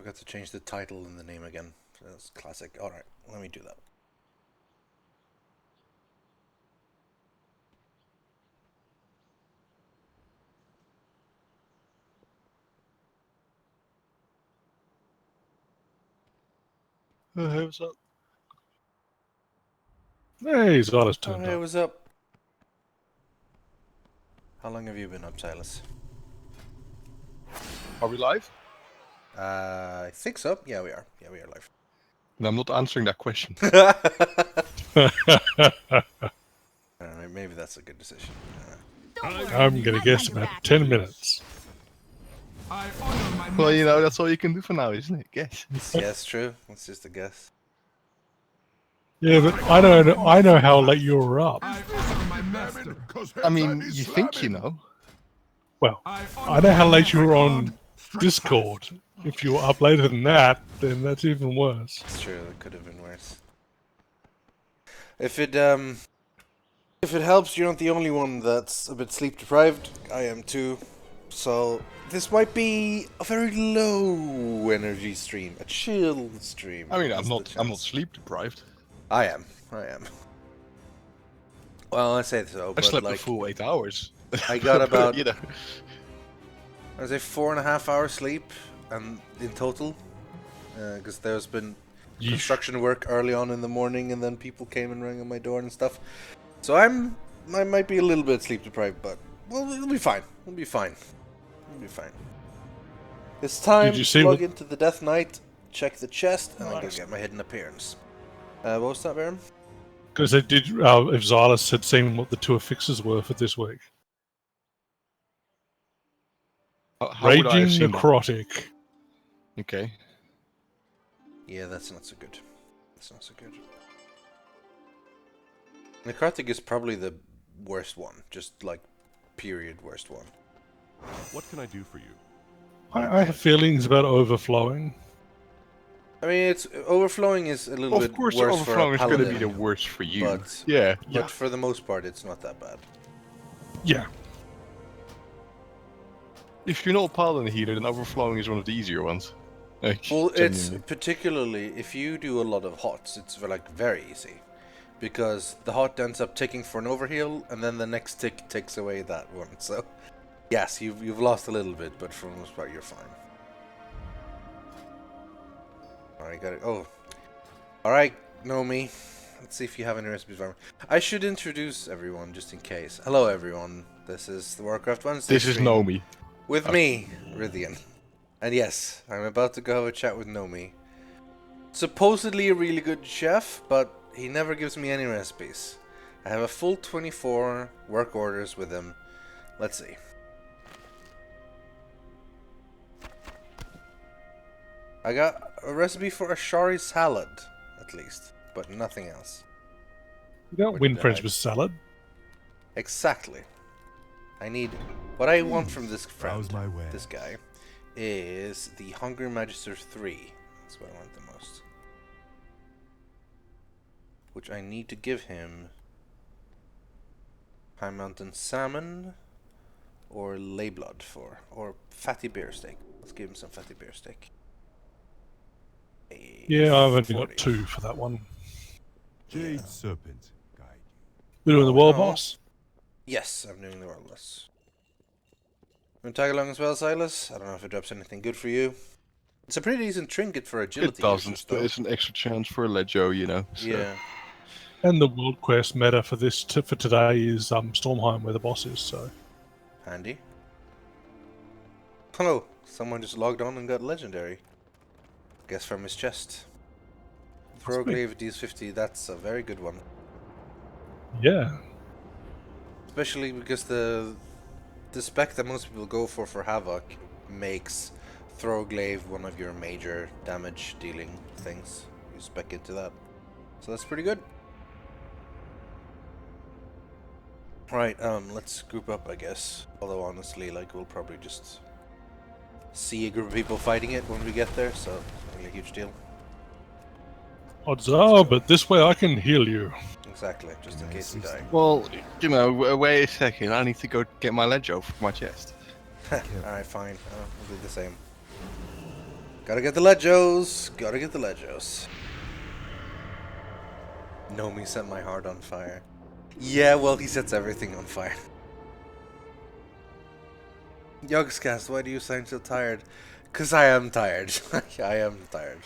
forgot to change the title and the name again. That's classic. Alright, let me do that. Hey, what's up? Hey, Silas turned Hey, up. what's up? How long have you been up, Silas? Are we live? I think so. Yeah, we are. Yeah, we are live. And I'm not answering that question. Maybe that's a good decision. I'm gonna guess about 10 minutes. Well, you know, that's all you can do for now, isn't it? Guess. Yes, true. It's just a guess. Yeah, but I know how late you were up. I mean, you think you know. Well, I know how late you were on Discord. If you were up later than that, then that's even worse. It's true. It could have been worse. If it helps, you're not the only one that's a bit sleep deprived. I am too. So this might be a very low energy stream, a chill stream. I mean, I'm not sleep deprived. I am. Well, I say so, I but slept like a full 8 hours. I got about, you know, I say 4.5 hours sleep, and in total, because there's been construction work early on in the morning, and then people came and rang on my door and stuff. So I might be a little bit sleep deprived, but well, it'll be fine. It'll be fine. It's time to log into the Death Knight, check the chest, and I'm gonna get my hidden appearance. What was that, Baron? because they did. If Xylus had seen what the 2 affixes were for this week. Raging Necrotic. Okay. Yeah, that's not so good. Necrotic is probably the worst one, just like period worst one. What can I do for you? I have feelings about overflowing. I mean, it's overflowing is a little bit worse for a paladin. Of course, overflowing is going to be the worst for you. But, yeah. But for the most part, it's not that bad. Yeah. If you're not a paladin healer, then overflowing is one of the easier ones. Like, well, genuinely. it's particularly if you do a lot of hots, it's like very easy. Because the hot ends up ticking for an overheal, and then the next tick takes away that one. So, yes, you've lost a little bit, but for the most part, you're fine. Alright, got it. Oh. Alright, Nomi. Let's see if you have any recipes for me. I should introduce everyone, just in case. Hello, everyone. This is the Warcraft Wednesday This is stream Nomi. with me, Rythian. And yes, I'm about to go have a chat with Nomi. Supposedly a really good chef, but he never gives me any recipes. I have a full 24 work orders with him. Let's see. I got a recipe for a shari salad, at least, but nothing else. You don't win friends with salad. Exactly. I need... What I want from this friend, my way. this guy, is the Hungry Magister 3. That's what I want the most. Which I need to give him High Mountain Salmon or Lay Blood for, or Fatty Bear Steak. Let's give him some Fatty Bear Steak. Yeah, I've only got 2 for that one. Jade Serpent, guide We're doing the world boss? Yes, I'm doing the world boss. You want to tag along as well, Silas? I don't know if it drops anything good for you. It's a pretty decent trinket for agility. It doesn't. It's an extra chance for a Leggio, you know. So. Yeah. And the world quest meta for this for today is Stormheim, where the boss is. So handy. Hello, someone just logged on and got legendary. Guess from his chest. Throwglaive DS50. That's a very good one. Yeah. Especially because the spec that most people go for Havoc makes Throwglaive one of your major damage dealing things. You spec into that. So that's pretty good. Right, let's group up, I guess. Although honestly, like, we'll probably just see a group of people fighting it when we get there, so it's not really a huge deal. Odds are, but this way I can heal you. Exactly, just in case you die. Well, you know, wait a second. I need to go get my Leggio for my chest. Alright, fine. I'll do the same. Gotta get the Legos. Gotta get the Legos. Nomi set my heart on fire. Yeah, well, he sets everything on fire. Yogscast, why do you sound so tired? 'Cause I am tired. I am tired.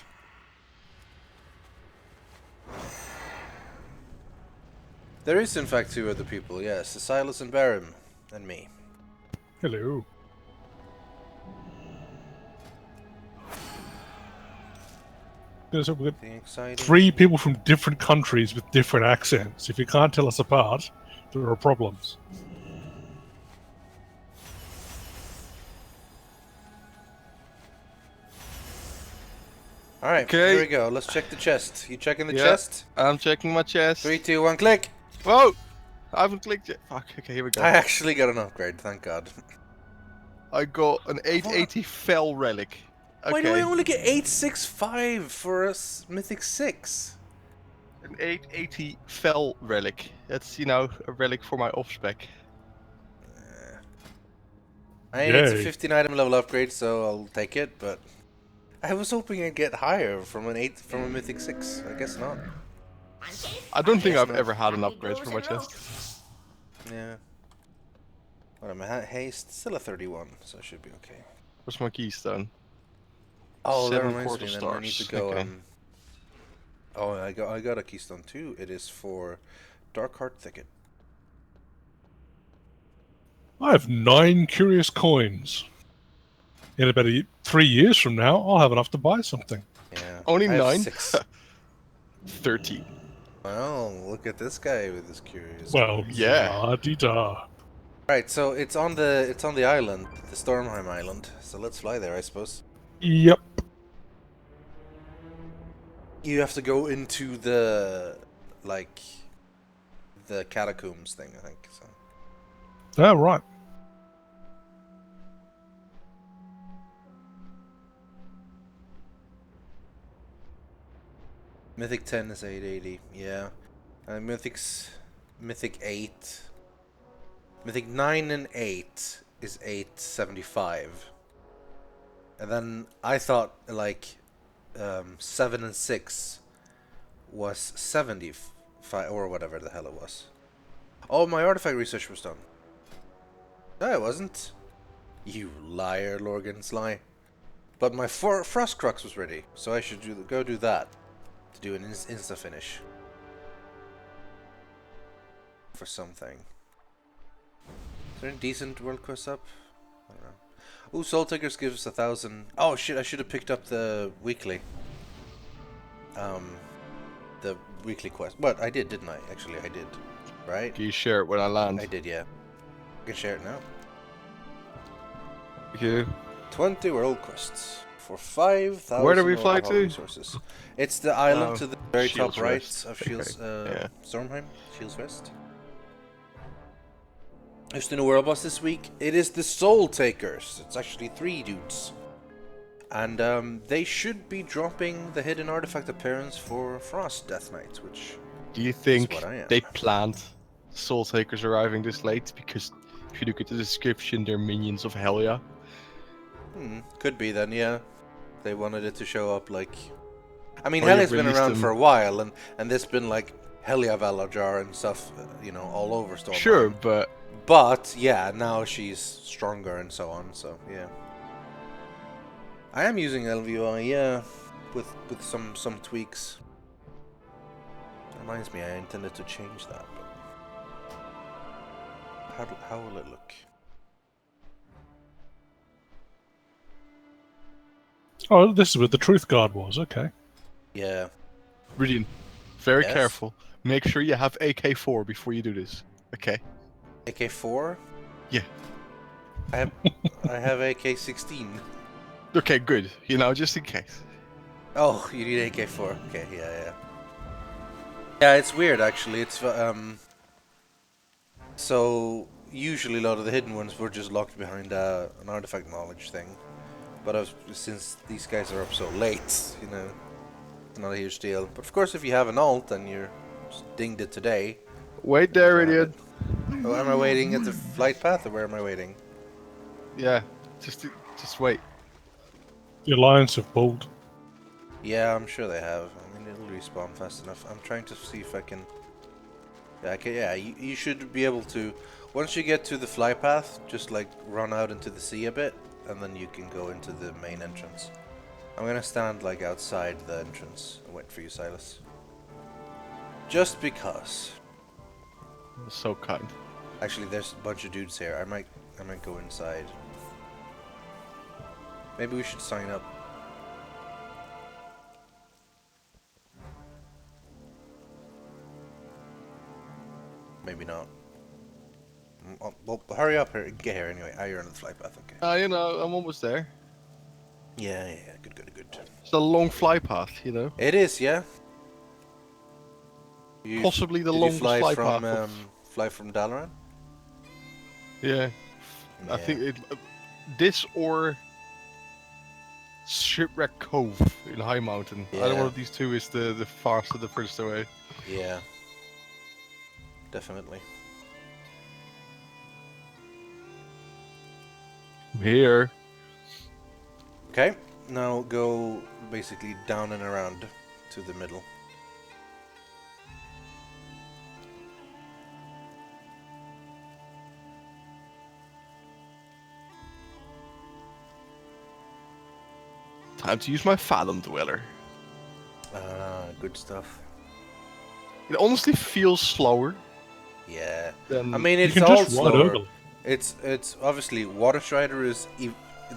There is, in fact, 2 other people, yes. Silas and Barum. And me. Hello. So we've got 3 people from different countries with different accents. If you can't tell us apart, there are problems. Alright, Okay. here we go. Let's check the chest. You checking the Yeah, chest? I'm checking my chest. 3, 2, 1, click! Whoa! I haven't clicked yet. Fuck, okay, here we go. I actually got an upgrade, thank God. I got an 880 Fell Relic. Okay. Why do I only get 865 for a Mythic 6? An 880 Fell Relic. That's, you know, a relic for my off-spec. I mean, it's a Yay. 15 item level upgrade, so I'll take it, but I was hoping I'd get higher from a Mythic 6. I guess not. I don't think Yes, I've no. ever had an upgrade for my chest. Yeah. What am I? Haste? Still a 31, so it should be okay. Where's my keystone? Oh, that 7 reminds quarter me, then I need to stars. go, Okay. Oh, I got a keystone too. It is for Dark Heart Thicket. I have 9 curious coins. In about 3 years from now, I'll have enough to buy something. Yeah. Only I have 9? 6. 13. Well, look at this guy with his curious. Well, Yeah. la-di-da. Right, so it's on the island, the Stormheim Island. So let's fly there, I suppose. Yep. You have to go into the the catacombs thing, I think. So. Oh, right. Mythic 10 is 880, yeah. Mythic 8. Mythic 9 and 8 is 875. And then I thought, like, 7 and 6 was 75, or whatever the hell it was. Oh, my artifact research was done. No, it wasn't. You liar, Lorgan Sly. But my Frost Crux was ready, so I should go do that. To do an insta finish. For something. Is there any decent world quests up? I don't know. Ooh, Soul Takers gives 1,000. Oh shit, I should have picked up the weekly. The weekly quest. But I did, didn't I? Actually, I did. Right? Can you share it when I land? I did, yeah. I can share it now. Thank you. 20 world quests. For 5,000 Where do we fly overhaul to? Resources. It's the island to the very Shields top right Rest. of Shields, Okay, yeah. Stormheim, Shields Rest. Who's the new world boss this week? It is the Soul Takers. It's actually 3 dudes. And they should be dropping the hidden artifact appearance for Frost Death Knight, which Do you think what I am. they planned Soul Takers arriving this late? Because if you look at the description, they're minions of Helya. could be then, yeah. They wanted it to show up like... I mean, Or you Helya's been release around them- for a while, and there's been like Helya Valajar and stuff, you know, all over Stormheim. Sure, but But, yeah, now she's stronger and so on, so, yeah. I am using LVI, yeah, with some tweaks. Reminds me, I intended to change that, but... How will it look? Oh, this is where the Truth Guard was. Okay. Yeah. Rythian, very Yes? careful. Make sure you have AK-4 before you do this. Okay. AK-4? Yeah. I have AK-16. Okay, good. You know, just in case. Oh, you need AK-4. Okay, yeah. Yeah, it's weird actually. It's so usually a lot of the hidden ones were just locked behind an artifact knowledge thing, but since these guys are up so late, you know, it's not a huge deal. But of course, if you have an alt and you're just dinged it today. Wait there, grab idiot. it. Oh, am I waiting at the flight path or where am I waiting? Yeah, just wait. The Alliance have pulled. Yeah, I'm sure they have. I mean, it'll respawn fast enough. I'm trying to see if I can... Yeah, okay, yeah, you should be able to... Once you get to the fly path, just like run out into the sea a bit, and then you can go into the main entrance. I'm gonna stand like outside the entrance and wait for you, Silas. Just because. So kind. Actually, there's a bunch of dudes here. I might go inside. Maybe we should sign up. Maybe not. Well, hurry up here. Get here anyway. Ah, you're on the flight path. Okay. You know, I'm almost there. Yeah. Good. It's a long fly path, you know. It is, yeah. Possibly the did longest you fly fly from, path. Fly from Dalaran? Yeah. I think it. This or Shipwreck Cove in High Mountain. Yeah. Either one of these two is the farthest or the furthest away. Yeah. Definitely. I'm here. Okay. Now go basically down and around to the middle. Time to use my Fathom Dweller. Good stuff. It honestly feels slower. Yeah. Than I mean, You it's can all just ride slower. over. It's obviously Water Strider is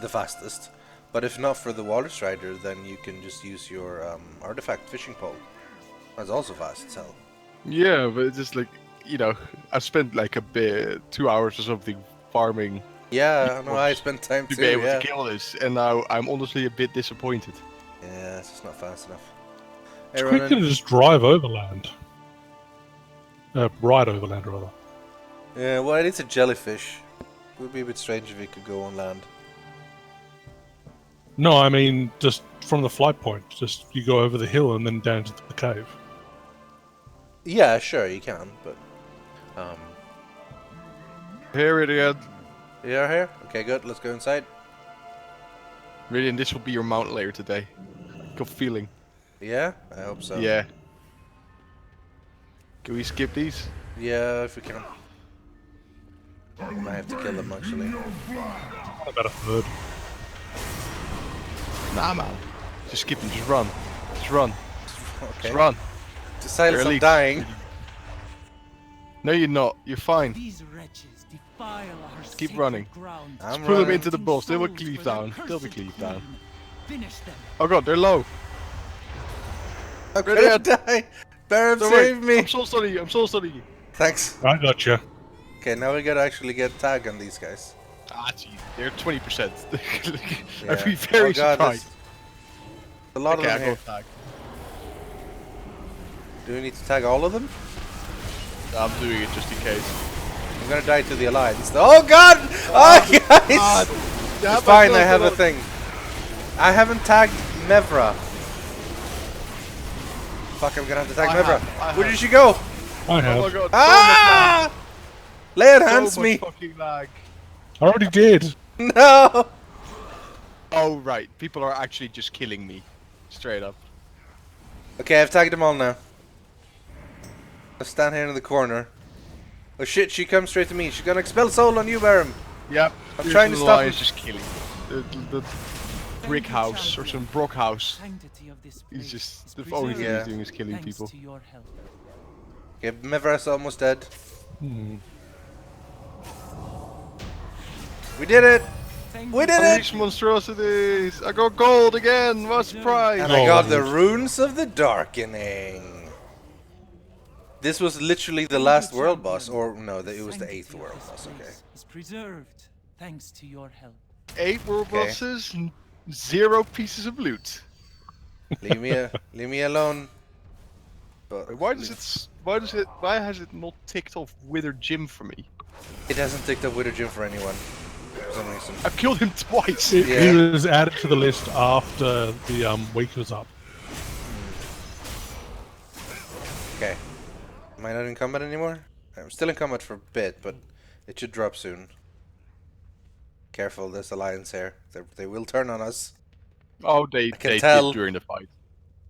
the fastest, but if not for the Water Strider, then you can just use your artifact fishing pole. That's also fast as hell. Yeah, but it's just like, you know, I spent like 2 hours or something farming Yeah, I know. I spent time to too. be able Yeah. to kill this, and now I'm honestly a bit disappointed. Yeah, it's just not fast enough. It's Hey, quicker to Ronan. just drive overland. Ride overland, rather. Yeah, well, it's a jellyfish. It would be a bit strange if it could go on land. No, I mean, just from the flight point. Just you go over the hill and then down to the cave. Yeah, sure, you can, but... Here, idiot. You're here? Okay, good. Let's go inside. Rythian, this will be your mount layer today. Good feeling. Yeah? I hope so. Yeah. Can we skip these? Yeah, if we can. Might have to kill them, actually. About a third. Nah, man. Just skip them. Just run. Just run. Okay. Just run. Just Silas, They're I'm elites. dying. No, you're not. You're fine. These wretches defile our Just keep sacred running. ground. I'm Put them running. into the boss. They will Souls cleave for their down. They'll be cursed cleaved down. queen. Finish them. Oh god, they're low. I'm gonna die! Baron, Don't worry. save me! I'm so sorry. I'm so sorry. Thanks. I gotcha. Okay, now we gotta actually get tag on these guys. Ah, gee. They're 20%. Yeah. I'd be very Oh god, surprised. there's a lot Okay, of I'll them go here. tag. Do we need to tag all of them? I'm doing it just in case. I'm gonna die to the Alliance. Oh god! Oh, guys! It's fine, I have a thing. I haven't tagged Mevra. Fuck, I'm gonna have to tag I Mevra. have. Where did she go? I Oh have. my god. Ah! Lay it hands So much me! fucking lag. I already did. No! Oh right, people are actually just killing me, straight up. Okay, I've tagged them all now. I'll stand here in the corner. Oh shit, she comes straight to me. She's gonna expel soul on you, Baron. Yep. I'm trying to stop him. Just killing. The brick house or some brock house. Sanctity of this He's place just is the only thing Yeah. he's doing is killing thanks people. to your help. Okay, Mevra's almost dead. Hmm. We did it! Thank We you. did it! Unleash monstrosities! I got gold again! What a surprise! And I got the Gold. runes of the darkening. This was literally the last world boss, or no, it was the Sanctity 8th of world this boss. Okay. place is preserved thanks to your help. 8 world Okay. bosses, 0 pieces of loot. leave me alone. But Why has it not ticked off Wither Jim for me? it hasn't ticked up Wither Gym for anyone for some reason. I've killed him twice! He Yeah. was added to the list after the week was up. Okay. Am I not in combat anymore? I'm still in combat for a bit, but it should drop soon. Careful, there's Alliance here. They will turn on us. Oh, they can did tell. during the fight.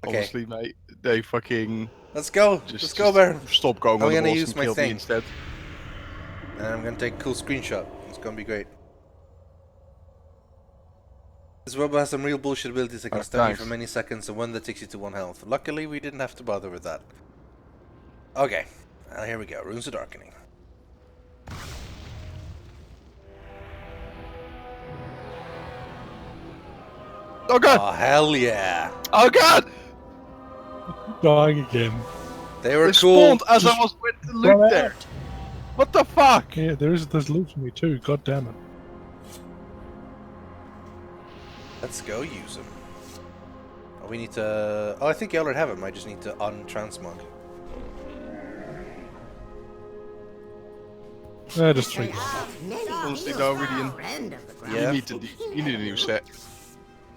Okay. Honestly, mate, they fucking Let's go. Let's go, Baron. stop going I'm on the gonna walls use and my kill me thing. instead. And I'm gonna take a cool screenshot. It's gonna be great. This robot has some real bullshit abilities that can stun you for many seconds and one that takes you to 1 health. Luckily, we didn't have to bother with that. Okay. Here we go. Runes of Darkening. Oh god! Oh, hell yeah. Oh god! Dying again. They were They cool. spawned as I was with the loot Run there. out. What the fuck? Yeah, there's loot for me too. God damn it. Let's go use them. Oh, we need to... Oh, I think you already have them. I just need to untransmog. Just 3. Honestly though, Rythian, Yeah. you need a new set.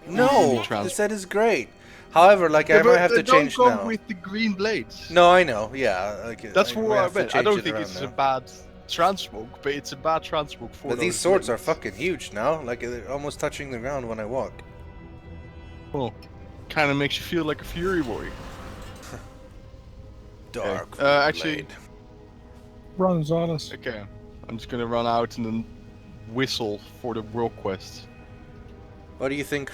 No! The set is great. However, like, I might have to change don't go now. with the green blades. No, I know. Yeah. Like, That's what I have to meant. I change don't it think around it's now. a bad transmog, but it's a bad transmog for But those these swords are blades. fucking huge now. Like, they're almost touching the ground when I walk. Well, kind of makes you feel like a fury boy. Dark. Actually, blade. Run, Zarnus. okay. I'm just gonna run out and then whistle for the world quest. What do you think,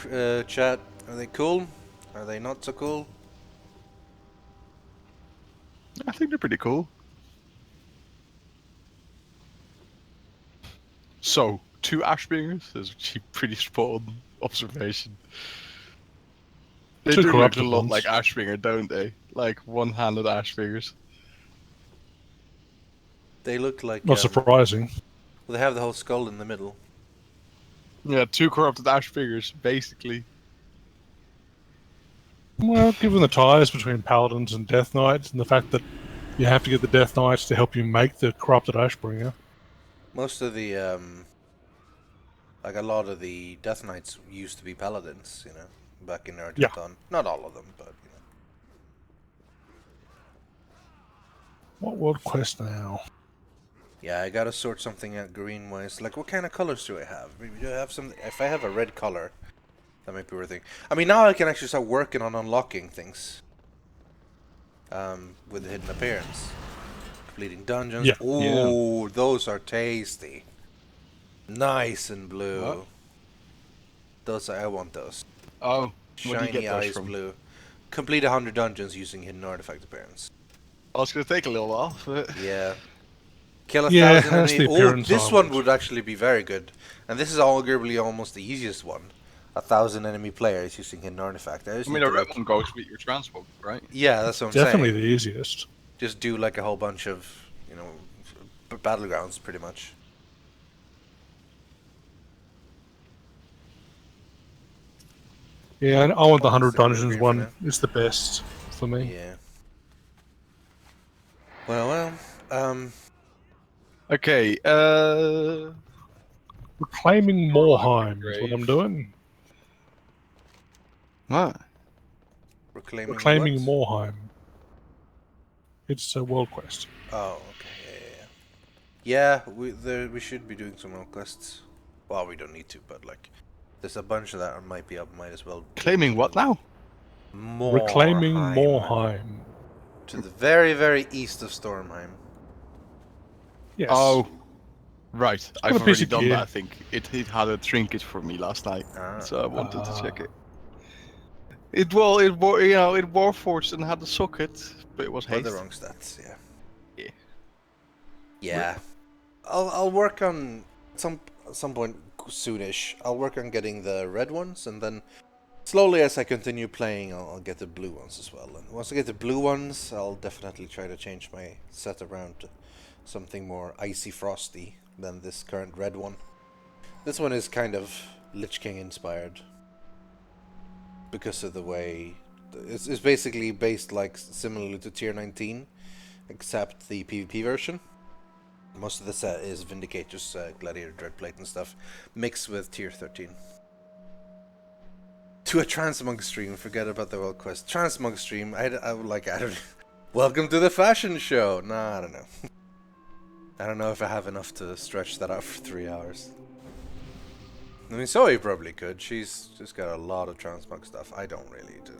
chat? Are they cool? Are they not so cool? I think they're pretty cool. So, 2 Ashbringers is actually pretty spot on observation. They 2 do look a corrupted lot ones. like Ashbringer, don't they? Like one-handed Ashbringers. They look like... Not surprising. Well, they have the whole skull in the middle. Yeah, 2 corrupted Ashbringers, basically. Well, given the ties between Paladins and Death Knights, and the fact that you have to get the Death Knights to help you make the corrupted Ashbringer. Most of the, like a lot of the Death Knights used to be Paladins, you know, back in Argentan. Yeah. Not all of them, but, you know. What world quest now? Yeah, I gotta sort something out green-wise. Like, what kind of colors do I have? Maybe do I have some... If I have a red color, that might be worth it. I mean, now I can actually start working on unlocking things. With the hidden appearance. Completing dungeons. Yeah. Ooh, those are tasty. Nice and blue. What? Those I want those. Oh, where do you Shiny get those eyes from? blue. Complete 100 dungeons using hidden artifact appearance. Well, it's gonna take a little while, but... Yeah. Kill a Yeah, thousand that's enemy. the Oh, appearance this I one want. would actually be very good. And this is arguably almost the easiest one. 1,000 enemy players using hidden artifact. I, just I mean, need a to, red like- one goes with your transmog, right? Yeah, that's what I'm Definitely saying. the easiest. Just do like a whole bunch of, you know, battlegrounds pretty much. Yeah, and I want the 100 Stick with dungeons green for one. now. It's the best for me. Yeah. Well, Okay, Reclaiming Morheim is what Grave. I'm doing. what? reclaiming Reclaiming what? Morheim. It's a world quest. Oh, okay, yeah. We should be doing some more quests. Well, we don't need to, but like, there's a bunch of that might be up. Might as well. Claiming what now? Reclaiming Morheim. To the very, very east of Stormheim. Yes. Oh, right. I've got a piece already of done gear. that. I think it had a trinket for me last night, Ah. so I wanted to check it. It Warforged and had a socket, but it was Or haste. the wrong stats, yeah. Yeah. Yeah. I'll work on some point soonish. I'll work on getting the red ones, and then slowly as I continue playing, I'll get the blue ones as well. And once I get the blue ones, I'll definitely try to change my set around to something more icy frosty than this current red one. This one is kind of Lich King inspired because of the way it's basically based like similarly to Tier 19, except the PvP version. Most of the set is Vindicator's Gladiator Dreadplate and stuff, mixed with Tier 13. To a Transmog stream, forget about the world quest. Transmog stream, I don't... Welcome to the fashion show! Nah, I don't know. I don't know if I have enough to stretch that out for 3 hours. I mean, Zoe probably could. She's just got a lot of transmog stuff. I don't really do.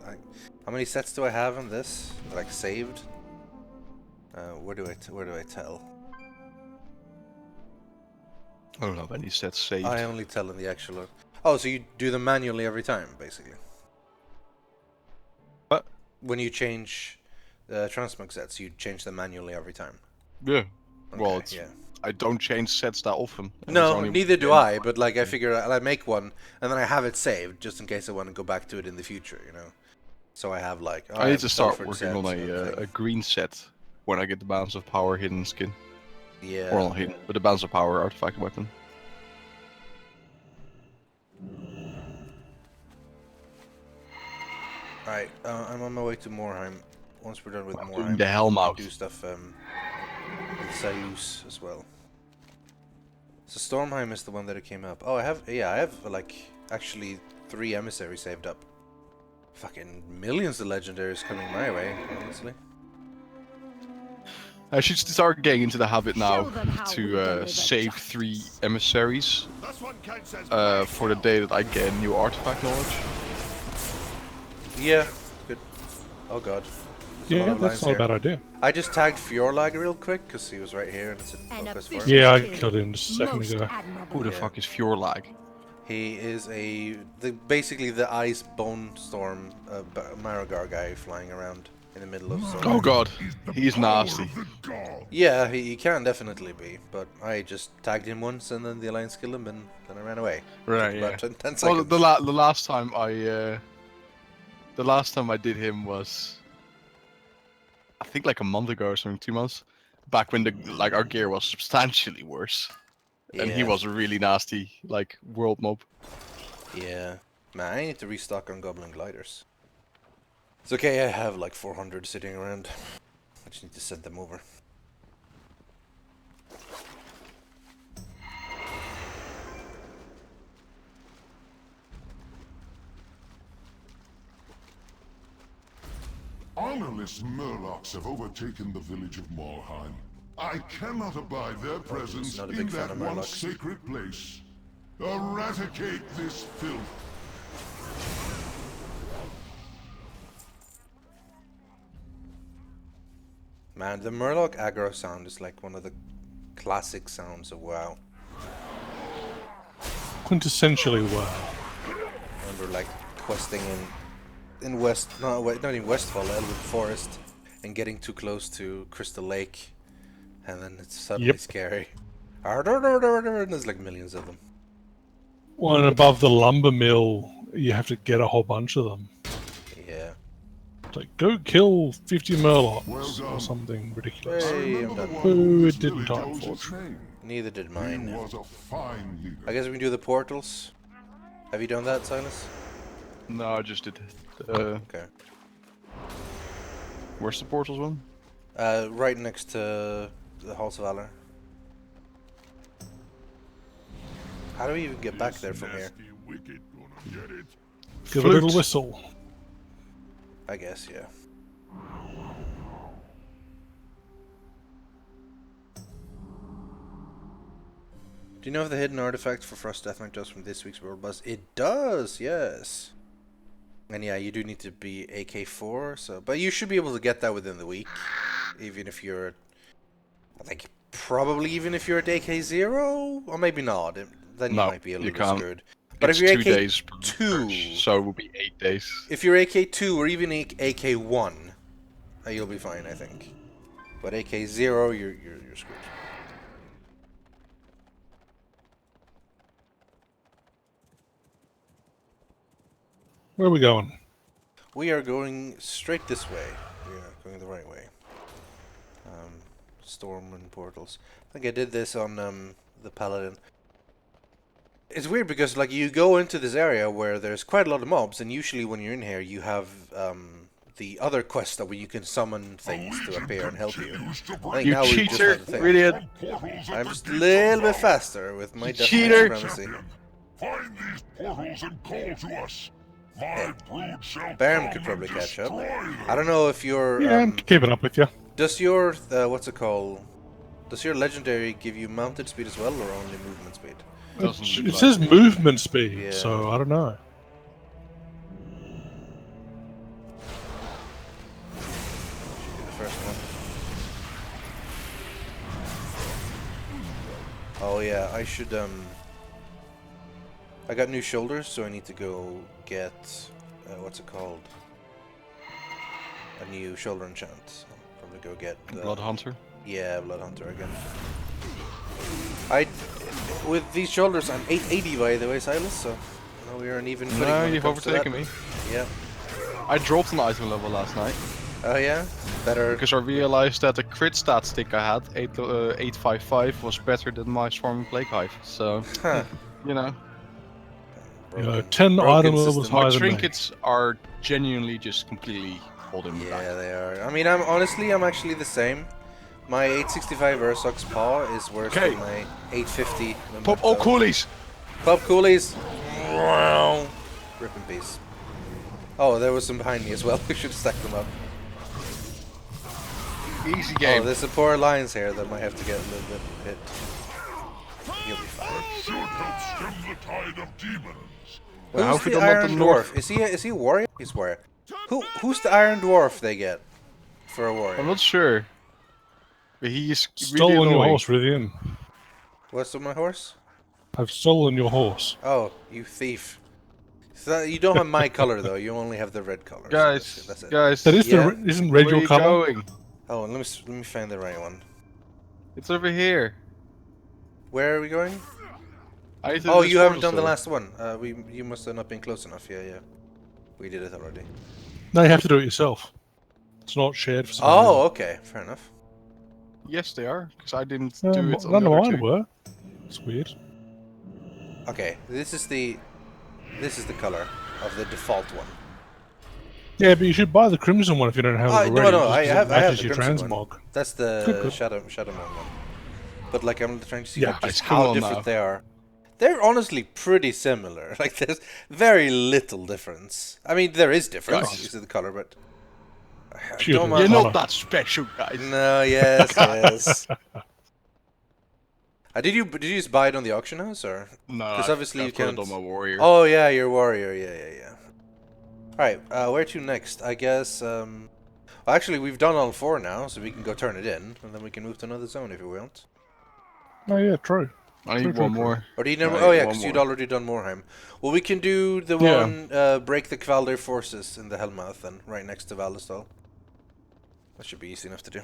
How many sets do I have in this? Like saved? Where do I tell? I don't have any sets saved. I only tell in the actual. Oh, so you do them manually every time, basically. What? When you change transmog sets, you change them manually every time. Yeah. Okay, Well, it's, yeah. I don't change sets that often. and it's No, only neither do game. I. But like, I figure I make one and then I have it saved just in case I want to go back to it in the future. You know. So I have like. Oh, I need have to start Telford working on sets and a thing. green set when I get the Balance of Power hidden skin. Yeah. Or not hidden, but the Balance of Power artifact weapon. Alright, I'm on my way to Morheim. Once we're done with Wow, Morheim, doing the helm we out. do stuff with Sayus as well. So Stormheim is the one that it came up. Oh, I have like actually 3 emissaries saved up. Fucking millions of legendaries coming my way, honestly. I should start getting into the habit now Show them how we to deliver save justice. 3 emissaries That's one counts as for the day that I get a new artifact knowledge. Yeah, good. Oh god. There's a lot Yeah, of that's lines not a here. bad idea. I just tagged Fjorlag real quick because he was right here and it's in An focus for efficient him. Yeah, I kill. killed him just a second Most ago. admirable. Who the Yeah. fuck is Fjorlag? He is basically the ice bone storm Maragar guy flying around in the middle of storm. Oh god, he's nasty. Yeah, he can definitely be, but I just tagged him once and then the alliance killed him and then I ran away. Right, Took yeah. about 10 Well, seconds. the last time I did him was, I think like a month ago or something, 2 months. Back when our gear was substantially worse, and he Yeah. was a really nasty like world mob. Yeah. Man, I need to restock on Goblin Gliders. It's okay, I have like 400 sitting around. I just need to send them over. Honorless Murlocs have overtaken the village of Malheim. I cannot abide their presence not a in big fan that of once Murlocs. sacred place. Eradicate this filth. Man, the Murloc aggro sound is like one of the classic sounds of WoW. Quintessentially wow. I remember like questing in not in Westfall, Elwood Forest, and getting too close to Crystal Lake, and then it's suddenly Yep. scary. And there's like millions of them. Well, and above the lumber mill, you have to get a whole bunch of them. Yeah. It's like, go kill 50 Murlocs Well done. or something ridiculous. Hey, I'm Remember the done. one Boo, who it still didn't time indulged for its name. Neither did He mine. was a fine leader. I guess we can do the portals. Have you done that, Silas? No, I just did. Okay. Where's the portals one? Right next to the Halls of Valor. How do we even get back there from here? Nasty wicked gonna get it. Give a little Flute. whistle. I guess, yeah. Do you know if the hidden artifact for Frost Death Knight does from this week's World Buzz? It does, yes. And yeah, you do need to be AK4, so but you should be able to get that within the week, even if you're, I think probably even if you're at AK0, or maybe not. Then you No, might be a you little can't. screwed. But It's if you're 2 days per AK2, purge, so it would be 8 days. if you're AK2 or even AK1, you'll be fine, I think. But AK0, you're screwed. Where are we going? We are going straight this way. We are going the right way. Storm and portals. I think I did this on the Paladin. It's weird because like you go into this area where there's quite a lot of mobs, and usually when you're in here you have the other quest that where you can summon things to appear and help you. I think You now we just cheater, have the thing. Rythian. I'm just a little bit faster with my Death Knight cheater. supremacy. Find these portals and call to us. My brood shall Baron come could probably and catch up. destroy them. I don't know if your Yeah, I'm keeping up with you. does your what's it called? Does your legendary give you mounted speed as well, or only movement speed? Doesn't look It like says movement speed, Yeah. so I don't know. Should do the first one. Oh yeah, I should I got new shoulders, so I need to go get what's it called? A new shoulder enchant. I'll probably go get Blood Hunter. Yeah, Blood Hunter again. With these shoulders, I'm 880 by the way, Silas. So now we are an even footing. No, when it you've comes to overtaken that. me. Yeah. I dropped an item level last night Oh yeah. Better. because I realized that the crit stat stick I had, 855, was better than my Swarming Plague Hive. So, Huh. you know, You know, Broken- 10 broken item levels system. higher my than me. trinkets are genuinely just completely holding me back. Yeah, they are. I mean, I'm actually the same. My 865 Ursox paw is worse Okay. than my 850. Pop all coolies! Pop coolies! Wow. Rip in peace. Oh, there was some behind me as well. We should stack them up. Easy Oh, game. there's a poor alliance here that might have to get a little bit hit. He'll be fine. Should help stem the tide of demons. Well, Who's hope we the don't want Iron the Dwarf? Is he a warrior? He's a warrior. Who's the Iron Dwarf they get for a warrior? I'm not sure. But he is Stolen really your annoying. horse, Rythian. What's on my horse? I've stolen your horse. Oh, you thief. So you don't have my color though. You only have the red color. so Guys, that's it. guys, That is Yeah. isn't red where are your you color? going? Oh, let me find the right one. It's over here. Where are we going? I need to Oh, do you this haven't done the portal last one. You must have not been close enough. Yeah. We did it already. No, you have to do it yourself. It's not shared for some Oh, okay, fair enough. still. Yes, they are, because I didn't reason. do it on None the of other mine two. were. It's weird. Okay, this is the color of the default one. Yeah, but you should buy the crimson one if you don't have it No, already. no, just I 'cause have it I have matches the your crimson one. transmog. That's the Good. Shadowman one. But like I'm trying to see Yeah, like, just it's come how on different now. they are. They're honestly pretty similar. Like there's very little difference. I mean there is difference, Guys. obviously the color, but Pure don't difference. mind- You're Oh, not no. that special, guys. No, yes. Did you just buy it on the auction house or? No, 'Cause obviously I you put can't- it on my warrior. Oh yeah, you're warrior. Yeah. All right, where to next? I guess. Well, actually, we've done all 4 now, so we can go turn it in, and then we can move to another zone if we want. Oh, yeah, true. I need one more. Or do you never? No, Oh yeah, one because you'd more. already done Morheim. Well, we can do the Yeah. one break the Kvaldir forces in the Hellmouth, then right next to Valdestal. That should be easy enough to do.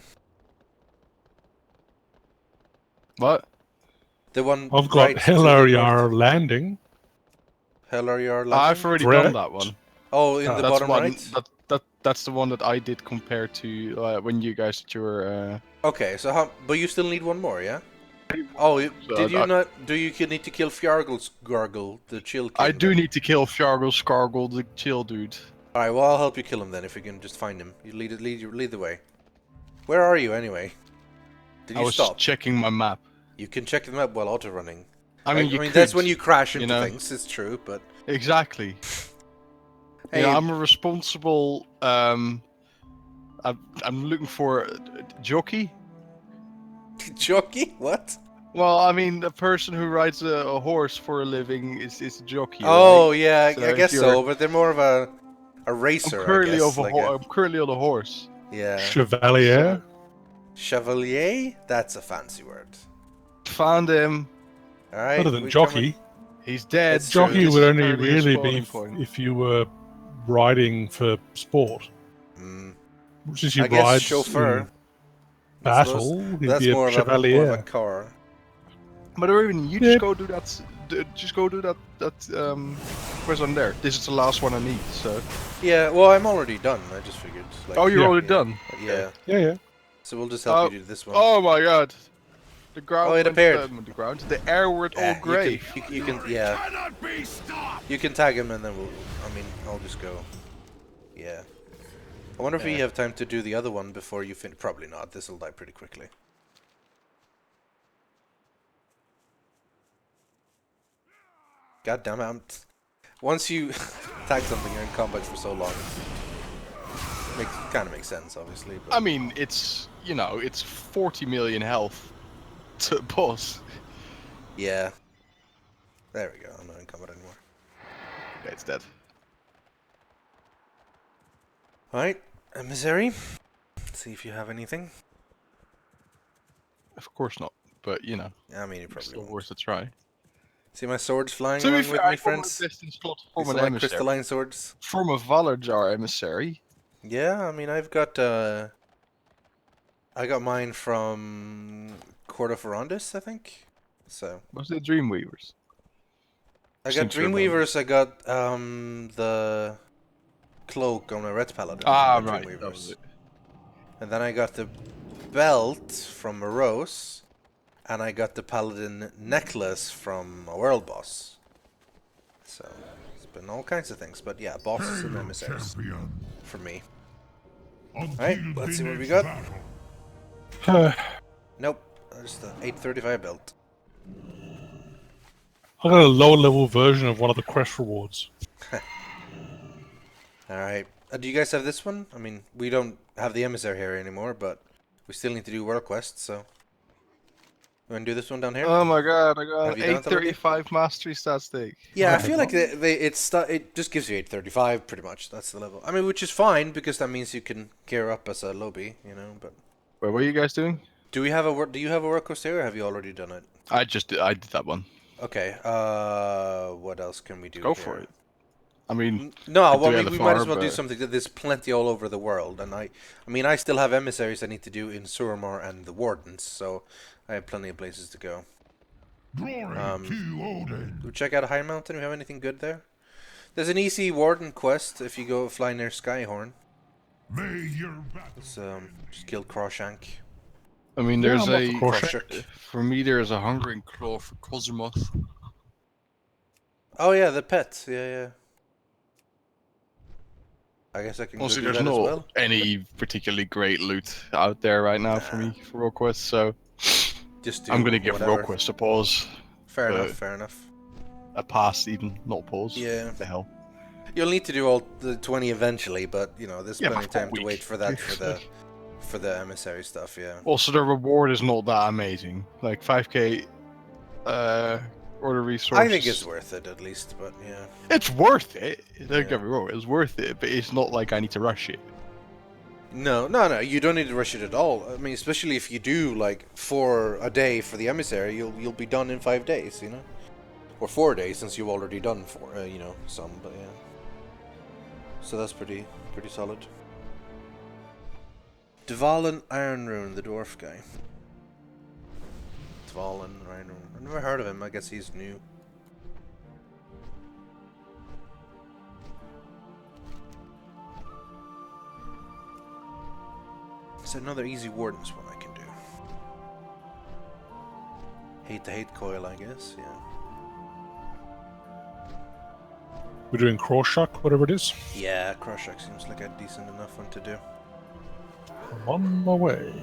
What? The one. I've got right to the Helariar landing. Helariar. I've already Correct. done that one. Oh, in the That's bottom one. right. That's the one that I did compared to when you guys did your. Okay, so how? But you still need one more, yeah? Oh, So did you I- not? Do you need to kill Fjargl's Gargle, the chill? I king do then? need to kill Fjargle Scargle, the chill dude. All right, well I'll help you kill him then if we can just find him. You lead the way. Where are you anyway? Did I you was stop? checking my map. You can check them out while auto running. I mean, you that's could, when you crash into know. things. It's true, but Exactly. hey, Yeah, I'm a responsible. I'm looking for a jockey. jockey? What? Well, I mean, a person who rides a horse for a living is a jockey. Oh right? yeah, So I if guess you're- so. But they're more of a racer. I'm currently I guess, I'm currently on a horse. yeah. Chevalier. Chevalier? That's a fancy word. Found him. All right. Better than we jockey. He's dead. It's true. Jockey This would is only apparently a really spawning be point. if you were riding for sport. Mm, Which is you I guess ride chauffeur. in battle, he'd That's be more a of a chevalier. car. But even you Yeah. just go do that. Just go do that. Where's on there? This is the last one I need. So. Yeah, well, I'm already done. I just figured. Like, Oh, you're Yeah. already done. Yeah. Yeah. So we'll just help Oh, you do this one. Oh my god. The ground. Oh, it went, appeared. the ground. The air went all Eh, grey. You can, yeah. Cannot be stopped! You can tag him and then I'll just go. Yeah. I wonder if we Yeah. have time to do the other one before you finish. Probably not. This will die pretty quickly. God damn it. Once you tag something, you're in combat for so long. Kind of makes sense, obviously. But I mean, it's it's 40 million health to boss. yeah. There we go. I'm not in combat anymore. Okay, it's dead. Alright, emissary. Let's see if you have anything. Of course not, but you know, I mean, you it's probably still won't. worth a try. See my swords flying To be around fair, with I me, got my friends? best in slot These from are an like emissary. crystalline swords. From a Valor Jar emissary. Yeah, I mean, I got mine from Court of Arondis, I think. So Was it Dreamweavers? I Just got seem to remember. Dreamweavers. I got the cloak on my Red Paladin Ah, from the right. That was Dreamweavers, it. and then I got the belt from Morose, and I got the Paladin necklace from a World Boss. So it's been all kinds of things, but yeah, bosses and emissaries Champion. for me. Until Alright, let's the see what we next got. battle. Nope, just the 835 belt. I got a lower level version of one of the quest rewards. Alright, do you guys have this one? I mean, we don't have the emissary here anymore, but we still need to do world quests, so... You want to do this one down here? Oh my god, I got Have an you done it already? 835 mastery stat stake. Yeah, I I feel have like it just gives you 835 pretty much. That's the level. I mean, which is fine because that means you can gear up as a lobby, you know. But Wait, what are you guys doing? do you have a work quest here, or have you already done it? I did that one. Okay. What else can we do? Go here? for it. I mean, No, could well, do I mean, we might as LFR, well do but- something. There's plenty all over the world, and I mean, I still have emissaries I need to do in Suramar and the Wardens, so I have plenty of places to go. Glory to Odin. Do we check out High Mountain? Do we have anything good there? There's an easy Warden quest if you go fly near Skyhorn. May your battle It's just kill Crawshank. I mean, Yeah, there's I'm up a for Crawshank. for me. There's a Hungering Claw for Cosmoth. Oh yeah, the pet. Yeah. I guess I can Also, go do there's that as not well. any particularly great loot out there right now for me for Rogue Quest, so Just do I'm gonna give whatever. Rogue Quest a pause, Fair enough. uh, Fair enough. a pass even, not a pause. Yeah. The hell. You'll need to do all the 20 eventually, but you know, there's Yeah, plenty of but for a time to week. wait for that for the emissary stuff. Yeah. Also, the reward is not that amazing. Like 5k order resources. I think it's worth it at least, but yeah. It's worth it. Don't Yeah. get me wrong, it's worth it, but it's not like I need to rush it. No, you don't need to rush it at all. I mean, especially if you do like 4 a day for the emissary, you'll be done in 5 days, you know, or 4 days since you've already done 4, you know, some. But yeah, so that's pretty solid. Dvalin Iron Rune, the dwarf guy. Dvalin Iron Rune. I've never heard of him. I guess he's new. It's another easy Warden's one I can do. Hate the hate coil, I guess, yeah. We're doing Crawshank, whatever it is. Yeah, Crushak seems like a decent enough one to do. I'm on my way.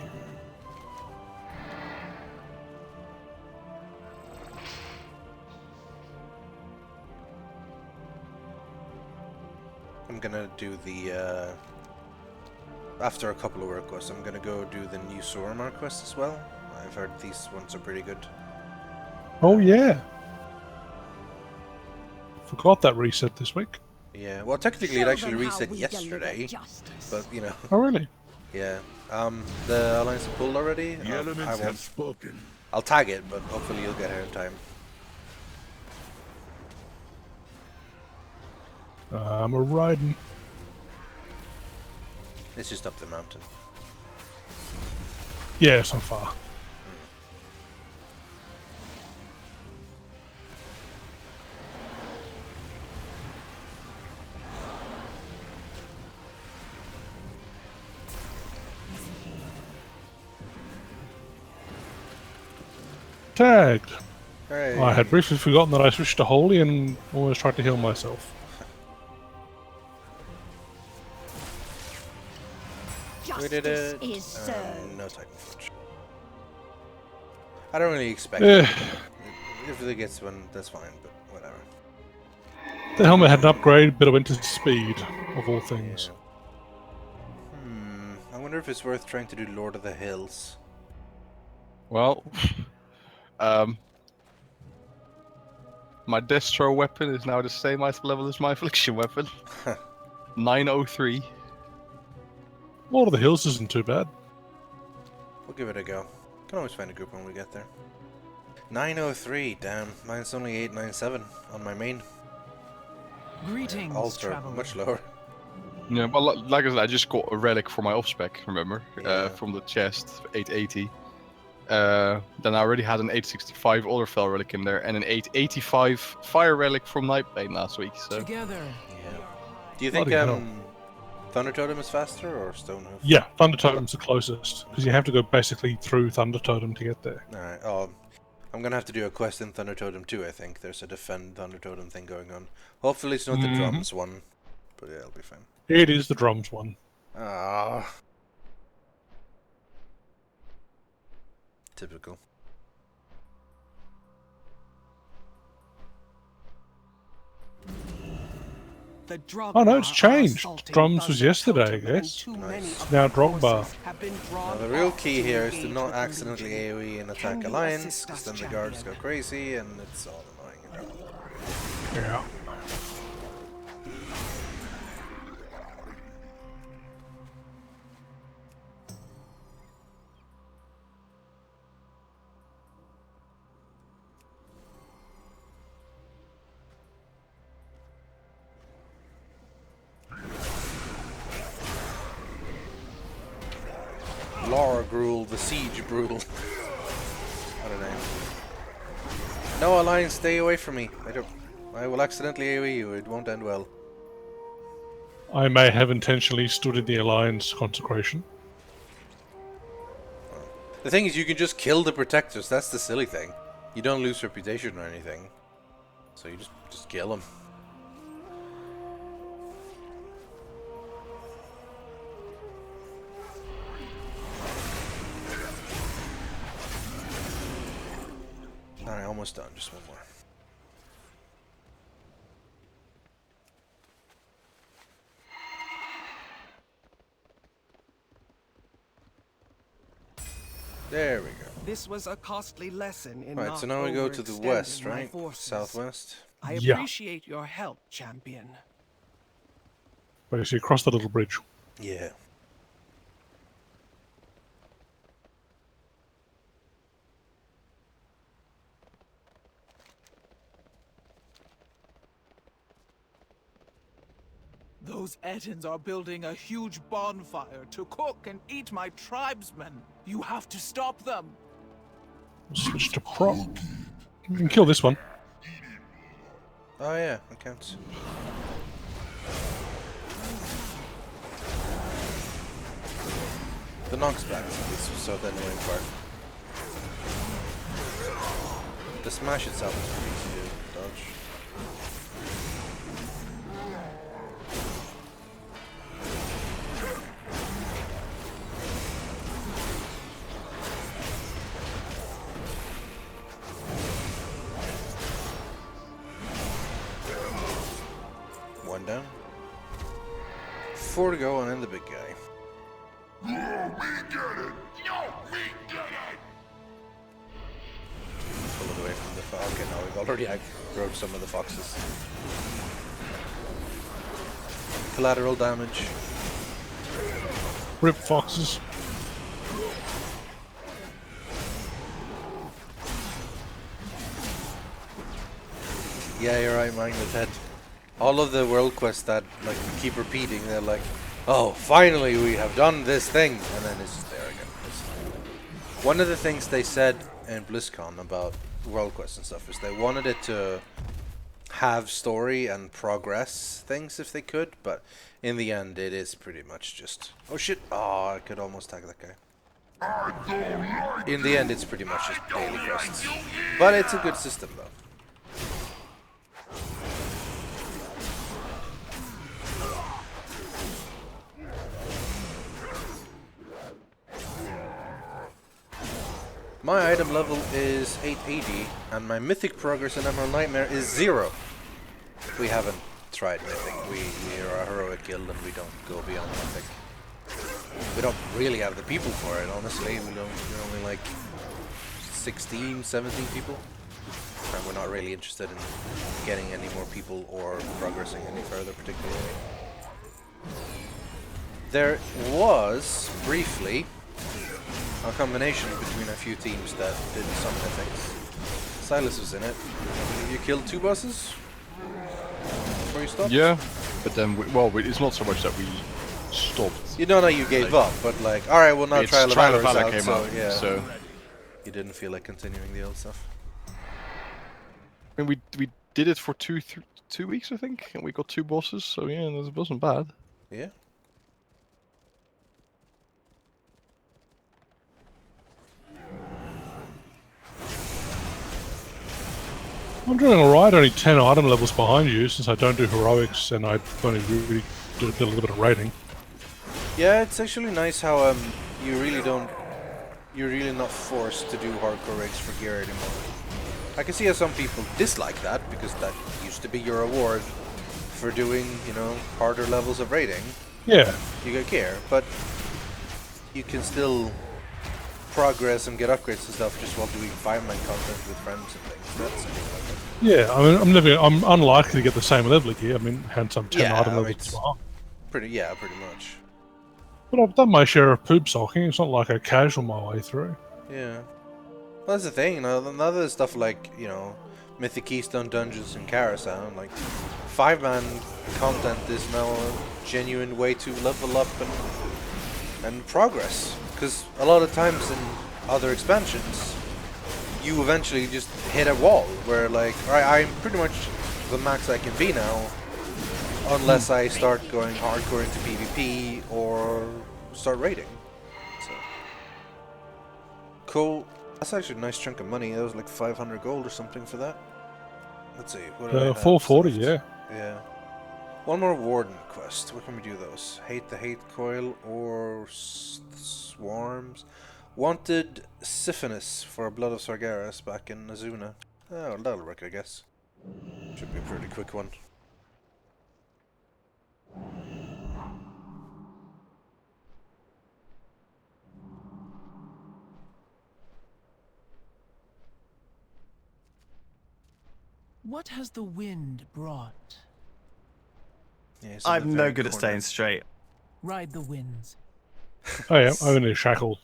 I'm gonna do the, after a couple of work quests, I'm gonna go do the new Suramar quest as well. I've heard these ones are pretty good. Oh yeah. Forgot that reset this week. Yeah, well technically it actually reset yesterday, but you know, Oh really? yeah. The Alliance have pulled already. The elements have spoken. I'll tag it, but hopefully you'll get here in time. I'm a riding. It's just up the mountain. Yeah, so far. Tagged. Hey. I had briefly forgotten that I switched to Holy and almost tried to heal myself. We did it. Justice is served. No Titan Forge. I don't really expect Eh. it. If it gets one, that's fine, but whatever. The helmet had an upgrade, but it went to speed, of all things. I wonder if it's worth trying to do Lord of the Hills. Well, My Destro weapon is now the same item level as my Affliction weapon. 903. Lord of the Hills isn't too bad. We'll give it a go. Can always find a group when we get there. 903, damn. Mine's only 897 on my main. Greetings, Altar, traveler. much lower. Yeah, well, like I said, I just got a relic for my off-spec, remember? Yeah. From the chest, 880. Then I already had an 865 Olderfell relic in there, and an 885 Fire relic from Nightbane last week, so... Together. Yeah. Do you think Bloody hell. Thunder Totem is faster or Stonehoof? Yeah, Thunder Totem's the closest, because you have to go basically through Thunder Totem to get there. Alright, oh, I'm gonna have to do a quest in Thunder Totem too, I think. There's a defend Thunder Totem thing going on. Hopefully it's not the drums one, but yeah, it'll be fine. It is the drums one. Ah. Typical. The Oh no, it's changed. Drums was yesterday, I guess. Nice. Now Drogba. Now the real key here is to not accidentally AoE and attack Alliance, because then the guards go crazy and it's all annoying. Yeah. Laura Gruel, the Siege Brule. What a name. No, Alliance, stay away from me. I will accidentally AoE you, it won't end well. I may have intentionally stood in the Alliance consecration. The thing is, you can just kill the Protectors, that's the silly thing. You don't lose reputation or anything. So you just kill them. Alright, almost done, just one more. There we go. This was a costly lesson in Right, so now we go to the overextending west, my right? forces. Southwest? I Yeah. appreciate your help, champion. Basically across the little bridge. Yeah. Those Ettins are building a huge bonfire to cook and eat my tribesmen. You have to stop them. Switch to prop. You can kill this one. Oh yeah, that counts. The Nox back, this was so the annoying part. The smash itself is pretty easy to dodge. One down. 4 to go and then the big guy. We get it! No, we get it! Pull it away from the fox. Okay, no, we've already aggroed some of the foxes. Collateral damage. Rip foxes. Yeah, you're right, Magnus Head. All of the world quests that like keep repeating, they're like, oh, finally we have done this thing, and then it's just there again. One of the things they said in BlizzCon about world quests and stuff is they wanted it to have story and progress things if they could, but in the end it is pretty much just, oh shit, oh, I could almost tag that guy. In the end it's pretty much just daily quests, but it's a good system though. My item level is 880, and my mythic progress in Emerald Nightmare is 0. We haven't tried mythic. We are a heroic guild and we don't go beyond mythic. We don't really have the people for it, honestly. We're only like 16, 17 people. and we're not really interested in getting any more people or progressing any further particularly. There was, briefly, a combination between a few teams that did some of the things. Silas was in it. I believe you killed 2 bosses before you stopped? Yeah, but then, it's not so much that we stopped. You don't know you gave up, but like, alright, well now It's Trial of Trial of Valor Valor out, came so out, yeah. so... You didn't feel like continuing the old stuff. I mean, we did it for 2 weeks, I think, and we got 2 bosses, so yeah, it wasn't bad. Yeah. I'm doing alright, only 10 item levels behind you since I don't do heroics and I only really do a little bit of raiding. Yeah, it's actually nice how you really don't, you're really not forced to do hardcore raids for gear anymore. I can see how some people dislike that because that used to be your reward for doing, you know, harder levels of raiding. Yeah. You get gear, but you can still progress and get upgrades and stuff just while doing 5-man content with friends and things. That's cool. Yeah, I mean, I'm unlikely to get the same level of gear. I mean, hence I'm 10 Yeah, item I mean, levels behind. Pretty much. But I've done my share of poop socking. It's not like I casual my way through. Yeah. Well, that's the thing, you know, another stuff like, you know, Mythic Keystone Dungeons and Carasan, like, 5-man content is now a genuine way to level up and progress. Because a lot of times in other expansions, you eventually just hit a wall where, like, alright, I'm pretty much the max I can be now, unless I start going hardcore into PvP or start raiding. So, cool. That's actually a nice chunk of money. That was like 500 gold or something for that. Let's see. What do I have 440, left? yeah. Yeah. One more Warden quest. Where can we do those? Hate the Hate Coil or Swarms? Wanted Siphonis for Blood of Sargeras back in Azuna. Oh, that'll work, I guess. Should be a pretty quick one. What has the wind brought? Yeah, he's in I'm the no very good at corner. staying straight. Ride the winds. Oh yeah, I'm only shackled.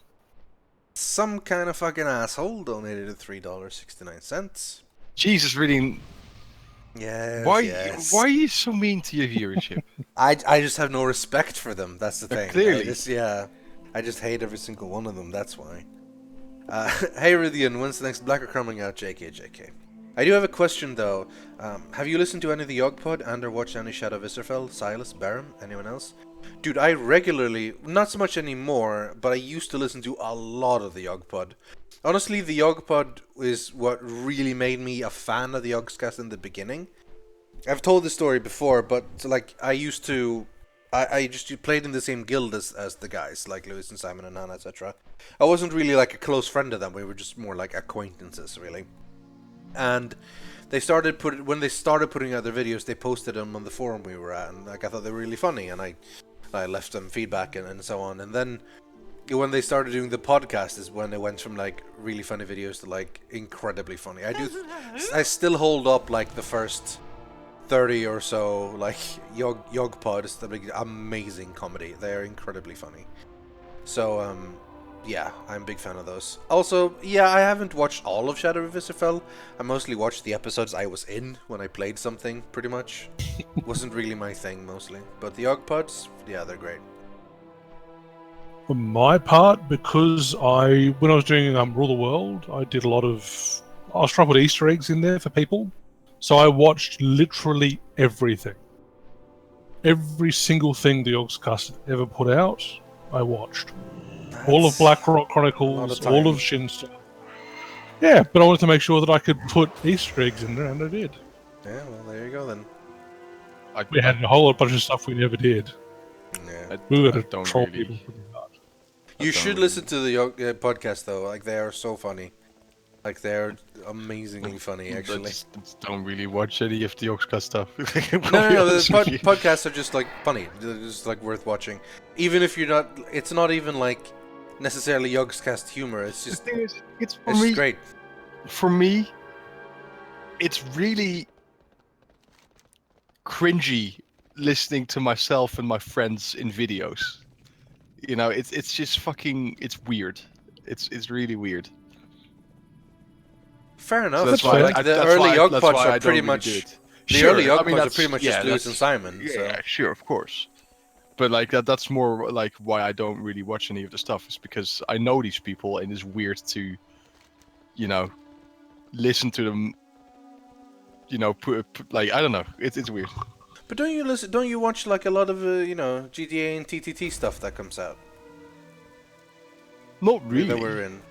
Some kind of fucking asshole donated $3.69. Jesus, reading. Yes, Why? yes. Why are you so mean to your viewership? I just have no respect for them. That's the thing. Clearly. I just hate every single one of them. That's why. Hey Rythian, when's the next Blacker coming out? JK. I do have a question though. Have you listened to any of the Yogpod and or watched any Shadow of Israfel, Silas, Barum, anyone else? Dude, I regularly, not so much anymore, but I used to listen to a lot of the Yogpod. Honestly, the Yogpod is what really made me a fan of the Yogscast in the beginning. I've told this story before, but like I used to, I just played in the same guild as the guys, like Lewis and Simon and Hannah, etc. I wasn't really like a close friend of them. We were just more like acquaintances, really. And when they started putting out their videos, they posted them on the forum we were at, and like I thought they were really funny, and I left them feedback and so on. And then when they started doing the podcast is when it went from like really funny videos to like incredibly funny. I still hold up like the first 30 or so like Yogpod is the amazing comedy. They're incredibly funny. So yeah, I'm a big fan of those. Also, yeah, I haven't watched all of Shadow of Israfel. I mostly watched the episodes I was in when I played something, pretty much. Wasn't really my thing, mostly. But the Yogpods, yeah, they're great. For my part, because when I was doing Rule the World, I did a lot of... I was trying to put Easter eggs in there for people. So I watched literally everything. Every single thing the Yogscast ever put out, I watched. All of Blackrock Chronicles, all of Shinstone. Yeah, but I wanted to make sure that I could put Easter eggs in there, and I did. Yeah, well, there you go then. We had a whole bunch of stuff we never did. Yeah. We were to troll people pretty hard. You should listen to the podcast, though. Like, they are so funny. Like, they're amazingly funny, actually. I just don't really watch any of the Yogscast stuff. No, the podcasts are just, like, funny. They're just, like, worth watching. Even if you're not... It's not even, like, necessarily Yogscast humor. It's just... it's It's great. For me, it's really cringy listening to myself and my friends in videos. You know, it's just fucking, it's weird. It's really weird. Fair enough. So that's why, like, like, the early Yogpods are pretty much... The early Yogpods are pretty much just Lewis and Simon. Yeah, so. yeah, sure, of course. But like that's more like why I don't really watch any of the stuff, is because I know these people and it's weird to, you know, listen to them. You know, like, I don't know, it's weird. But don't you listen? Don't you watch like a lot of you know, GTA and TTT stuff that comes out? Not really. That we're in.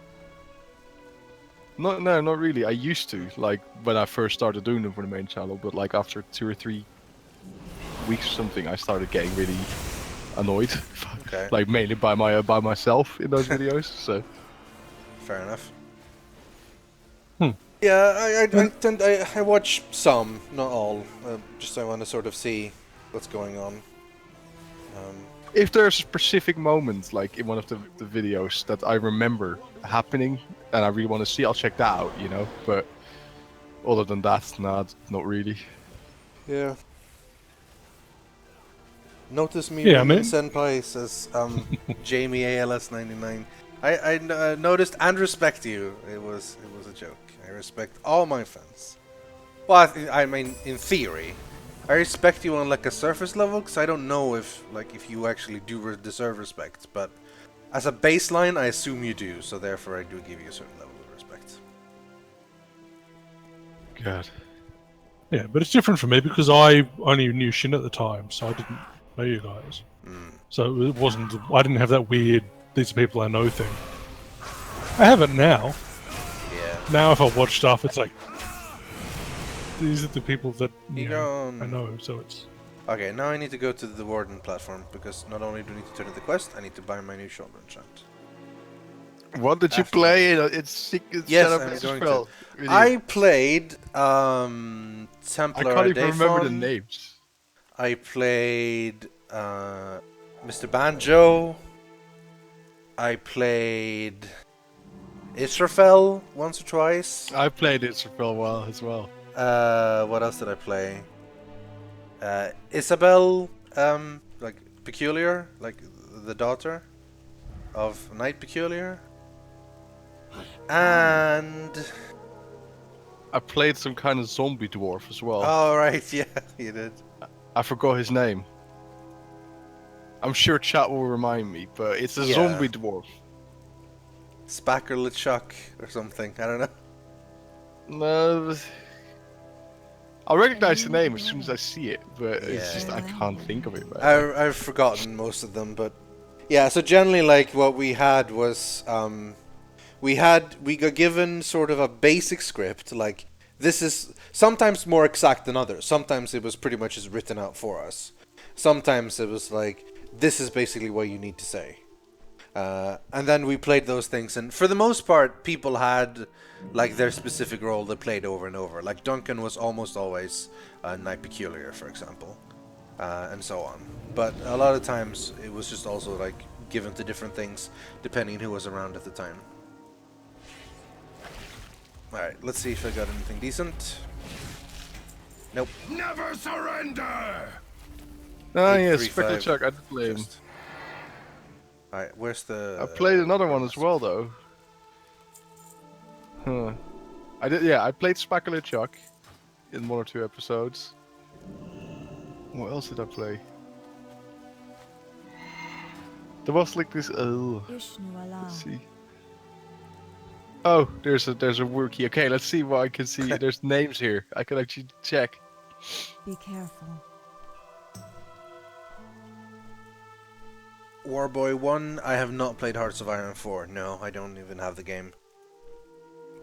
No, not really. I used to, like, when I first started doing them for the main channel, but like after 2 or 3 weeks or something, I started getting really annoyed. Okay. Like mainly by myself in those videos. So Fair enough. Hmm. Yeah, I watch some, not all. Just I want to sort of see what's going on. if there's a specific moment, like in one of the videos that I remember happening and I really want to see, I'll check that out, you know. But other than that, not really. Yeah. Notice me Yeah, reading man. Senpai, says Jamie ALS99. I noticed and respect you. It was a joke. I respect all my fans. Well, I mean, in theory, I respect you on like a surface level, because I don't know if you actually do deserve respect. But as a baseline, I assume you do. So therefore, I do give you a certain level of respect. God. Yeah, but it's different for me because I only knew Shin at the time, so I didn't know you guys. So it wasn't. I didn't have that weird "these are people I know" thing. I have it now. Yeah. Now, if I watch stuff, it's like these are the people that You you go know, I on. know. So it's Okay, now I need to go to the Warden platform, because not only do I need to turn in the quest, I need to buy my new shoulder enchant. What did you After- play? It's sick. It's Yes, set up I'm as going well. to. Really. I played I Templar can't even remember the Adafon. names. I played Mr. Banjo. I played Israfel once or twice. I played it for a while as well. What else did I play? Isabel, like Peculiar, like the daughter of Knight Peculiar. And I played some kind of zombie dwarf as well. oh right, yeah, you did. I forgot his name. I'm sure chat will remind me, but it's a Yeah. zombie dwarf. Spackerlichuk or something. I don't know. No, I'll recognize the name as soon as I see it, but it's Yeah. just I can't think of it right now. I've forgotten most of them, but yeah. So generally, like what we had was we got given sort of a basic script. Like this is sometimes more exact than others. Sometimes it was pretty much just written out for us. Sometimes it was like this is basically what you need to say. And then we played those things, and for the most part, people had like their specific role they played over and over. Like Duncan was almost always Knight Peculiar, for example, and so on. But a lot of times it was just also like given to different things depending on who was around at the time. All right, let's see if I got anything decent. Nope. Never surrender! Oh yeah, 835 Spectre Chuck, I did play him. just- All right, where's the? I played another one as well though. Huh. I played Spackler Chuck in 1 or 2 episodes. What else did I play? There was like this. Oh, let's see. Oh, there's a wiki. Okay, let's see what I can see. There's names here. I can actually check. Be careful. Warboy 1, I have not played Hearts of Iron 4. No, I don't even have the game.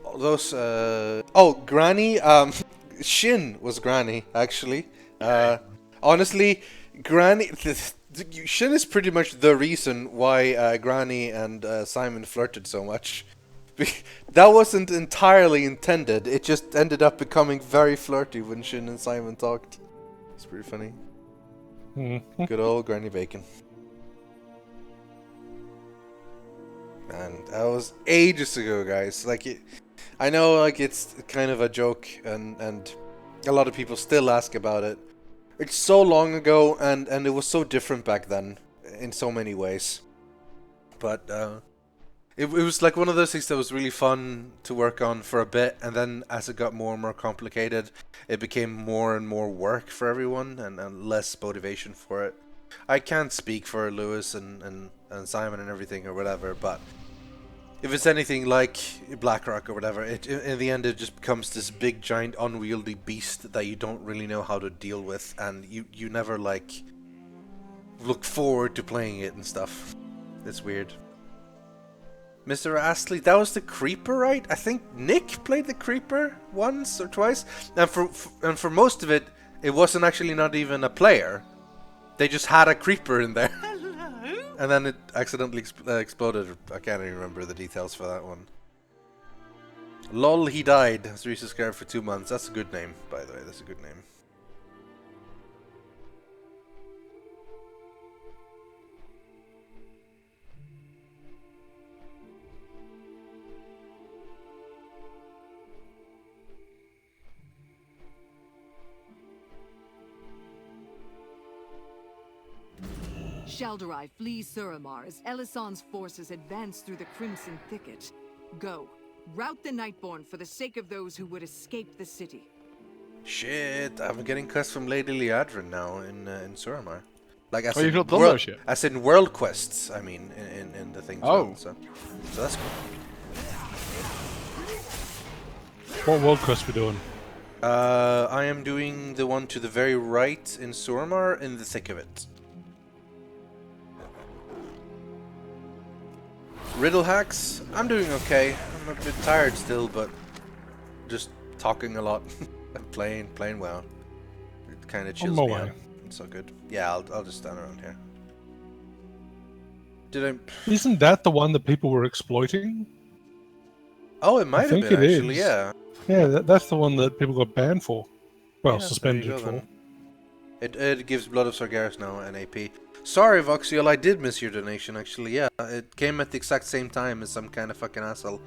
All those, oh, Granny, Shin was Granny, actually. Honestly, Granny, Shin is pretty much the reason why Granny and Simon flirted so much. That wasn't entirely intended, it just ended up becoming very flirty when Shin and Simon talked. It's pretty funny. Good old Granny Bacon. And that was ages ago, guys. Like, I know, like, it's kind of a joke, and a lot of people still ask about it. It's so long ago, and it was so different back then, in so many ways. But, it was like one of those things that was really fun to work on for a bit, and then as it got more and more complicated, it became more and more work for everyone, and less motivation for it. I can't speak for Lewis and Simon and everything or whatever, but if it's anything like BlackRock or whatever, in the end it just becomes this big giant unwieldy beast that you don't really know how to deal with, and you never like look forward to playing it and stuff. It's weird. Mr. Astley, that was the Creeper, right? I think Nick played the Creeper once or twice, and for most of it, it wasn't actually not even a player. They just had a Creeper in there. Hello? And then it accidentally exploded. I can't even remember the details for that one. Lol, he died. Has resubscribed for 2 months. That's a good name, by the way. That's a good name. Shal'Darai flees Suramar as Elisand's forces advance through the Crimson Thicket. Go. Rout the Nightborn for the sake of those who would escape the city. Shit, I'm getting quests from Lady Liadrin now in Suramar. Like as you've in not done those yet? As in world quests, I mean, in the thing. Oh. Well, so that's cool. What world quest we doing? I am doing the one to the very right in Suramar, in the thick of it. Riddle hacks, I'm doing okay. I'm a bit tired still, but just talking a lot and playing well. It kind of chills me out. It's so good. Yeah, I'll just stand around here. Isn't that the one that people were exploiting? Oh, it might have been actually. Yeah. Yeah, that's the one that people got banned for. Well, Yeah, there suspended you go for. then. It gives Blood of Sargeras now an AP. Sorry, Voxiel, I did miss your donation, actually, yeah. It came at the exact same time as some kind of fucking asshole.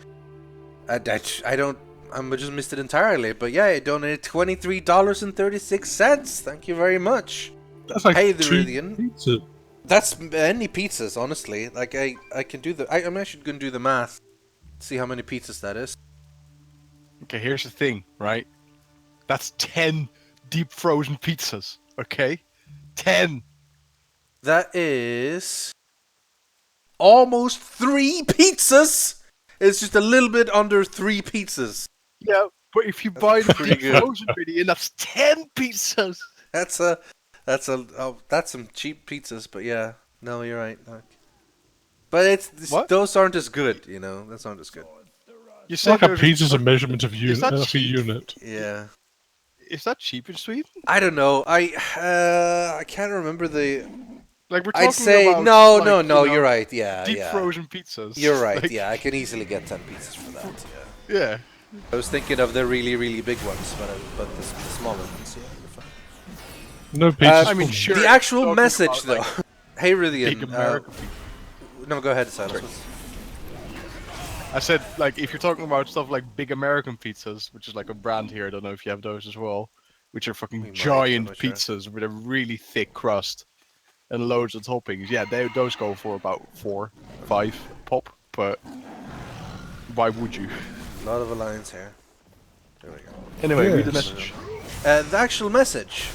I just missed it entirely, but yeah, I donated $23.36. Thank you very much. That's like Hey, the 2 Rythian. pizza. That's any pizzas, honestly. Like, I can do the... I'm actually going to do the math. See how many pizzas that is. Okay, here's the thing, right? That's 10 deep frozen pizzas, okay? 10! That is... almost 3 pizzas! It's just a little bit under 3 pizzas. Yeah, but if you buy the pretty deep good. frozen Rythian, that's 10 pizzas! That's some cheap pizzas, but yeah. No, you're right. But those aren't as good, you know? That's not as good. You It's said like a there's pizza's a measurement of Is that a cheap? unit. Yeah. Is that cheap in Sweden? I don't know. I can't remember the... Like we're talking I'd say... about, No, like, no, you no, know, you're right. Yeah, deep yeah. frozen pizzas. You're right, Like, yeah. I can easily get 10 pizzas for that, yeah. Yeah. I was thinking of the really, really big ones, but the smaller ones, yeah, you're fine. No pizzas. I mean, for me. sure. The actual talking message, about, though. Hey, Big Rythian. American pizza. No, go ahead, Silas. I said, like, if you're talking about stuff like Big American pizzas, which is like a brand here, I don't know if you have those as well, which are We fucking might, giant I'm not sure. pizzas with a really thick crust and loads of toppings. Yeah, those go for about 4, 5 pop, but why would you? A lot of alliance here. There we go. Anyway, read the Yes. message. The actual message.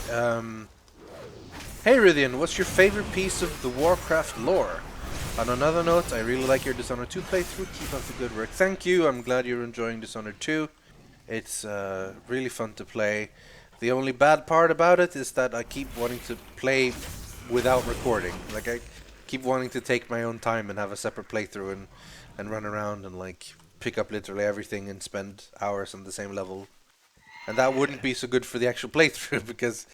Hey Rythian, what's your favorite piece of the Warcraft lore? On another note, I really like your Dishonored 2 playthrough. Keep up the good work. Thank you. I'm glad you're enjoying Dishonored 2. It's really fun to play. The only bad part about it is that I keep wanting to play without recording. Like, I keep wanting to take my own time and have a separate playthrough and run around and, like, pick up literally everything and spend hours on the same level. And that wouldn't be so good for the actual playthrough because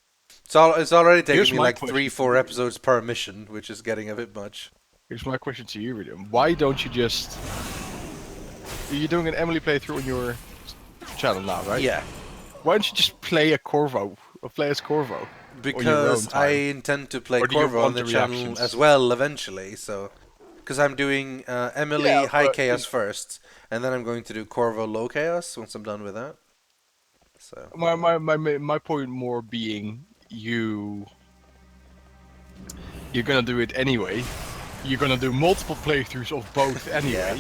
it's already taking Here's me my like question. 3-4 episodes per mission, which is getting a bit much. Here's my question to you, Rythian. Why don't you just... You're doing an Emily playthrough on your channel now, right? Yeah, Why don't you just play a Corvo? Or play as Corvo? because time? I intend to play Or do you Corvo on want the the channel reactions? as well eventually, so... because I'm doing Emily Yeah, High but Chaos first, and then I'm going to do Corvo Low Chaos once I'm done with that. So My point more being you're gonna do it anyway. You're gonna do multiple playthroughs of both anyway. Yeah.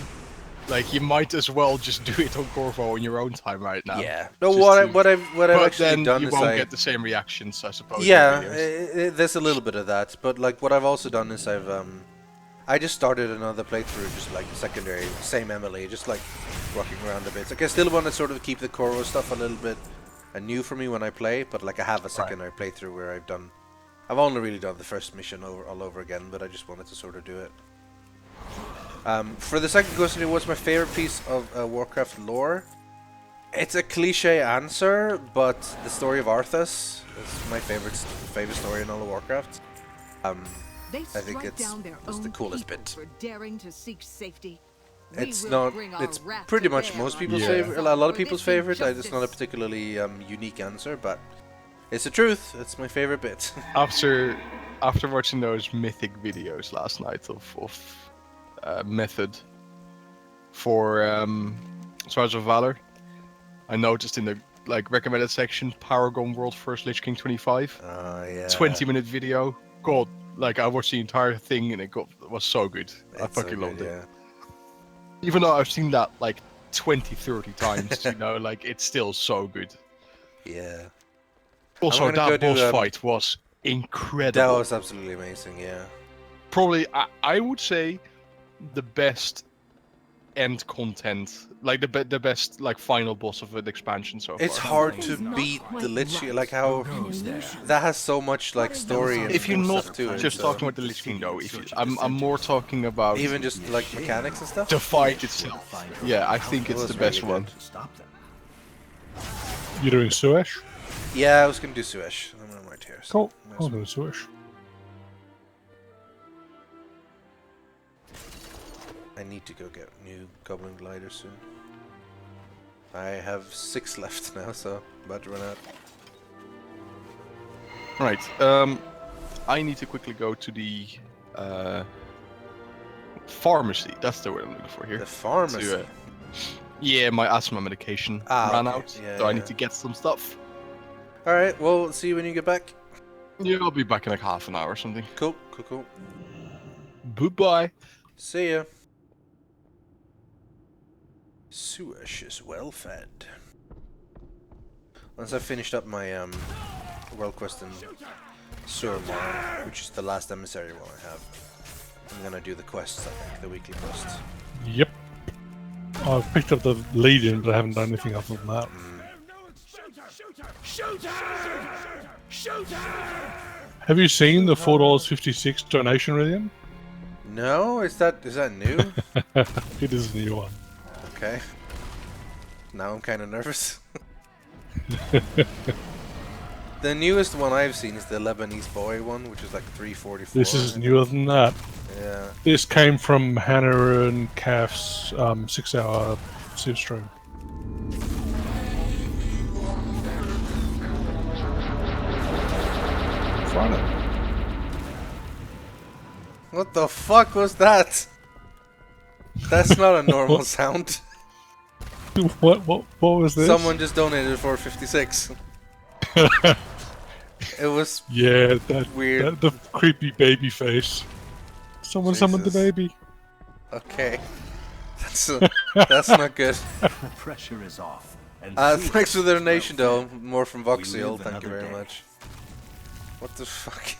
Like you might as well just do it on Corvo in your own time right now. yeah. No, Just what I've but actually then done you is won't get the same reactions, I suppose. in yeah, videos. there's a little bit of that, but like what I've also done is I just started another playthrough, just like secondary, same Emily, just like rocking around a bit. Like I still want to sort of keep the Corvo stuff a little bit new for me when I play, but like I have a secondary playthrough where I've only really done the first mission all over again, but I just wanted to sort of do it. For the second question, what's my favorite piece of Warcraft lore? It's a cliche answer, but the story of Arthas is my favorite story in all of Warcraft. They I think it's the coolest bit. For daring to seek safety. It's not. It's pretty much most people's favorite. A lot of people's favorite. It's not a particularly unique answer, but it's the truth. It's my favorite bit. After watching those mythic videos last night of method for Swords of Valor, I noticed in the recommended section, Paragon World First Lich King 25. Yeah. 20-minute video. God, I watched the entire thing and it was so good. I It's fucking so loved good, it. Even though I've seen that 20, 30 times, it's still so good. Yeah. Also, gonna that go boss do, fight was incredible. That was absolutely amazing. Yeah. Probably, I would say, the best end content, the best final boss of an expansion so far. It's hard to beat the Lich King, how that has so much story and If you're not stuff to it. just talking about the Lich King though, I'm more talking about even just mechanics and stuff. the fight itself. Yeah, I think it's the best one. You're doing Suesh? Yeah, I was gonna do Suesh. I'm gonna write here. Cool. I'll do Suesh. I need to go get new Goblin Glider soon. I have 6 left now, so about to run out. Right. I need to quickly go to the pharmacy. That's the word I'm looking for here. The pharmacy. To, yeah, my asthma medication ran out, Yeah, so I need to get some stuff. All right. Well, see you when you get back. Yeah, I'll be back in half an hour or something. Cool. Goodbye. See ya. Suesh is well fed. Once I've finished up my world quest in Surmar, which is the last emissary one I have, I'm gonna do the quests. I think the weekly quests. Yep. I've picked up the Legion, but I haven't done anything other than that. Have you seen the $4.56 donation, Rythian? No, is that new? It is a new one. Okay. Now I'm kind of nervous. The newest one I've seen is the Lebanese boy one, which is $3.44. This is newer than that. Yeah. This came from Hannah and Calf's 6-hour Civ stream. Friday. What the fuck was that? That's not a normal sound. What was this? Someone just donated $4.56. It was that weird. the creepy baby face. Someone summoned the Jesus. baby. Okay. That's not good. The pressure is off. And Thanks for the donation though. More from Voxiel. live Thank you another very day. much. What the fuck?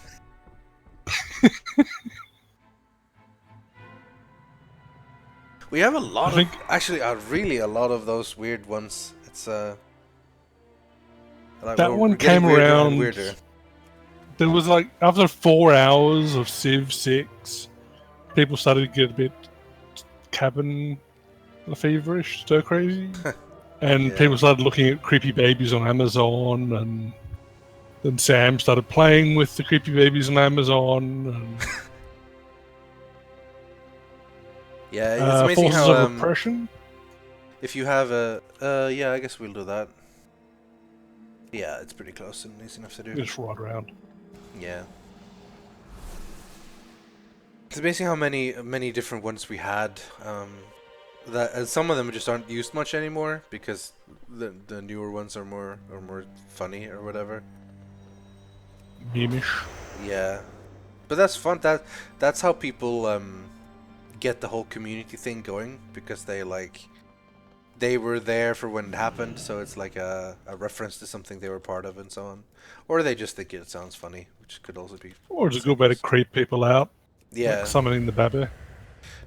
We have a lot of, actually, really a lot of those weird ones. It's that one came around. Weirder. There was after 4 hours of Civ 6, people started to get a bit cabin feverish, stir crazy, and people started looking at creepy babies on Amazon, and then Sam started playing with the creepy babies on Amazon. And Yeah, it's amazing Forces how of Oppression. if you have a yeah, I guess we'll do that. Yeah, it's pretty close and easy enough to do. Just right around. Yeah. It's amazing how many different ones we had. That and some of them just aren't used much anymore because the newer ones are more funny or whatever. Meme-ish. Yeah, but that's fun. That's how people get the whole community thing going because they were there for when it happened, so it's like a reference to something they were part of and so on, or they just think it sounds funny, which could also be. Or it's a good way to creep people out. Yeah. Like summoning the babby.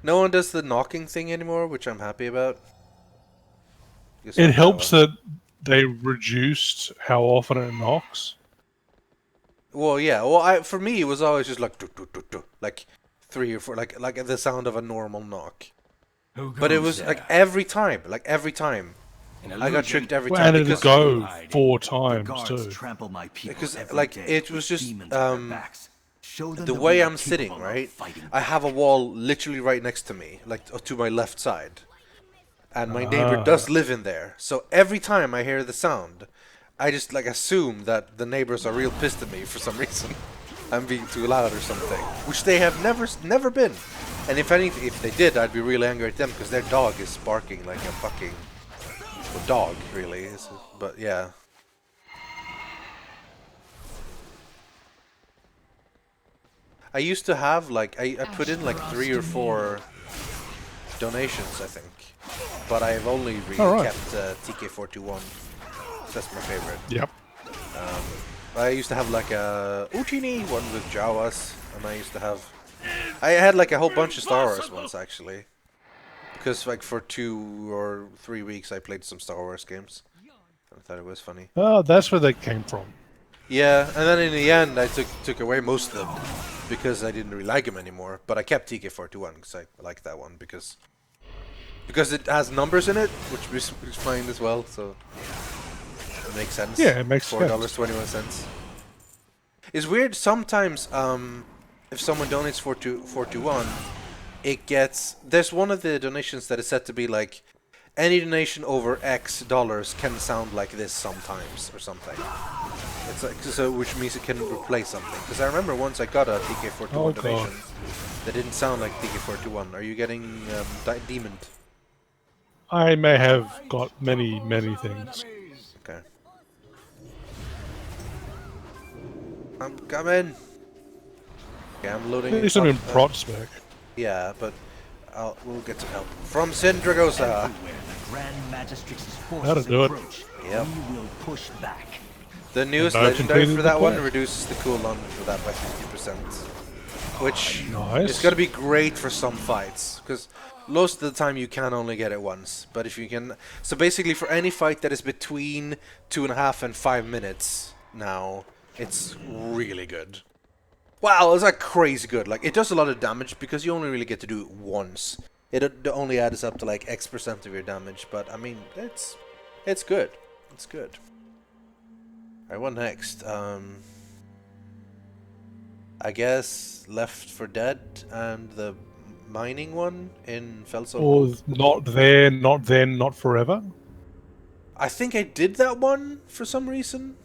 No one does the knocking thing anymore, which I'm happy about. It helps that they reduced how often it knocks. Well, yeah. Well, for me, it was always just like like 3 or 4, like the sound of a normal knock. But it was like every time, I got tricked every time. And it'd go 4 times too. Because like it was just the way I'm sitting, right? I have a wall literally right next to me, like to my left side, and my neighbor does live in there. So every time I hear the sound, I just like assume that the neighbors are real pissed at me for some reason. I'm being too loud or something, which they have never been. And if they did, I'd be really angry at them because their dog is barking like a fucking dog, really. But yeah. I used to have like I put in like 3 or 4 donations, I think, but I've only really kept TK421. That's my favorite. Yep. I used to have like a Uchini one with Jawas, and I had like a whole bunch of Star Wars ones actually, because like for 2 or 3 weeks I played some Star Wars games. I thought it was funny. Oh, that's where they came from. Yeah, and then in the end I took away most of them because I didn't really like them anymore. But I kept TK421 because I like that one because it has numbers in it, which is fine as well. So it makes sense. Yeah, it makes sense. $4.21. It's weird sometimes. If someone donates 421, there's one of the donations that is set to be like any donation over X dollars can sound like this sometimes or something. It's like which means it can replace something. Because I remember once I got a TK421 donation that didn't sound like TK421. Are you getting demoned? I may have got many things. Okay. I'm coming. Okay, I'm loading. There's some in prot spec. Yeah, but we'll get some help from Syndragosa. That'll do it. Yep. We will push back. The newest legendary for that one reduces the cooldown for that by 50%, which is going to be great for some fights, because most of the time you can only get it once. But if you can, so basically for any fight that is between 2.5 and 5 minutes now, it's really good. Wow, it's like crazy good. Like it does a lot of damage because you only really get to do it once. It only adds up to like X% of your damage, but I mean it's good. It's good. Alright, what next? I guess Left 4 Dead and the mining one in Felsoul. Or Not There, Not Then, Not Forever? I think I did that one for some reason.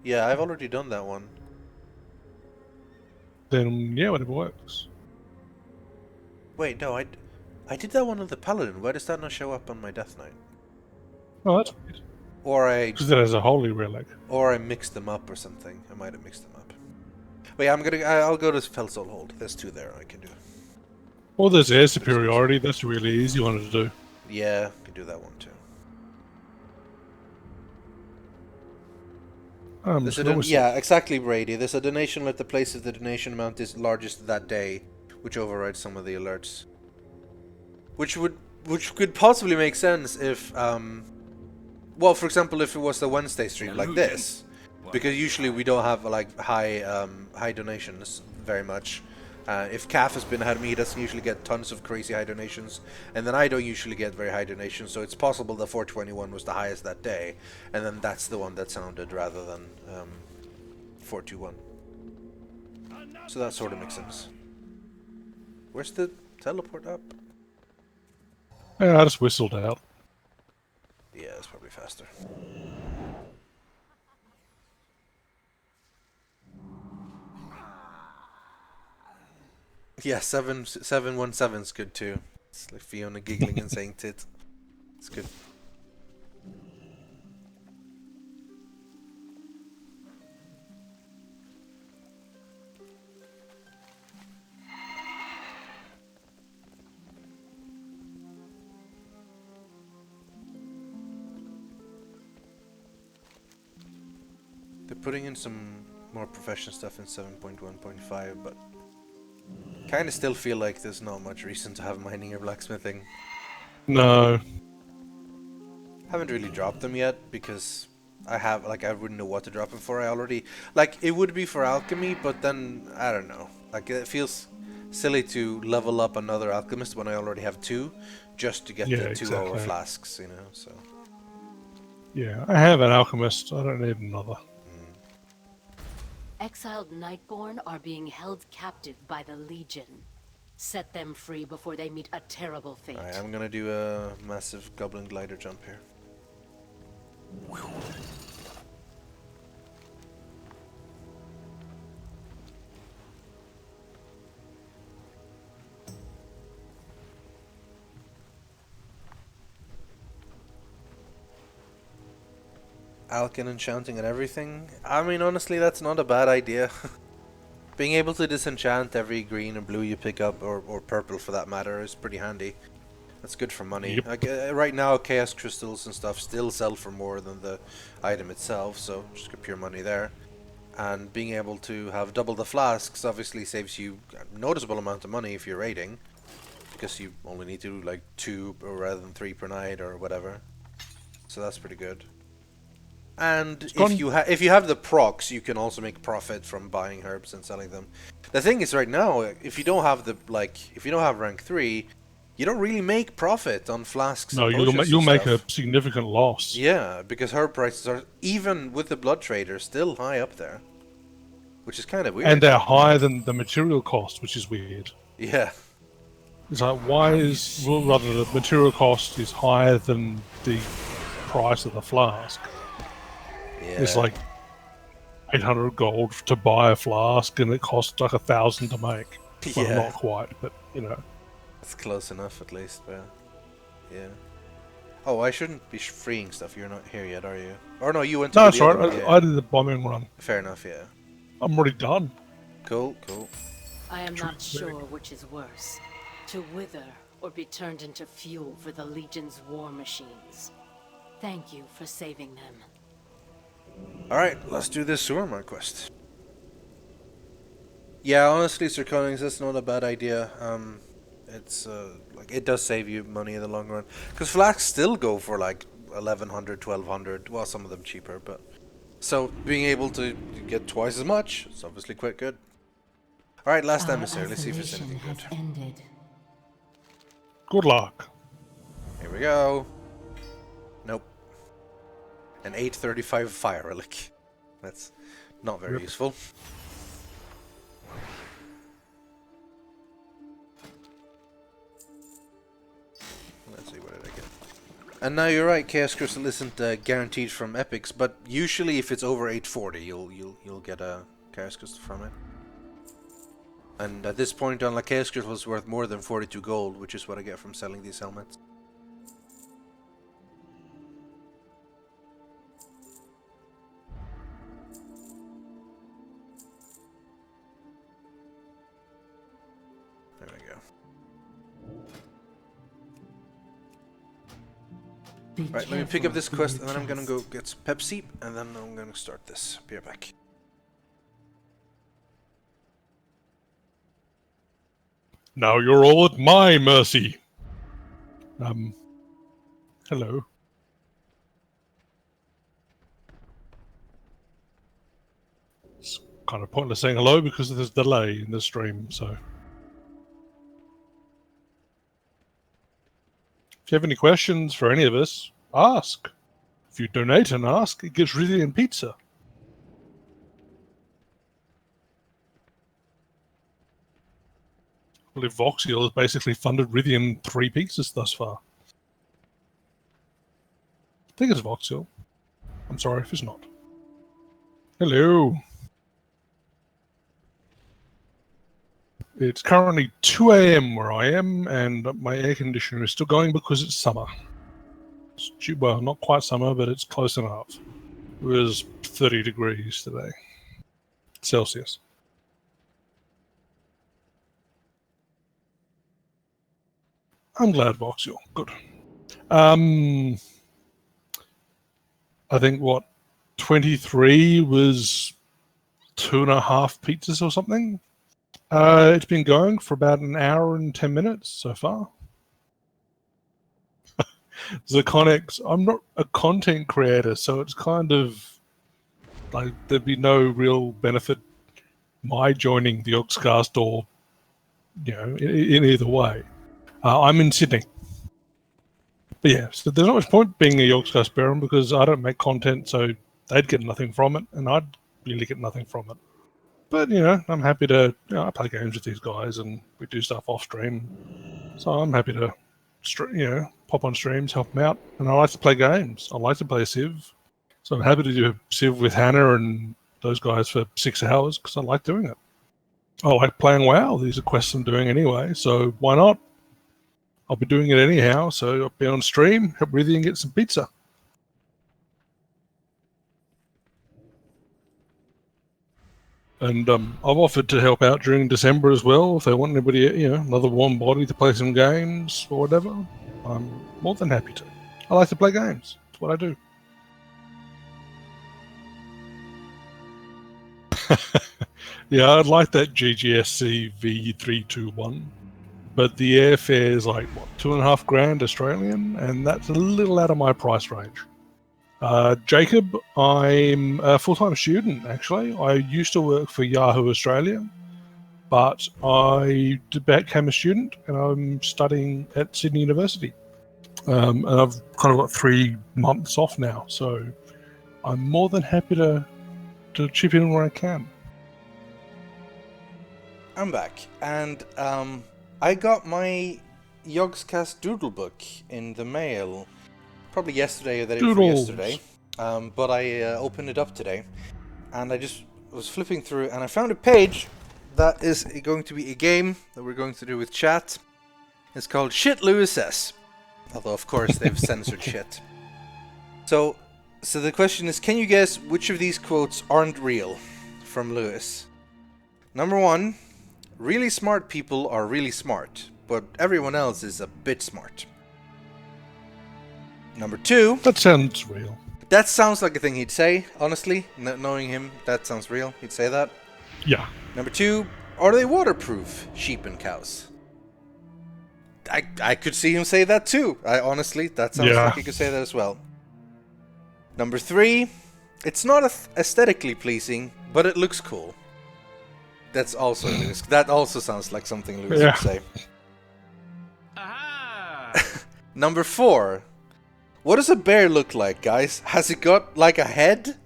Yeah, I've already done that one. Then, yeah, whatever works. Wait, no, I did that one on the Paladin. Why does that not show up on my Death Knight? Oh, that's weird. Because it has a holy relic. Or I mixed them up or something. I might have mixed them up. But yeah, I'll go to Felsoul Hold. There's 2 there I can do. Or there's air superiority. That's a really easy one to do. Yeah, I can do that one too. Yeah, exactly, Brady. There's a donation at the place if the donation amount is largest that day, which overrides some of the alerts. Which could possibly make sense if well, for example, if it was the Wednesday stream like this, because usually we don't have like high donations very much. If Calf has been ahead of me, he doesn't usually get tons of crazy high donations, and then I don't usually get very high donations, so it's possible that 421 was the highest that day, and then that's the one that sounded rather than 421. So that sort of makes sense. Where's the teleport up? Yeah, I just whistled out. Yeah, it's probably faster. Yeah, 717's good too. It's like Fiona giggling and saying tit. It's good. They're putting in some more professional stuff in 7.1.5, but kind of still feel like there's not much reason to have mining or blacksmithing. No. Haven't really dropped them yet because I wouldn't know what to drop them for. I already, like, it would be for alchemy, but then, I don't know. Like, it feels silly to level up another alchemist when I already have 2, just to get the 2 hour flasks, you know, so. Yeah, I have an alchemist. I don't need another. Exiled Nightborn are being held captive by the Legion. Set them free before they meet a terrible fate. Alright, I'm gonna do a massive goblin glider jump here. Alkin enchanting and everything. I mean, honestly, that's not a bad idea. Being able to disenchant every green and blue you pick up, or purple for that matter, is pretty handy. That's good for money. Yep. Like, right now, chaos crystals and stuff still sell for more than the item itself, so just get pure money there. And being able to have double the flasks obviously saves you a noticeable amount of money if you're raiding, because you only need to do like 2 rather than 3 per night or whatever. So that's pretty good. And if you have the procs, you can also make profit from buying herbs and selling them. The thing is, right now, if you don't have rank 3, you don't really make profit on flasks. No, and you'll make a significant loss. Yeah, because herb prices are, even with the blood trader, still high up there, which is kind of weird. And they're higher than the material cost, which is weird. Yeah. It's like, the material cost is higher than the price of the flask. Yeah. It's like 800 gold to buy a flask, and it costs like 1,000 to make. Well, Yeah. not quite, but you know. It's close enough, at least. But yeah. Oh, I shouldn't be freeing stuff. You're not here yet, are you? Or no, you went to No, do that's the other right. one, yeah. I did the bombing run. Fair enough, yeah. I'm already done. Cool, cool. I am not sure which is worse, to wither or be turned into fuel for the Legion's war machines. Thank you for saving them. Alright, let's do this sewer mine quest. Yeah, honestly, Sir Connings, that's not a bad idea. It's like, it does save you money in the long run, because flasks still go for like 1,100, 1,200. Well, some of them cheaper, but so being able to get twice as much, it's obviously quite good. All right, last emissary. Let's see if there's anything good. Ended. Good luck. Here we go. Nope. An 835 fire relic. That's not very useful. Let's see, what did I get? And now you're right, Chaos Crystal isn't guaranteed from epics, but usually if it's over 840, you'll get a Chaos Crystal from it. And at this point on, like, Chaos Crystal is worth more than 42 gold, which is what I get from selling these helmets. There we go. Right, let me pick up this quest, and then I'm gonna go get some Pepsi, and then I'm gonna start this. Be right back. Now you're all at my mercy. Hello. It's kind of pointless saying hello because there's a delay in the stream, so. If you have any questions for any of us, ask. If you donate and ask, it gives Rythian pizza. I believe Voxiel has basically funded Rythian 3 pizzas thus far. I think it's Voxiel. I'm sorry if it's not. Hello. It's currently 2 a.m. where I am, and my air conditioner is still going because it's summer. Well, not quite summer, but it's close enough. It was 30 degrees today, Celsius. I'm glad, Voxel. Good. I think, 23 was 2.5 pizzas or something. It's been going for about an hour and 10 minutes so far. Zaconix, I'm not a content creator, so it's kind of like there'd be no real benefit my joining the Yogscast or, in either way. I'm in Sydney. But yeah, so there's not much point being a Yogscast Baron because I don't make content, so they'd get nothing from it, and I'd really get nothing from it. But, I'm happy to, I play games with these guys and we do stuff off stream. So I'm happy to, pop on streams, help them out. And I like to play games. I like to play Civ. So I'm happy to do Civ with Hannah and those guys for 6 hours because I like doing it. I like playing WoW. These are quests I'm doing anyway, so why not? I'll be doing it anyhow, so I'll be on stream, help Rythian get some pizza. And I've offered to help out during December as well. If they want anybody, another warm body to play some games or whatever, I'm more than happy to. I like to play games. That's what I do. Yeah, I'd like that GGSC V321, but the airfare is like, $2.5 grand Australian, and that's a little out of my price range. Jacob, I'm a full-time student, actually. I used to work for Yahoo Australia, but I became a student, and I'm studying at Sydney University. And I've kind of got 3 months off now, so I'm more than happy to chip in where I can. I'm back, and I got my Yogscast doodle book in the mail. Probably yesterday or the day before yesterday. But I opened it up today, and I just was flipping through, and I found a page that is going to be a game that we're going to do with chat. It's called Shit Lewis Says. Although, of course, they've censored shit. So the question is, can you guess which of these quotes aren't real from Lewis? Number 1, really smart people are really smart, but everyone else is a bit smart. Number 2... That sounds real. That sounds like a thing he'd say, honestly. Knowing him, that sounds real. He'd say that. Yeah. Number 2, are they waterproof, sheep and cows? I could see him say that too. Honestly, that sounds like he could say that as well. Number 3, it's not aesthetically pleasing, but it looks cool. That's also Lewis. That also sounds like something Lewis would say. Number 4, what does a bear look like, guys? Has it got like a head?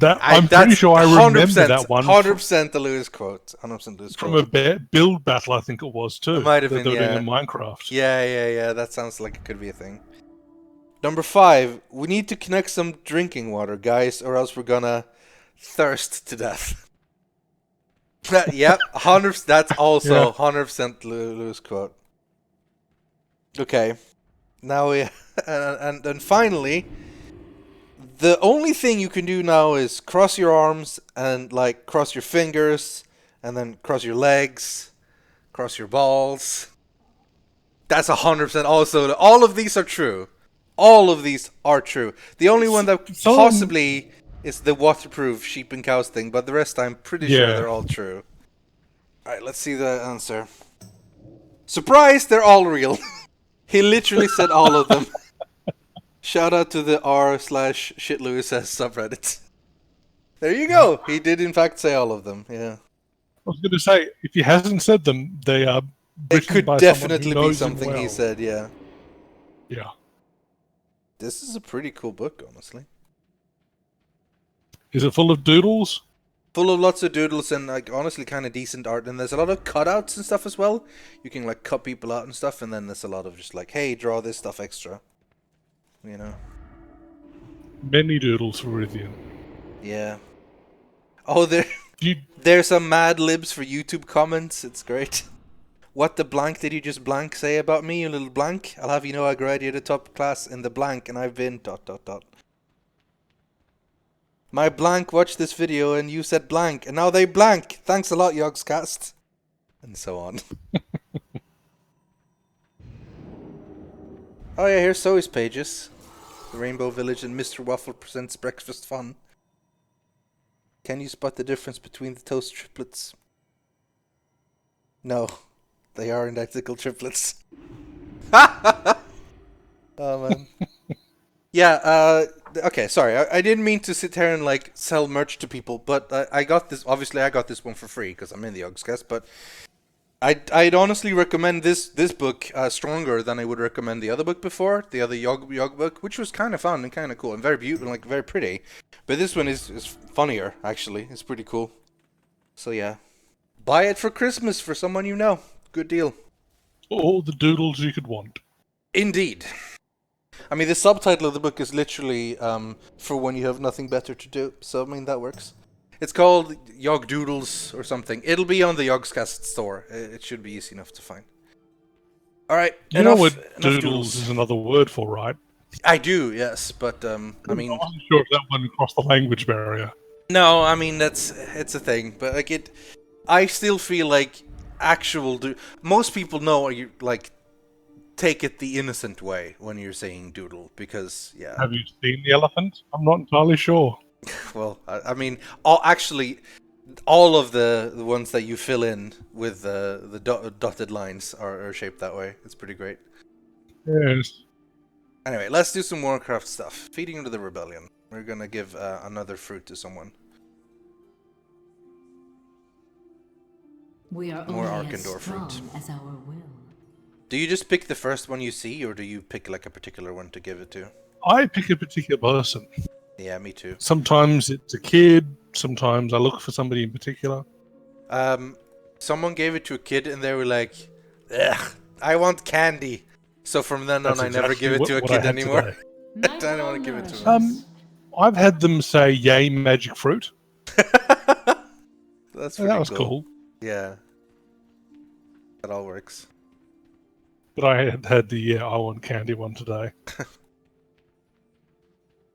I'm pretty sure I remember that one. 100% the Lewis quote. 100% Lewis from quote. a bear build battle, I think it was too. It might have been, they were doing in Minecraft. Yeah. That sounds like it could be a thing. Number 5, we need to connect some drinking water, guys, or else we're gonna thirst to death. Yep, 100%. That's also 100% Lewis quote. Okay. Now we and finally, the only thing you can do now is cross your arms and like cross your fingers and then cross your legs, cross your balls. That's 100% also. All of these are true. All of these are true. The only one that possibly is the waterproof sheep and cows thing, but the rest I'm pretty sure they're all true. Alright, let's see the answer. Surprise, they're all real. He literally said all of them. Shout out to the r/shitlewis subreddit. There you go. He did in fact say all of them. Yeah. I was going to say, if he hasn't said them, they are. It could definitely be something he said. Yeah. Yeah. This is a pretty cool book, honestly. Is it full of doodles? Full of lots of doodles and like honestly kind of decent art, and there's a lot of cutouts and stuff as well. You can like cut people out and stuff, and then there's a lot of just like, hey, draw this stuff extra. You know. Many doodles for Rythian. Yeah. Oh, There's some Mad Libs for YouTube comments. It's great. What the blank did you just blank say about me, you little blank? I'll have you know I graduated top class in the blank and I've been ... My blank watched this video and you said blank and now they blank. Thanks a lot, Yogscast. And so on. Oh yeah, here's Zoe's pages. The Rainbow Village and Mr. Waffle presents breakfast fun. Can you spot the difference between the toast triplets? No. They are identical triplets. Oh man. Yeah, okay, sorry. I didn't mean to sit here and like sell merch to people, but I got this, obviously I got this one for free because I'm in the Yogscast, but I'd honestly recommend this book stronger than I would recommend the other book before, the other Yog book, which was kind of fun and kind of cool and very beautiful, like very pretty. But this one is funnier, actually. It's pretty cool. So yeah. Buy it for Christmas for someone you know. Good deal. All the doodles you could want. Indeed. I mean, the subtitle of the book is literally for when you have nothing better to do. So, I mean, that works. It's called Yog Doodles or something. It'll be on the Yogscast store. It should be easy enough to find. Alright, You know what doodles is another word for, right? I do, yes, but I mean... I'm not sure if that one crossed the language barrier. No, I mean, it's a thing, but like I still feel like most people know you like take it the innocent way when you're saying doodle, because yeah. Have you seen the elephant? I'm not entirely sure. Well, I mean, all of the ones that you fill in with the dotted lines are shaped that way. It's pretty great. Yes. Anyway, let's do some Warcraft stuff. Feeding into the rebellion. We're gonna give another fruit to someone. We are more only Arkandor as strong fruit. as our will. Do you just pick the first one you see, or do you pick like a particular one to give it to? I pick a particular person. Yeah, me too. Sometimes it's a kid. Sometimes I look for somebody in particular. Someone gave it to a kid, and they were like, "Ugh, I want candy." So from then on, I never give it to a kid anymore. I don't want to give it to them. I've had them say, "Yay, magic fruit." That's that was cool. Yeah, that all works. But I had the I want candy one today.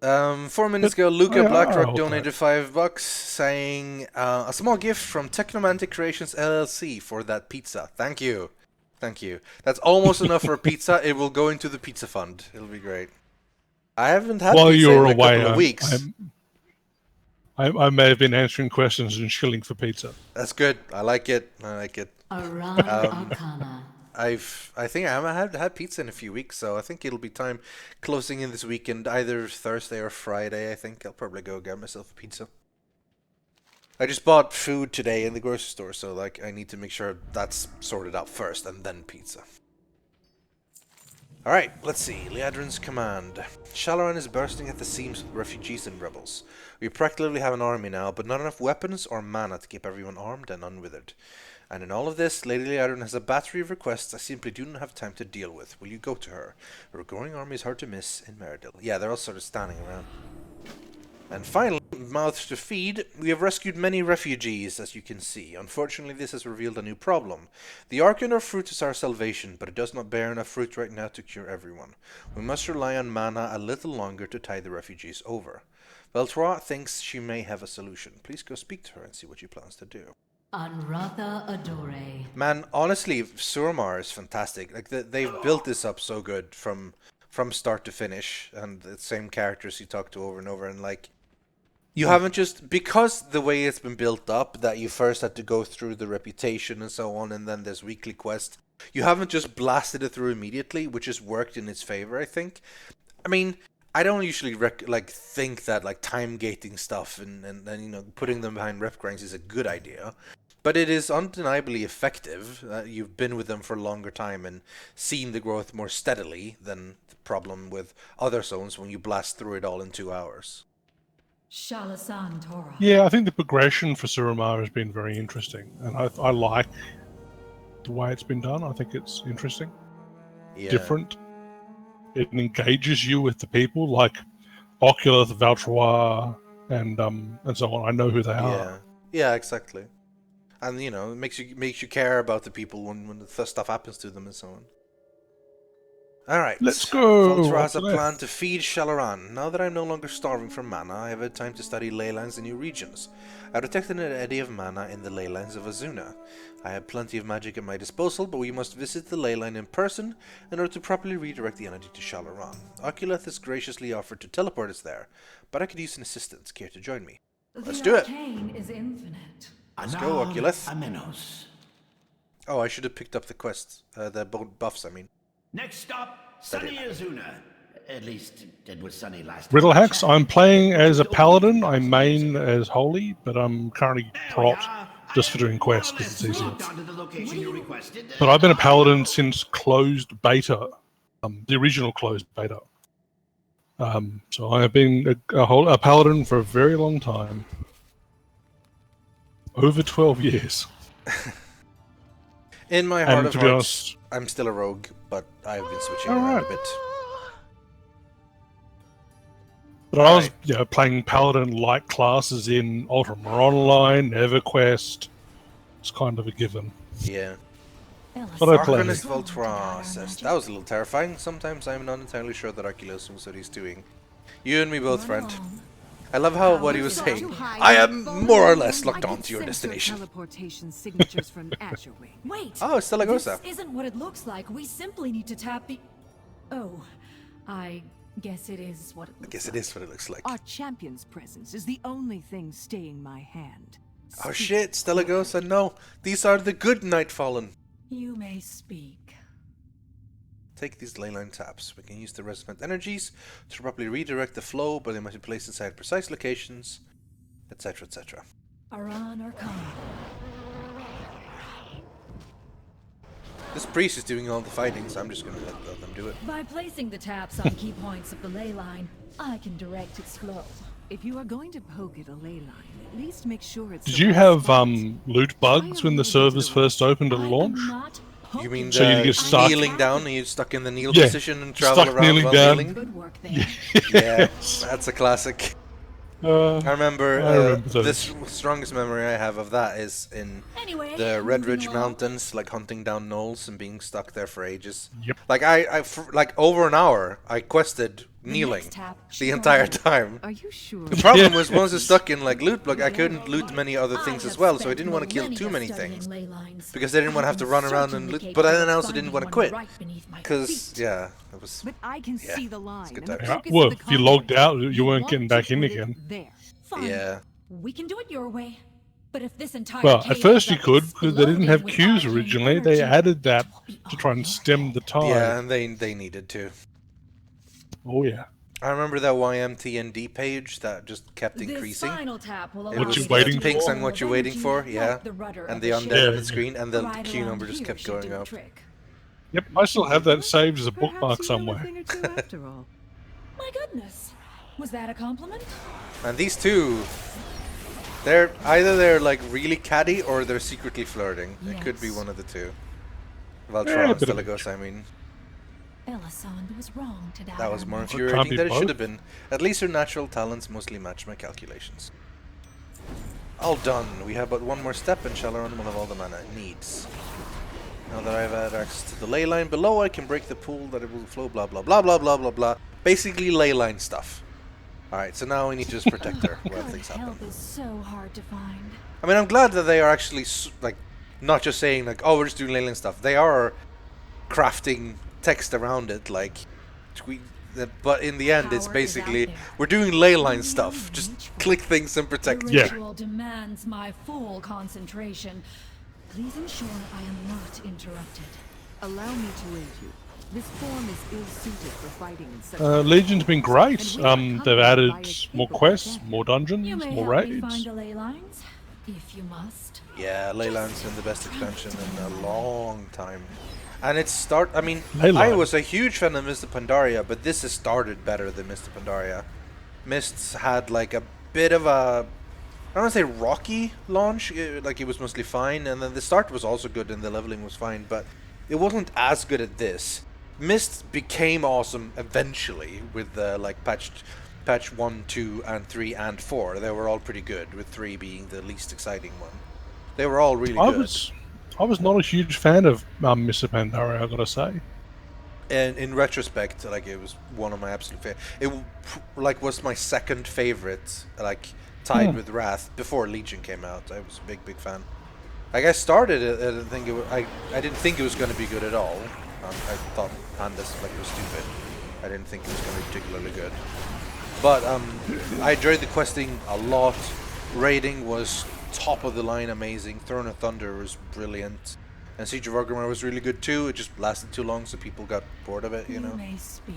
4 minutes ago, Luca Blackrock donated $5, saying a small gift from Technomantic Creations LLC for that pizza. Thank you, thank you. That's almost enough for a pizza. It will go into the pizza fund. It'll be great. I haven't had pizza in a couple of weeks. I may have been answering questions and shilling for pizza. That's good. I like it. I like it. Arcana. I think I haven't had pizza in a few weeks, so I think it'll be time closing in this weekend, either Thursday or Friday. I think I'll probably go get myself a pizza. I just bought food today in the grocery store, so like I need to make sure that's sorted out first, and then pizza. Alright, let's see. Liadrin's command. Shalaran is bursting at the seams with refugees and rebels. We practically have an army now, but not enough weapons or mana to keep everyone armed and unwithered. And in all of this, Lady Liadrin has a battery of requests I simply do not have time to deal with. Will you go to her? Her growing army is hard to miss in Meridil. Yeah, they're all sort of standing around. And finally, mouths to feed. We have rescued many refugees, as you can see. Unfortunately, this has revealed a new problem. The Arkandor fruit is our salvation, but it does not bear enough fruit right now to cure everyone. We must rely on mana a little longer to tide the refugees over. Veltroy thinks she may have a solution. Please go speak to her and see what she plans to do. Anratha Adore. Man, honestly, Suramar is fantastic. Like they've built this up so good from start to finish, and the same characters you talk to over and over, and like you haven't just, because the way it's been built up, that you first had to go through the reputation and so on, and then there's weekly quest. You haven't just blasted it through immediately, which has worked in its favor, I think. I mean, I don't usually think that like time gating stuff and you know putting them behind rep grinds is a good idea. But it is undeniably effective. You've been with them for a longer time and seen the growth more steadily than the problem with other zones when you blast through it all in 2 hours. Shalasan Torah. Yeah, I think the progression for Suramar has been very interesting, and I like the way it's been done. I think it's interesting, different. It engages you with the people like Oculus, Valtroir, and so on. I know who they are. Yeah, exactly. And you know, it makes you care about the people when the stuff happens to them and so on. Alright. Let's go! Voltra has a What's left? plan to feed Shalaran. Now that I'm no longer starving for mana, I have had time to study ley lines in new regions. I detected an eddy of mana in the ley lines of Azuna. I have plenty of magic at my disposal, but we must visit the ley line in person in order to properly redirect the energy to Shalaran. Oculeth has graciously offered to teleport us there, but I could use an assistant. Care to join me? Let's do it! Is infinite. Let's go, Oculeth. Amenos. Oh, I should have picked up the quests. The buffs, I mean. Next stop, sunny Azuna. At least it was sunny last time. Riddlehex, I'm playing as a paladin. I main as holy, but I'm currently prot just for doing quests because it's easier. But I've been a paladin since closed beta, the original closed beta. So I have been a paladin for a very long time. Over 12 years. In my heart of to be hearts, honest, I'm still a rogue, but I've been switching around a bit. But I was playing paladin-like classes in Ultima Online, EverQuest. It's kind of a given. Yeah. But I played. Arcanist Voltra says, that was a little terrifying. Sometimes I'm not entirely sure that Oculus knows what he's doing. You and me both, friend. I love how what he was saying. I am more or less locked on to your destination. Teleportation signatures from Azure Wing. Wait. Oh, it's Stelagosa. This isn't what it looks like. We simply need to tap the... Oh, I guess it is what it looks like. I guess it is what it looks like. Our champion's presence is the only thing staying my hand. Oh shit, Stelagosa, no. These are the good Nightfallen. You may speak. Take these leyline taps. We can use the resonant energies to properly redirect the flow, but they must be placed inside precise locations, etc., etc. Aran or Khan. This priest is doing all the fighting, so I'm just gonna let them do it. By placing the taps on key points of the ley line, I can direct its flow. If you are going to poke at a ley line, at least make sure it's... Did you have loot bugs when the servers first opened at launch? You mean so you get stuck kneeling down and you're stuck in the kneel position and travel stuck around kneeling while down. kneeling? Good work there. Yeah, that's a classic. I remember the strongest memory I have of that is in the Red Ridge Mountains, like hunting down gnolls and being stuck there for ages. Yep. Like for like over an hour, I quested kneeling the entire time. Are you sure? The problem was once I was stuck in like loot block, I couldn't loot many other things as well, so I didn't want to kill too many things because I didn't want to have to run around and loot. But then I also didn't want to quit because it was. But I can see the line. Well, if you logged out, you weren't getting back in again. Fine. Yeah. We can do it your way. But if this entire Well, at first you could, because they didn't have queues originally. They added that to try and stem the tide. Yeah, and they needed to. Oh yeah. I remember that YMTND page that just kept increasing. What you waiting for? Pinks on what you're waiting for, yeah. And the undead on the screen, and the queue number just kept going up. Yep, I still have that saved as a bookmark somewhere. My goodness. Was that a compliment? And these two, they're like really catty or they're secretly flirting. It could be one of the two. Valtron and Stelagosa, I mean. Elisande was wrong to doubt. That was more infuriating than it should have been. At least her natural talents mostly match my calculations. All done. We have but one more step and Shalaran will have all the mana it needs. Now that I've had access to the ley line below, I can break the pool that it will flow, blah blah blah blah blah blah blah. Basically ley line stuff. Alright, so now we need to just protect her while things happen. Help is so hard to find. I mean, I'm glad that they are actually, like, not just saying, like, oh, we're just doing ley line stuff. They are crafting text around it, like, but in the end, it's basically, we're doing ley line stuff. Just click things and protect. The ritual demands my full concentration. Please ensure I am not interrupted. Allow me to aid you. This form is ill-suited for fighting in such Legion's been great. They've added more quests, more dungeons, You may more help me raids. find the ley lines, if you must. Yeah, ley line's been the best expansion in a long time. And it's I mean, Leyline. I was a huge fan of Mr. Pandaria, but this has started better than Mr. Pandaria. Mist's had like a bit of a, I don't want to say rocky launch, like it was mostly fine, and then the start was also good and the leveling was fine, but it wasn't as good at this. Mist became awesome eventually with the like patch patch 1, 2, and 3, and 4. They were all pretty good, with 3 being the least exciting one. They were all really good. I was not a huge fan of Mr. Pandaria, I gotta say. And in retrospect, like, it was one of my absolute favorite. It was my second favorite, like, tied with Wrath before Legion came out. I was a big fan. Like, I started it, I didn't think it was going to be good at all. I thought Pandas was stupid. I didn't think it was going to be particularly good. But I enjoyed the questing a lot. Raiding was top of the line, amazing. Throne of Thunder was brilliant. And Siege of Orgrimmar was really good too. It just lasted too long, so people got bored of it, you know.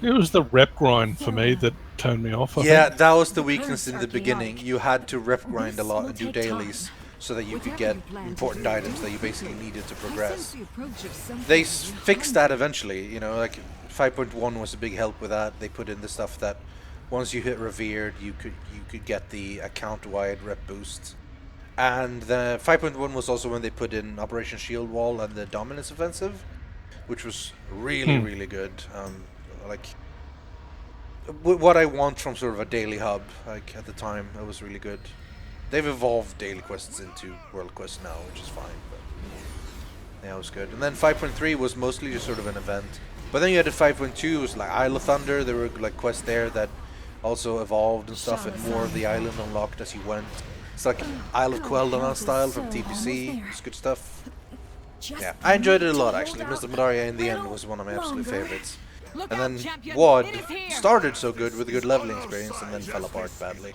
It was the rep grind for me that turned me off. I think. That was the weakness in the beginning. You had to rep grind a lot and do dailies so that you could get important items that you basically needed to progress. They fixed that eventually, you know, like 5.1 was a big help with that. They put in the stuff that once you hit Revered, you could get the account-wide rep boost. And the 5.1 was also when they put in Operation Shield Wall and the Dominance Offensive, which was really good. Like, what I want from sort of a daily hub, like, at the time, it was really good. They've evolved daily quests into world quests now, which is fine, but yeah, it was good. And then 5.3 was mostly just sort of an event. But then you had the 5.2, it was like Isle of Thunder. There were like quests there that also evolved and stuff, and more of the island unlocked as you went. It's like Isle of Quel'Danan style from TPC. It's good stuff. Yeah, I enjoyed it a lot actually. Mr. Pandaria in the end was one of my absolute favorites. And then WoD started so good with a good leveling experience and then fell apart badly.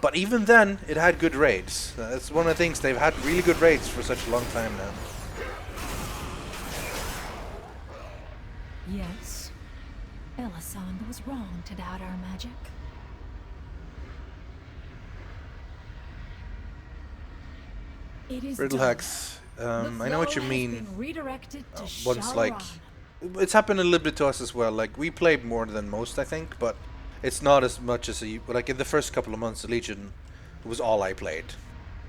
But even then, it had good raids. That's one of the things, they've had really good raids for such a long time now. Yes, Elisande was wrong to doubt our magic. Riddlehacks, I know what you mean. Once, like, it's happened a little bit to us as well. Like, we played more than most, I think, but it's not as much as like in the first couple of months of Legion, it was all I played.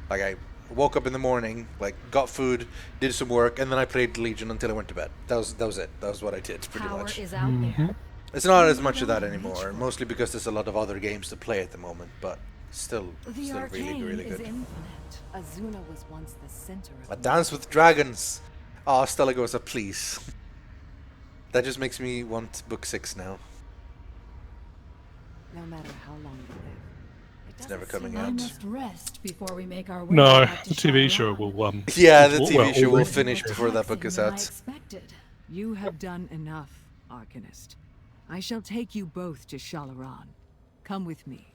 Like, I woke up in the morning, like, got food, did some work, and then I played Legion until I went to bed. That was it. That was what I did, pretty much. It's not as much of that anymore, mostly because there's a lot of other games to play at the moment, but still really good. Azuna was once the center of A Dance with Dragons! Oh, Stellagosa, please. That just makes me want book 6 now. No matter how long you live, it's never coming out. I must rest before we make our way No, back to the TV Shylock. show will. Yeah, the TV show will finish before that book is out. You have done enough, Arcanist. I shall take you both to Shalaran. Come with me.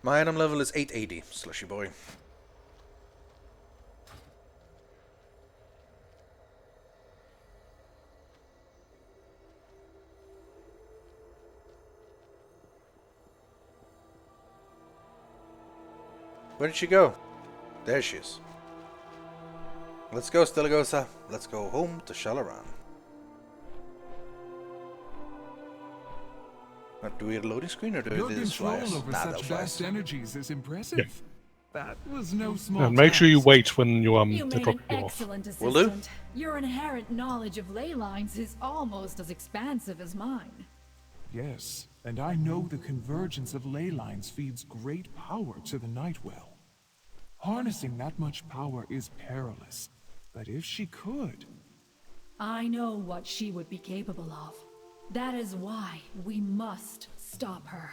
My item level is 880, slushy boy. Where did she go? There she is. Let's go, Stellagosa. Let's go home to Shalaran. Do we have a loading screen or do we do this flyers? Over such vast energies is impressive. Yeah. That was no small And make sure you task. wait when you You they made drop an you off. excellent Will do. assistant. Your inherent knowledge of ley lines is almost as expansive as mine. Yes, and I know the convergence of ley lines feeds great power to the Nightwell. Harnessing that much power is perilous, but if she could... I know what she would be capable of. That is why we must stop her.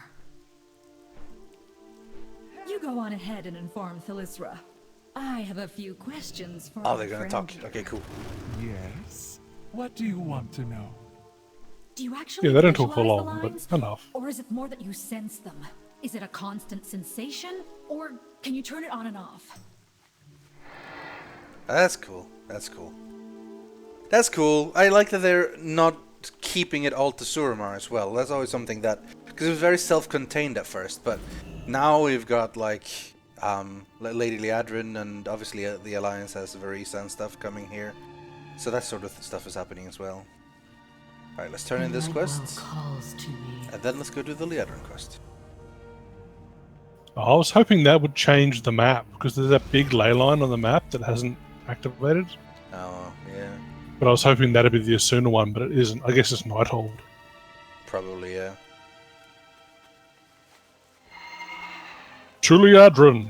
You go on ahead and inform Thalyssra. I have a few questions for Oh, they're gonna talk. Okay, cool. Yes? What do you want to know? Do you actually Yeah, they don't talk for visualize the long, lines? but enough. Or is it more that you sense them? Is it a constant sensation? Or can you turn it on and off? That's cool. That's cool. That's cool. I like that they're not keeping it all to Suramar as well. That's always something that... Because it was very self-contained at first, but now we've got, like, Lady Liadrin, and obviously the Alliance has Verisa and stuff coming here. So that sort of stuff is happening as well. Alright, let's turn in this quest. And then let's go do the Liadrin quest. I was hoping that would change the map, because there's that big ley line on the map that hasn't activated. Oh, yeah. But I was hoping that'd be the Asuna one, but it isn't. I guess it's Nighthold. Probably, yeah. Chuliadrin.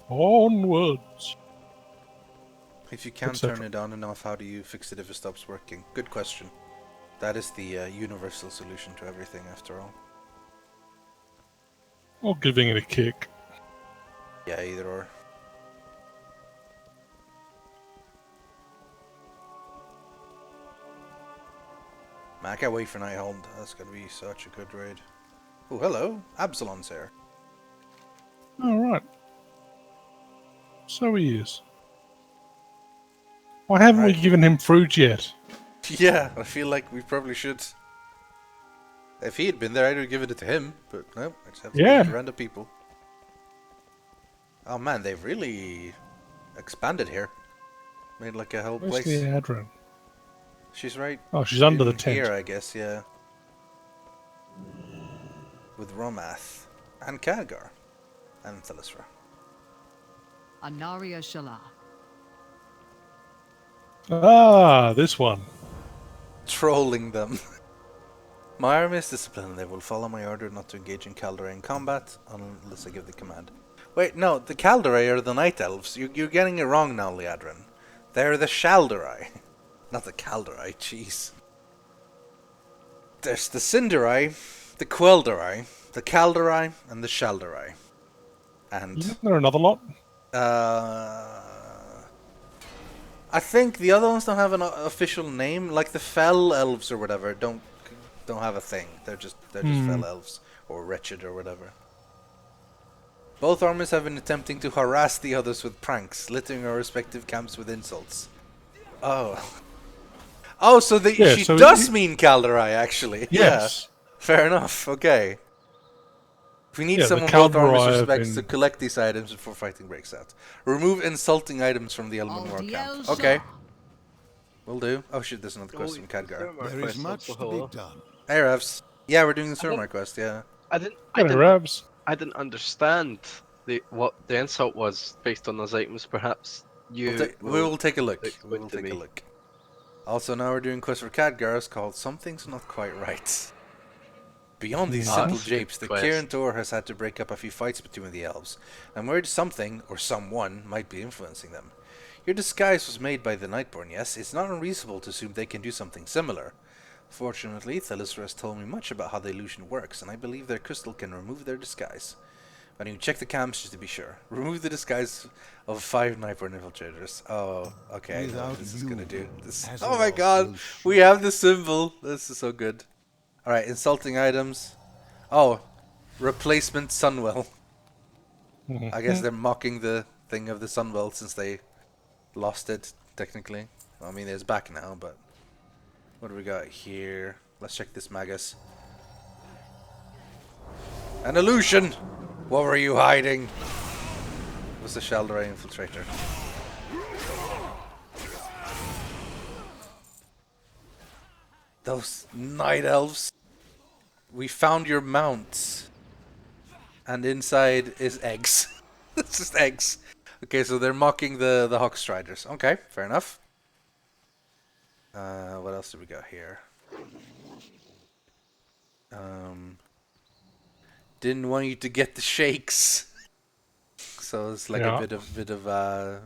Onwards. If you can't turn it on and off, how do you fix it if it stops working? Good question. That is the universal solution to everything, after all. Or giving it a kick. Yeah, either or. Man, I can't wait for Nighthold. That's gonna be such a good raid. Oh, hello. Absalon's here. Alright. So he is. Why haven't we given him fruit yet? Yeah, I feel like we probably should. If he had been there, I'd have given it to him. But no, I just have to give it to random people. Oh man, they've really expanded here. Made like a whole place. Where's the Adran? She's right. Oh, she's under the tent. Here, I guess, yeah. With Romath and Khadgar and Thalasra. Anaria Shala. Ah, this one. Trolling them. My army is disciplined. They will follow my order not to engage in Calderay in combat unless I give the command. Wait, no, the Calderay are the Night Elves. You're getting it wrong now, Liadrin. They're the Shalderai. Not the Calderai, jeez. There's the Cinderai, the Quelderai, the Calderai, and the Shalderai. And isn't there another lot? I think the other ones don't have an official name, like the Fell Elves or whatever. Don't have a thing. They're just Fell Elves or Wretched or whatever. Both armies have been attempting to harass the others with pranks, littering our respective camps with insults. Oh. Oh, so she does mean Calderai, actually. Yes. Yeah. Fair enough. Okay. We need someone both armies respects to collect these items before fighting breaks out. Remove insulting items from the Elven War camp. Okay. Will do. Oh shit, there's another quest from Khadgar. There is much to be done. Hey, Revs. Yeah, we're doing the Surmar quest, yeah. I didn't understand what the insult was based on those items, perhaps. We will take a look. We will take a look. Also, now we're doing quest for Khadgar. It's called Something's Not Quite Right. Beyond these simple japes, the Kirin Tor has had to break up a few fights between the elves. I'm worried something, or someone, might be influencing them. Your disguise was made by the Nightborn, yes? It's not unreasonable to assume they can do something similar. Fortunately, Thalasra has told me much about how the illusion works, and I believe their crystal can remove their disguise. Why don't you check the camps just to be sure? Remove the disguise of 5 Nightborn infiltrators. Oh, okay, I know what this is gonna do. Oh my god, we have the symbol! This is so good. Alright, insulting items. Oh, replacement Sunwell. I guess they're mocking the thing of the Sunwell since they lost it, technically. Well, I mean, it's back now, but... What do we got here? Let's check this Magus. An illusion! What were you hiding? It was the Shalderai infiltrator. Those night elves. We found your mounts. And inside is eggs. It's just eggs. Okay, so they're mocking the Hawkstriders. Okay, fair enough. What else do we got here? Didn't want you to get the shakes. So it's like a bit of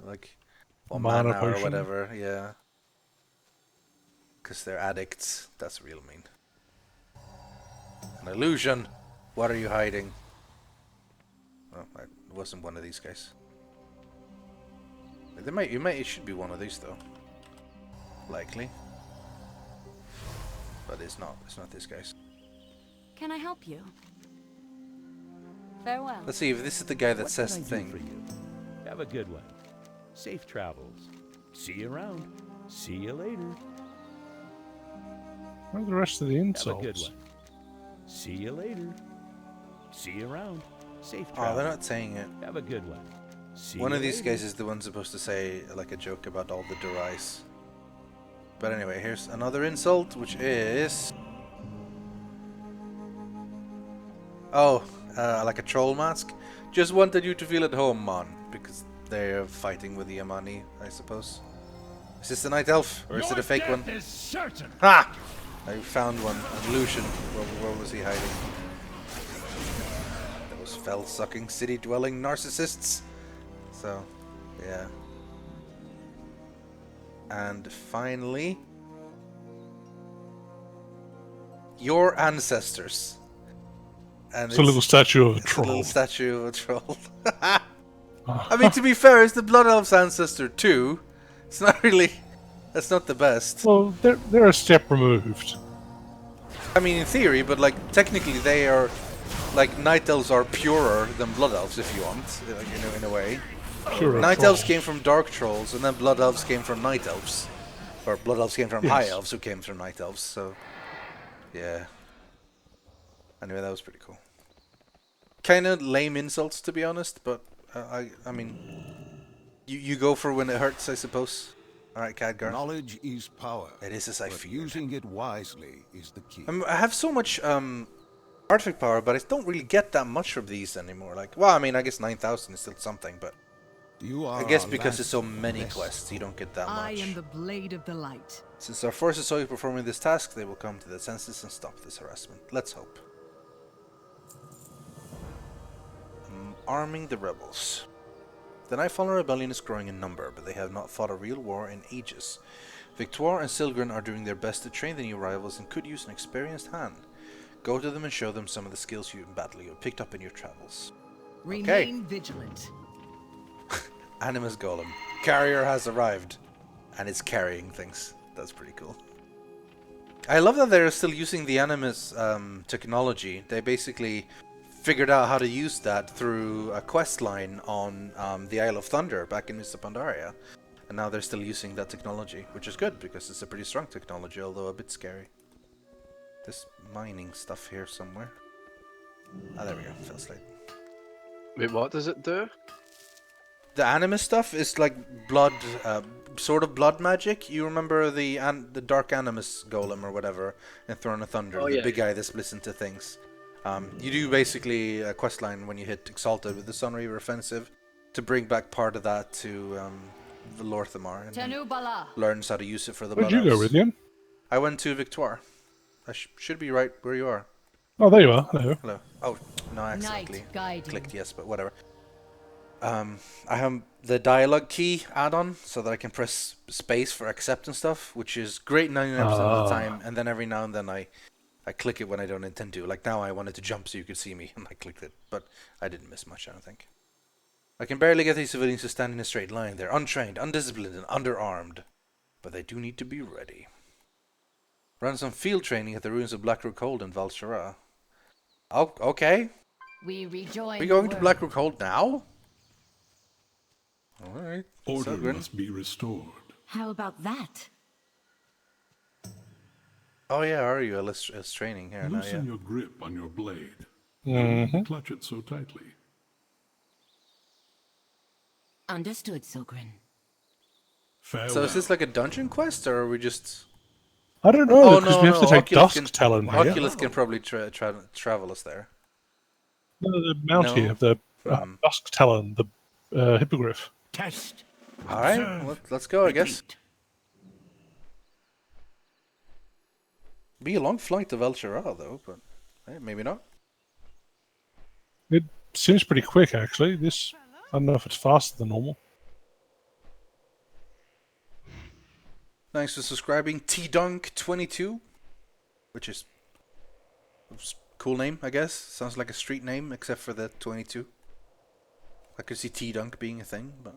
like mana or whatever, yeah. Because they're addicts. That's real mean. An illusion. What are you hiding? Oh, it wasn't one of these guys. It should be one of these though. Likely. But it's not this guy's. Can I help you? Farewell. Let's see if this is the guy that says the thing. For you? Have a good one. Safe travels. See you around. See you later. Where are the rest of the insults? Have a good one. See you later. See you around. Safe travels. Oh, they're not saying it. Have a good one. See one of these guys is the one supposed to say like a joke about all the Durais. But anyway, here's another insult, which is... Oh, like a troll mask. Just wanted you to feel at home, Mon, because they're fighting with the Amani, I suppose. Is this the Night Elf, or is it a fake one? Is certain. Ha! I found one, an illusion. Where was he hiding? Those fell-sucking, city-dwelling narcissists. So, yeah. And finally, your ancestors. And it's a little statue of a it's troll. a little statue of a troll. I mean, to be fair, it's the Blood Elf's ancestor too. It's not really. That's not the best. Well, they're a step removed. I mean, in theory, but like technically, they are like Night Elves are purer than Blood Elves, if you want, like, in a way. Purer Night trolls. Elves came from Dark Trolls, and then Blood Elves came from Night Elves, or Blood Elves came from Yes. High Elves, who came from Night Elves. So, yeah. Anyway, that was pretty cool. Kind of lame insults, to be honest, but I mean, you go for when it hurts, I suppose. All right, Khadgar. Knowledge is power. It is as I but feared. using it wisely is the key. I have so much artifact power, but I don't really get that much from these anymore. Like, well, I mean, I guess 9,000 is still something, but You are I guess our because there's so last many best. quests, you don't get that much. I am the blade of the light. Since our forces saw you performing this task, they will come to their senses and stop this harassment. Let's hope. Arming the rebels. The Nightfallen Rebellion is growing in number, but they have not fought a real war in ages. Victoire and Silgren are doing their best to train the new rivals and could use an experienced hand. Go to them and show them some of the skills you in battle you have picked up in your travels. Remain vigilant. Animus Golem. Carrier has arrived, and it's carrying things. That's pretty cool. I love that they're still using the Animus technology. They basically figured out how to use that through a quest line on the Isle of Thunder back in Mr. Pandaria. And now they're still using that technology, which is good because it's a pretty strong technology, although a bit scary. There's mining stuff here somewhere. Ah, there we go. Feels like. Wait, what does it do? The Animus stuff is like blood, sort of blood magic. You remember the Dark Animus Golem or whatever in Throne of Thunder, Oh, the yeah. big guy that splits into things. You do basically a questline when you hit Exalted with the Sunreaver Offensive to bring back part of that to the Lorthamar and Tenubala. learns how to use it for the Where'd Blood you go, Elves. Rythian? I went to Victoire. I should be right where you are. Oh, there you are. Hello. Hello. Oh, no, I accidentally Night guiding. clicked yes, but whatever. I have the dialogue key add-on so that I can press space for accept and stuff, which is great 99% of the time, and then every now and then I click it when I don't intend to. Like now I wanted to jump so you could see me, and I clicked it, but I didn't miss much, I don't think. I can barely get these civilians to stand in a straight line. They're untrained, undisciplined, and underarmed, but they do need to be ready. Run some field training at the ruins of Blackrook Hold in Val'Shara. Oh, okay. We rejoin. We're going to the Blackrook Hold now? Alright. Order must be restored. How about that? Oh yeah, are you? It's training here now, Loosen yeah. your grip on your blade. Mhm. Don't clutch it so tightly. Understood, Silgren. Farewell. So is this like a dungeon quest, or are we just... I don't know, because we have to take Oculus Dusk Talon here. Oculus can probably travel us there. No, the mount No. here, the Dusk Talon, the Hippogriff. Test. Alright, let's go, I guess. Be a long flight to Val'Shara, though, but maybe not. It seems pretty quick, actually. This, I don't know if it's faster than normal. Thanks for subscribing, T-Dunk22, which is a cool name, I guess. Sounds like a street name, except for the 22. I could see T-Dunk being a thing, but...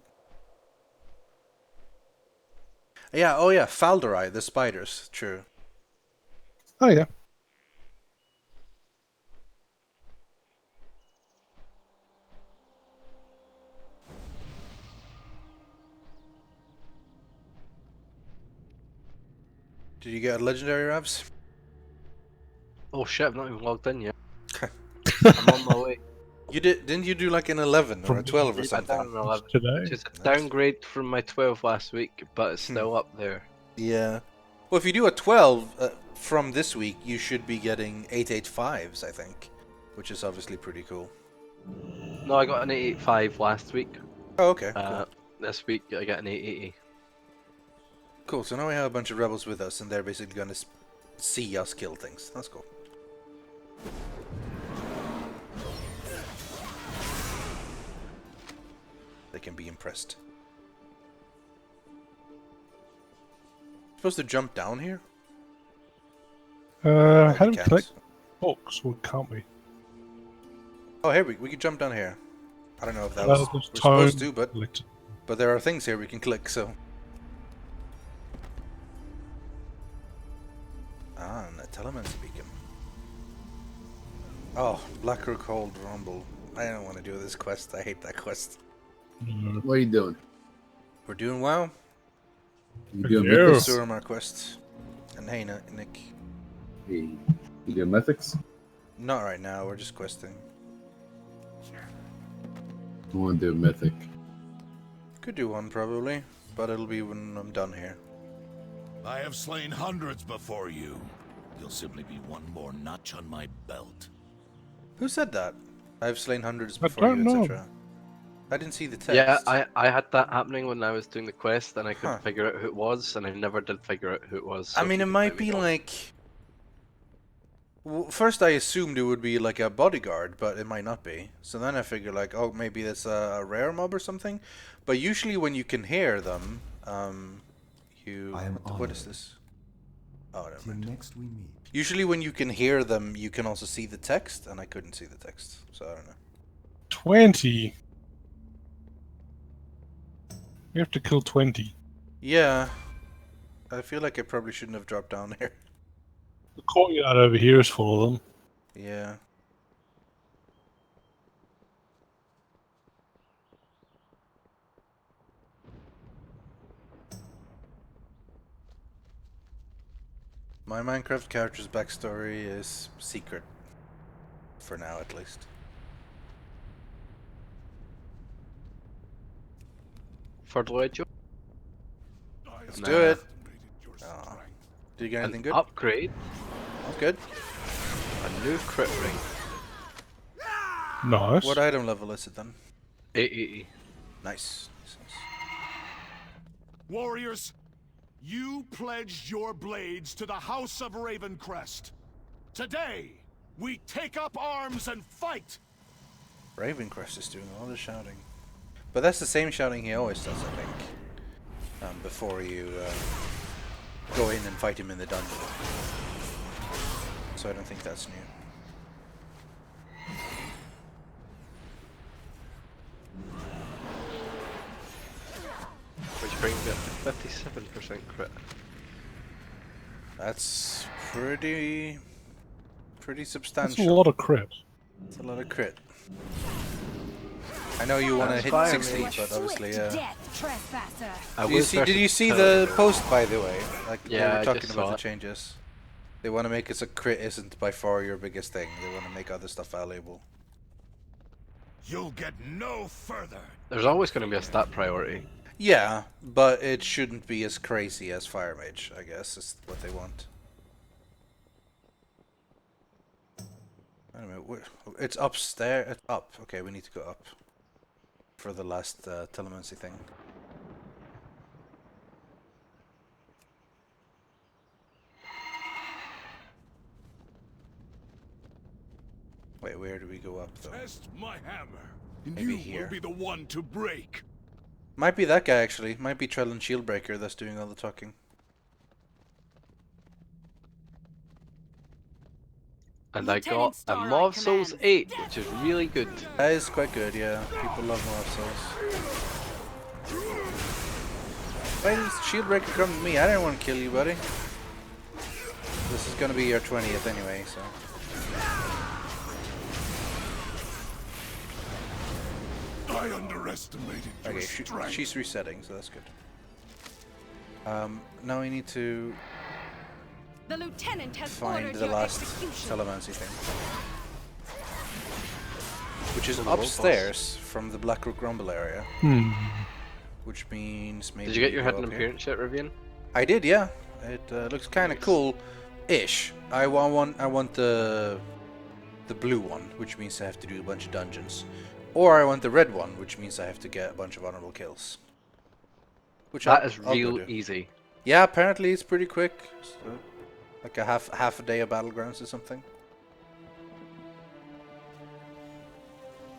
Yeah, oh yeah, Falderai, the spiders, true. Oh, yeah. Did you get a legendary, Ravs? Oh shit, I've not even logged in yet. I'm on my way. You didn't you do like an 11 or a 12 or I something? done an 11. Today? Which is a downgrade from my 12 last week, but it's still up there. Yeah. Well, if you do a 12 from this week, you should be getting 885s, I think, which is obviously pretty cool. No, I got an 885 last week. Oh, okay. Cool. This week I got an 880. Cool. So now we have a bunch of rebels with us, and they're basically going to see us kill things. That's cool. They can be impressed. Supposed to jump down here? How do we can't. collect books, or can't we? Oh, here we can jump down here. I don't know if that Well, was there's we're supposed tone to, but there are things here we can click. So and a telemancy beacon. Oh, Blackrook Hold Rumble. I don't want to do this quest. I hate that quest. What are you doing? We're doing well. You doing mythics? Suramar quest. And hey, Nick. Hey, you doing mythics? Not right now. We're just questing. I want to do a mythic. Could do one probably, but it'll be when I'm done here. I have slain hundreds before you. You'll simply be one more notch on my belt. Who said that? I've slain hundreds I before don't you, know. etc. I didn't see the text. Yeah, I had that happening when I was doing the quest, and I couldn't figure out who it was, and I never did figure out who it was. So I mean, it might be like... Well, first I assumed it would be like a bodyguard, but it might not be. So then I figure like, oh, maybe that's a rare mob or something. But usually when you can hear them, what is this? Oh, never mind. Next we meet. Usually when you can hear them, you can also see the text, and I couldn't see the text, so I don't know. 20. We have to kill 20. Yeah. I feel like I probably shouldn't have dropped down there. The courtyard over here is full of them. Yeah. My Minecraft character's backstory is secret. For now, at least. For the way, Joe. Let's do it. Oh. Did you get anything good? Upgrade. That's good. A new crit ring. Nice. What item level is it then? 880. Nice. Warriors, you pledged your blades to the House of Ravencrest. Today, we take up arms and fight. Ravencrest is doing all the shouting. But that's the same shouting he always does, I think. Before you go in and fight him in the dungeon. So I don't think that's new. Which brings it to 57% crit. That's pretty substantial. That's a lot of crit. It's a lot of crit. I know you want to hit 60, but obviously, Did you see the post, by the way? Like, yeah, they were I talking just about saw the it. changes. They want to make it so crit isn't by far your biggest thing. They want to make other stuff valuable. You'll get no further. There's always going to be a stat priority. Yeah, but it shouldn't be as crazy as Fire Mage, I guess, is what they want. I don't know, it's upstairs. It's up. Okay, we need to go up. For the last telemancy thing. Wait, where do we go up though? Test my hammer, and Maybe you here. will be the one to break. Might be that guy actually. Might be Trellin Shieldbreaker that's doing all the talking. And I got a Mob Souls 8, which is really good. That is quite good, yeah. People love Mob Souls. Why did Shieldbreaker come to me? I didn't want to kill you, buddy. This is gonna be your 20th anyway, so. I underestimated your Okay, strength. she's resetting, so that's good. Now we need to The lieutenant has find ordered the your last execution. telemancy thing. Which is On the roll upstairs from the Blackrook Rumble area. Which means maybe... Did you get your we head go and up here. appearance yet, Rythian? I did, yeah. It looks kind of cool-ish. I want the blue one, which means I have to do a bunch of dungeons. Or I want the red one, which means I have to get a bunch of honorable kills. Which That is I'll go real do. easy. Yeah, apparently it's pretty quick. So Like a half a day of battlegrounds or something.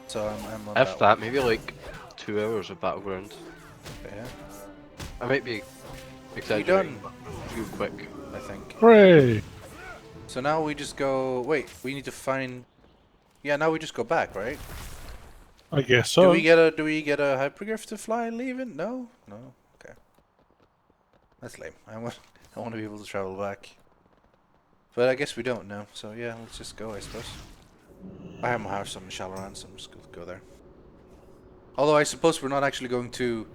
So I'm on If that that, one. maybe like 2 hours of battleground. Yeah. I might be exaggerating, but too quick. I think. Hooray! So now we just go. Wait, we need to find. Yeah, now we just go back, right? I guess so. Do we get a hypergriff to fly leaving? No, no. Okay. That's lame. I want to be able to travel back. But I guess we don't now. So yeah, let's just go. I suppose. I have my house on Shalaran, so I'm just gonna go there. Although I suppose we're not actually going to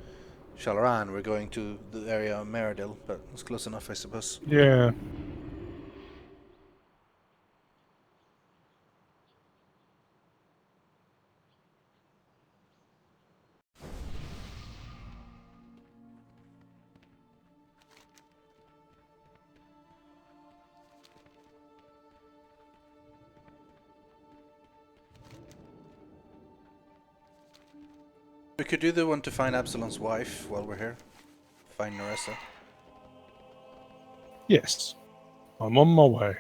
Shalaran. We're going to the area of Meridil, but it's close enough, I suppose. Yeah. We could do the one to find Absalom's wife while we're here. Find Narissa. Yes. I'm on my way.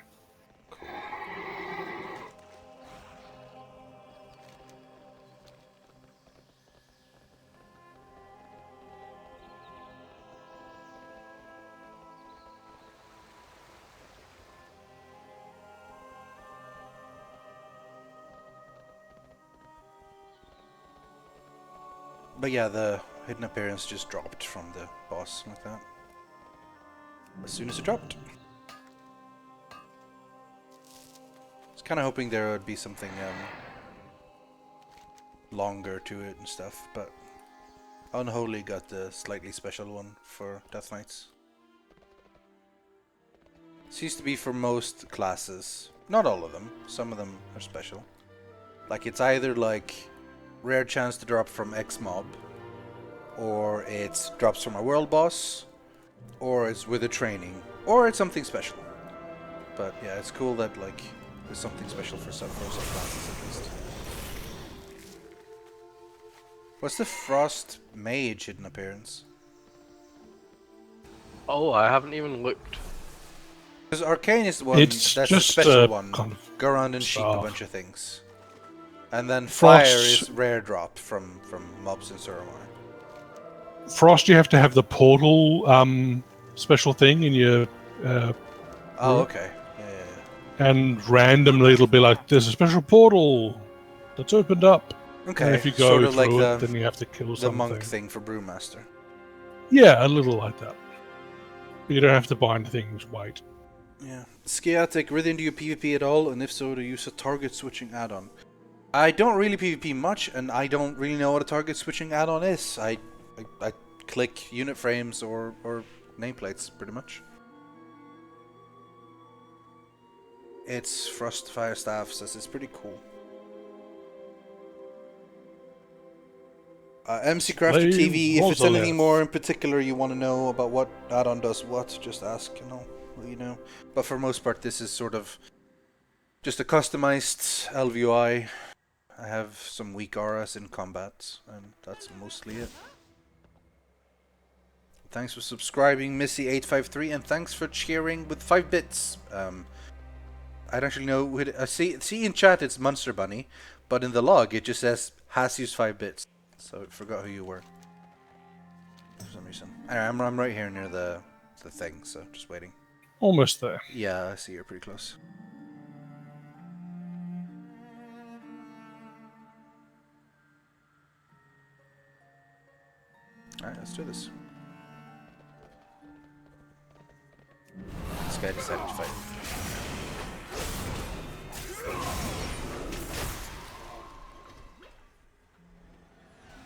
But yeah, the hidden appearance just dropped from the boss like that. As soon as it dropped. I was kind of hoping there would be something longer to it and stuff, but Unholy got the slightly special one for Death Knights. Seems to be for most classes. Not all of them. Some of them are special. Like it's either like rare chance to drop from X mob, or it drops from a world boss, or it's with a training, or it's something special. But yeah, it's cool that like there's something special for some classes at least. What's the Frost Mage hidden appearance? Oh, I haven't even looked. Because Arcane is the one It's that's just a special one. kind of Go around and sheep a stuff. bunch of things. And then Frost. Fire is rare drop from mobs in Suramar. Frost, you have to have the portal special thing in your. Oh, room. okay. Yeah. And randomly it'll be like, there's a special portal that's opened up. Okay. And if you go sort of through like it, then you have to kill the something. monk thing for Brewmaster. Yeah, a little like that. But you don't have to bind things, wait. Yeah. Skiatic, Rythian, do you PvP at all? And if so, do you use a target switching add-on? I don't really PvP much, and I don't really know what a target switching add-on is. I click unit frames or nameplates, pretty much. It's Frost Fire Staff says it's pretty cool. MC Crafter TV, if it's anything more in particular you want to know about what add-on does what, just ask, and I'll let you know. But for most part, this is sort of just a customized LVUI. I have some weak auras in combat, and that's mostly it. Thanks for subscribing, Missy853, and thanks for cheering with 5 bits. I don't actually know who I see in chat it's Monster Bunny, but in the log it just says has used 5 bits. So I forgot who you were for some reason. I'm right here near the thing, so just waiting. Almost there. Yeah, I see you're pretty close. Alright, let's do this. This guy decided to fight.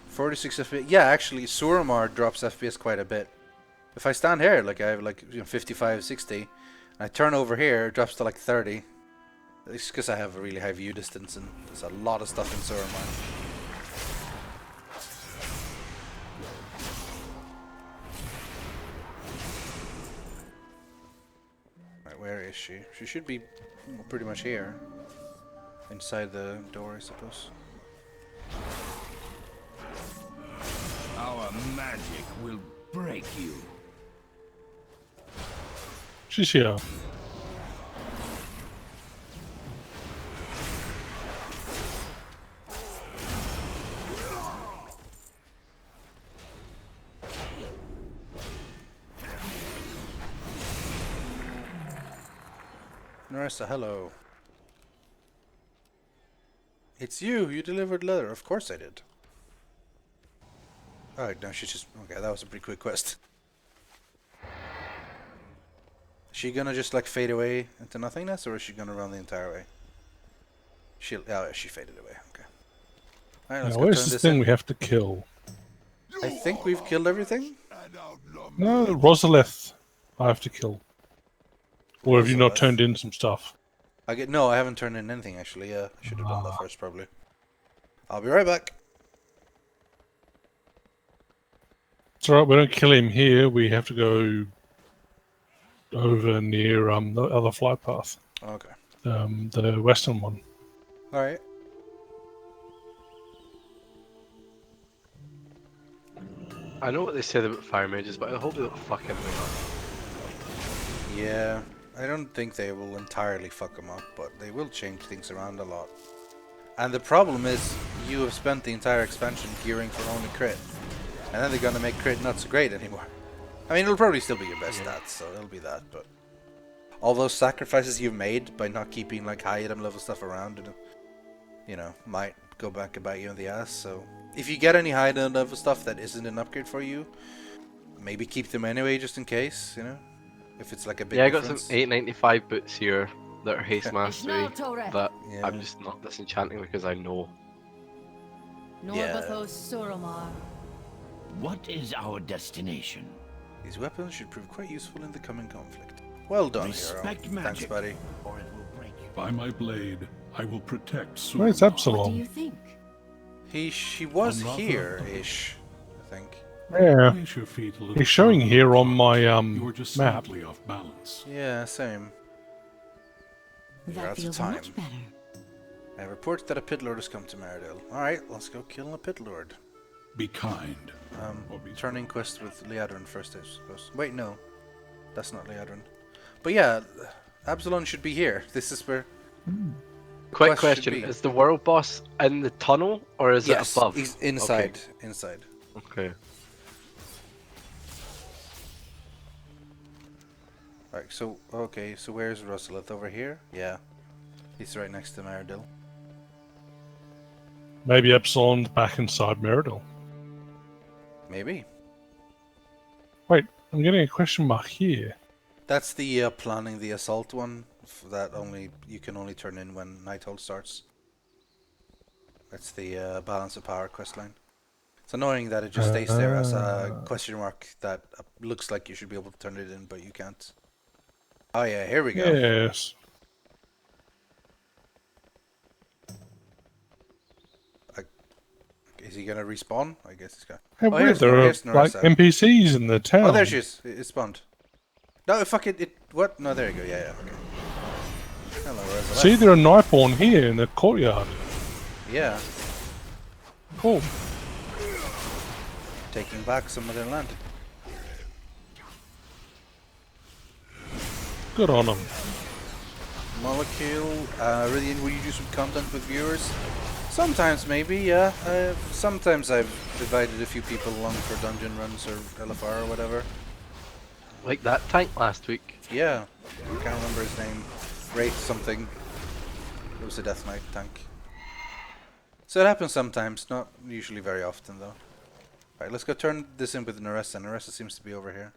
46 FPS. Yeah, actually, Suramar drops FPS quite a bit. If I stand here, like I have like 55, 60, and I turn over here, it drops to like 30. It's because I have a really high view distance, and there's a lot of stuff in Suramar. Right, where is she? She should be pretty much here, inside the door, I suppose. Our magic will break you. She's here. Narissa, hello. It's you. You delivered letter. Of course I did. Alright, no, she's just... Okay, that was a pretty quick quest. Is she gonna just like fade away into nothingness, or is she gonna run the entire way? Oh, she faded away. Okay. Alright, let's now, go where's turn this this thing in. we have to kill? I think we've killed everything. No, Rosalith I have to kill. Or have you not Rosalith. turned in some stuff? No, I haven't turned in anything actually. Yeah, I should have done that first probably. I'll be right back. It's alright, we don't kill him here. We have to go over near the other flight path. Okay. The western one. Alright. I know what they said about fire mages, but I hope they don't fuck everything up. Yeah, I don't think they will entirely fuck them up, but they will change things around a lot. And the problem is, you have spent the entire expansion gearing for only crit. And then they're gonna make crit not so great anymore. I mean, it'll probably still be your best stats, so it'll be that, but... all those sacrifices you've made by not keeping, like, high item level stuff around, you know, might go back and bite you in the ass, so... if you get any high item level stuff that isn't an upgrade for you, maybe keep them anyway, just in case, you know? If it's like a big difference. I got some 895 boots here that are haste mastery that Yeah. I'm just not disenchanting because I know. What is our destination? These weapons should prove quite useful in the coming conflict. Well done, hero. Respect Thanks, magic, buddy. or it will break you. By my blade, I will protect Suramar. Where's Absalom? think? She was Another- here-ish, I think. Yeah. Place your feet a little He's showing further here on apart. my You are just map. slightly off balance. Yeah, same. You're out of time. I have reports that a pit lord has come to Meridale. Alright, let's go kill a pit lord. Be kind. Turning quest with Liadrin first, I suppose. Wait, no. That's not Liadrin. But yeah, Absalom should be here. This is where... Quick quest should question: be. is the world boss in the tunnel or is Yes, it above? he's inside. Inside. Okay. Right, so, okay, so where's Rosalith? Over here? Yeah. He's right next to Meridale. Maybe Absalom's back inside Meridale. Maybe. Wait, I'm getting a question mark here. That's the planning the assault one. That you can only turn in when Nighthold starts. That's the balance of power questline. It's annoying that it just stays there as a question mark that looks like you should be able to turn it in, but you can't. Oh yeah, here we go. Yes. Is he gonna respawn? I guess he's gonna. Hey, weird, there are like NPCs in the town. Oh, there she is. It spawned. No, fuck it. What? No, there you go. Yeah, okay. Hello, Rosalith. See, there are Nightborn here in the courtyard. Yeah. Cool. Taking back some of their land. Good on them. Molecule. Rythian, will you do some content with viewers? Sometimes, maybe, yeah. Sometimes I've invited a few people along for dungeon runs or LFR or whatever. Like that tank last week. Yeah. I can't remember his name. Wraith something. It was a Death Knight tank. So it happens sometimes, not usually very often though. Alright, let's go turn this in with Narissa. Narissa seems to be over here.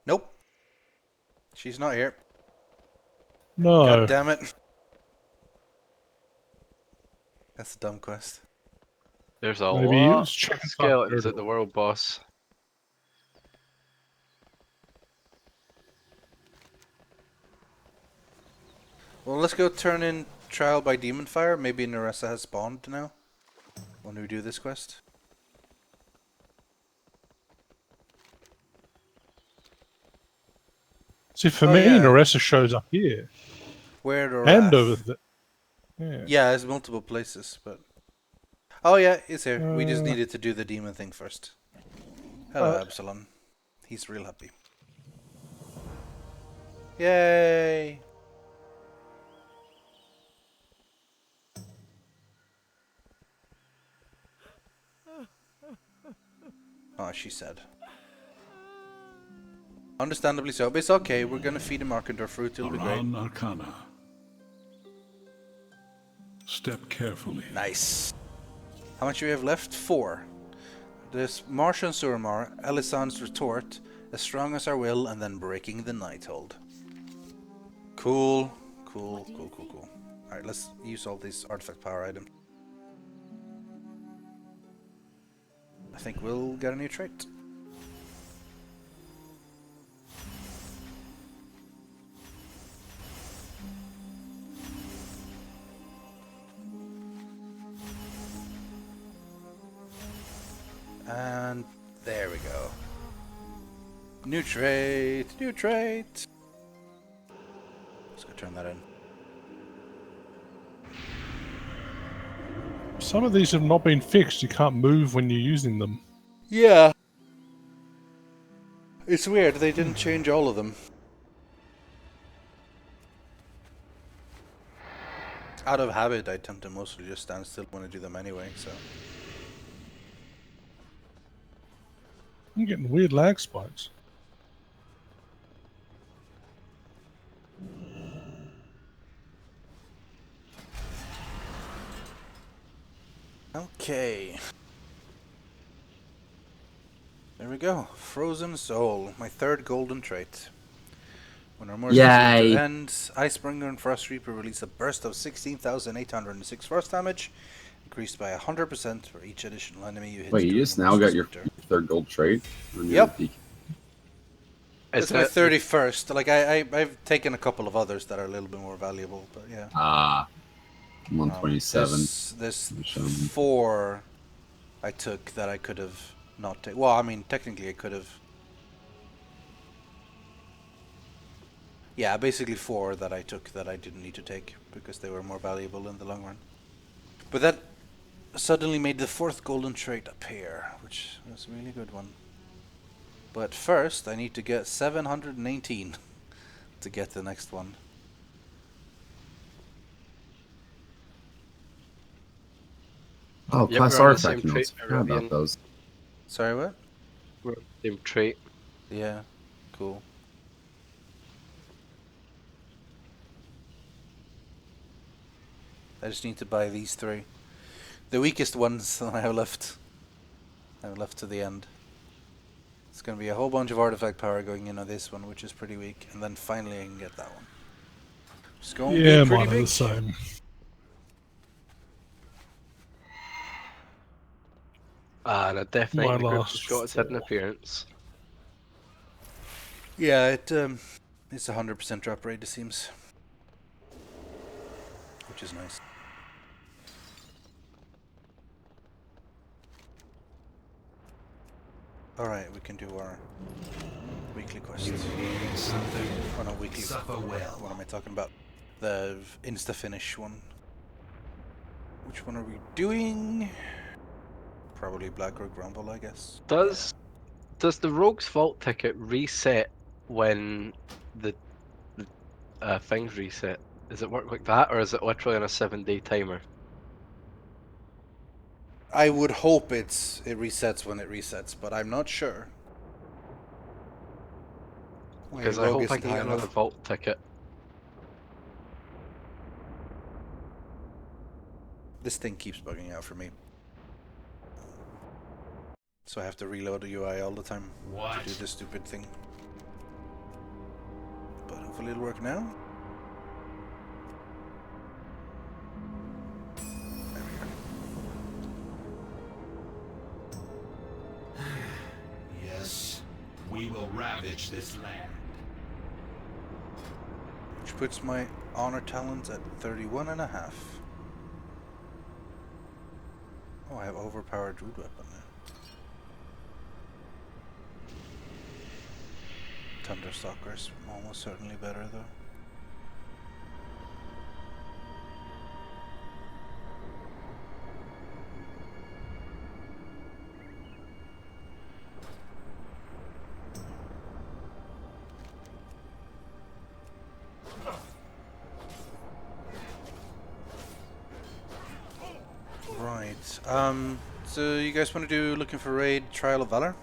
Nope. She's not here. No. God damn it. That's a dumb quest. There's a Maybe he lot was of checking skeletons out at the world boss. Well, let's go turn in Trial by Demon Fire. Maybe Narissa has spawned now when we do this quest. See, for Oh, me, yeah. Narissa shows up here. Where the And Wrath? over there. Yeah. Yeah, there's multiple places, but... Oh yeah, it's here. We just Uh, needed to do the demon thing first. Hello, uh, Absalom. He's real happy. Yay! Oh, she said. Understandably so, but it's okay. We're gonna feed him Arkandor fruit. It'll be great. Aran Arcana. Step carefully. Nice. How much do we have left? 4. There's Martian Suramar, Elisand's Retort, As Strong as Our Will, and then Breaking the Nighthold. Cool. Alright, let's use all these artifact power items. I think we'll get a new trait. And there we go. New trait. Let's go turn that in. Some of these have not been fixed. You can't move when you're using them. Yeah. It's weird, they didn't change all of them. Out of habit, I tend to mostly just stand still when I do them anyway, so... I'm getting weird lag spikes. Okay. There we go. Frozen Soul, my 3rd golden trait. When our mercy ends, Icebringer and Frost Reaper release a burst of 16,806 frost damage, increased by 100% for each additional enemy you hit. Wait, you just now got your 3rd gold trait? Yep. It's my 31st. Like, I've taken a couple of others that are a little bit more valuable, but yeah. Ah. 127. There's 4 I took that I could have not taken. Well, I mean, technically I could have. Yeah, basically 4 that I took that I didn't need to take because they were more valuable in the long run. But that suddenly made the 4th golden trait appear, which was a really good one. But first, I need to get 718 to get the next one. Oh, class artifact notes. I forgot about those. Sorry, what? Same trait. Yeah, cool. I just need to buy these 3. The weakest ones that I have left. I have left to the end. It's going to be a whole bunch of artifact power going in on this one, which is pretty weak, and then finally I can get that one. It's going to be pretty big. The same. And a Death Knight in the group has got its hidden appearance. Yeah, it's a 100% drop rate, it seems. Which is nice. Alright, we can do our weekly quest. Oh, no, weekly. What am I talking about? The insta-finish one. Which one are we doing? Probably Black Rogue Rumble, I guess. Does the Rogue's Vault ticket reset when the things reset? Does it work like that, or is it literally on a 7-day timer? I would hope it resets when it resets, but I'm not sure. Because I hope I can get another Vault ticket. This thing keeps bugging out for me. So I have to reload the UI all the time to do this stupid thing. But hopefully it'll work now. Yes, we will ravage this land. Which puts my honor talents at 31.5. Oh, I have overpowered Druid weapon now. Thunderstalker's almost certainly better though. Right, So you guys want to do looking for raid Trial of Valor?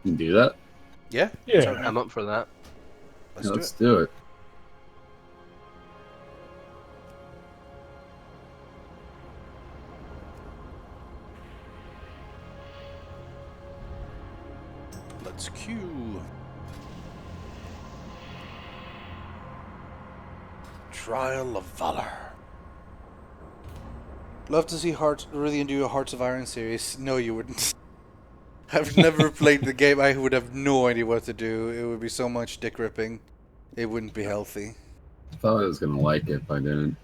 You can do that? Yeah? Yeah. I'm up for that. Let's do it. Let's queue. Trial of Valor. Love to see Rythian do a Hearts of Iron series. No, you wouldn't. I've never played the game. I would have no idea what to do. It would be so much dick ripping. It wouldn't be healthy. I thought I was gonna like it, but I didn't.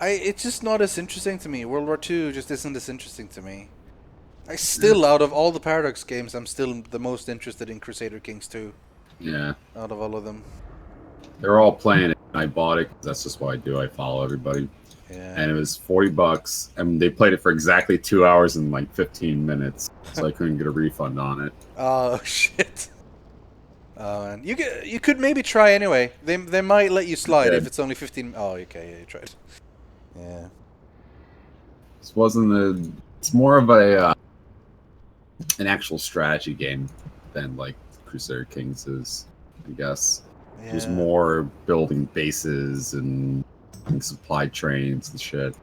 It's just not as interesting to me. World War II just isn't as interesting to me. I still, out of all the Paradox games, I'm still the most interested in Crusader Kings 2. Yeah. Out of all of them. They're all playing it. I bought it 'cause that's just what I do. I follow everybody. Yeah. And it was $40, and they played it for exactly 2 hours and like 15 minutes, so I couldn't get a refund on it. Oh shit! Oh man, you could maybe try anyway. They might let you slide if it's only 15. Oh, okay, yeah, you tried. Yeah. This wasn't a. It's more of a an actual strategy game than like Crusader Kings is, I guess. Yeah. There's more building bases and supply trains and shit.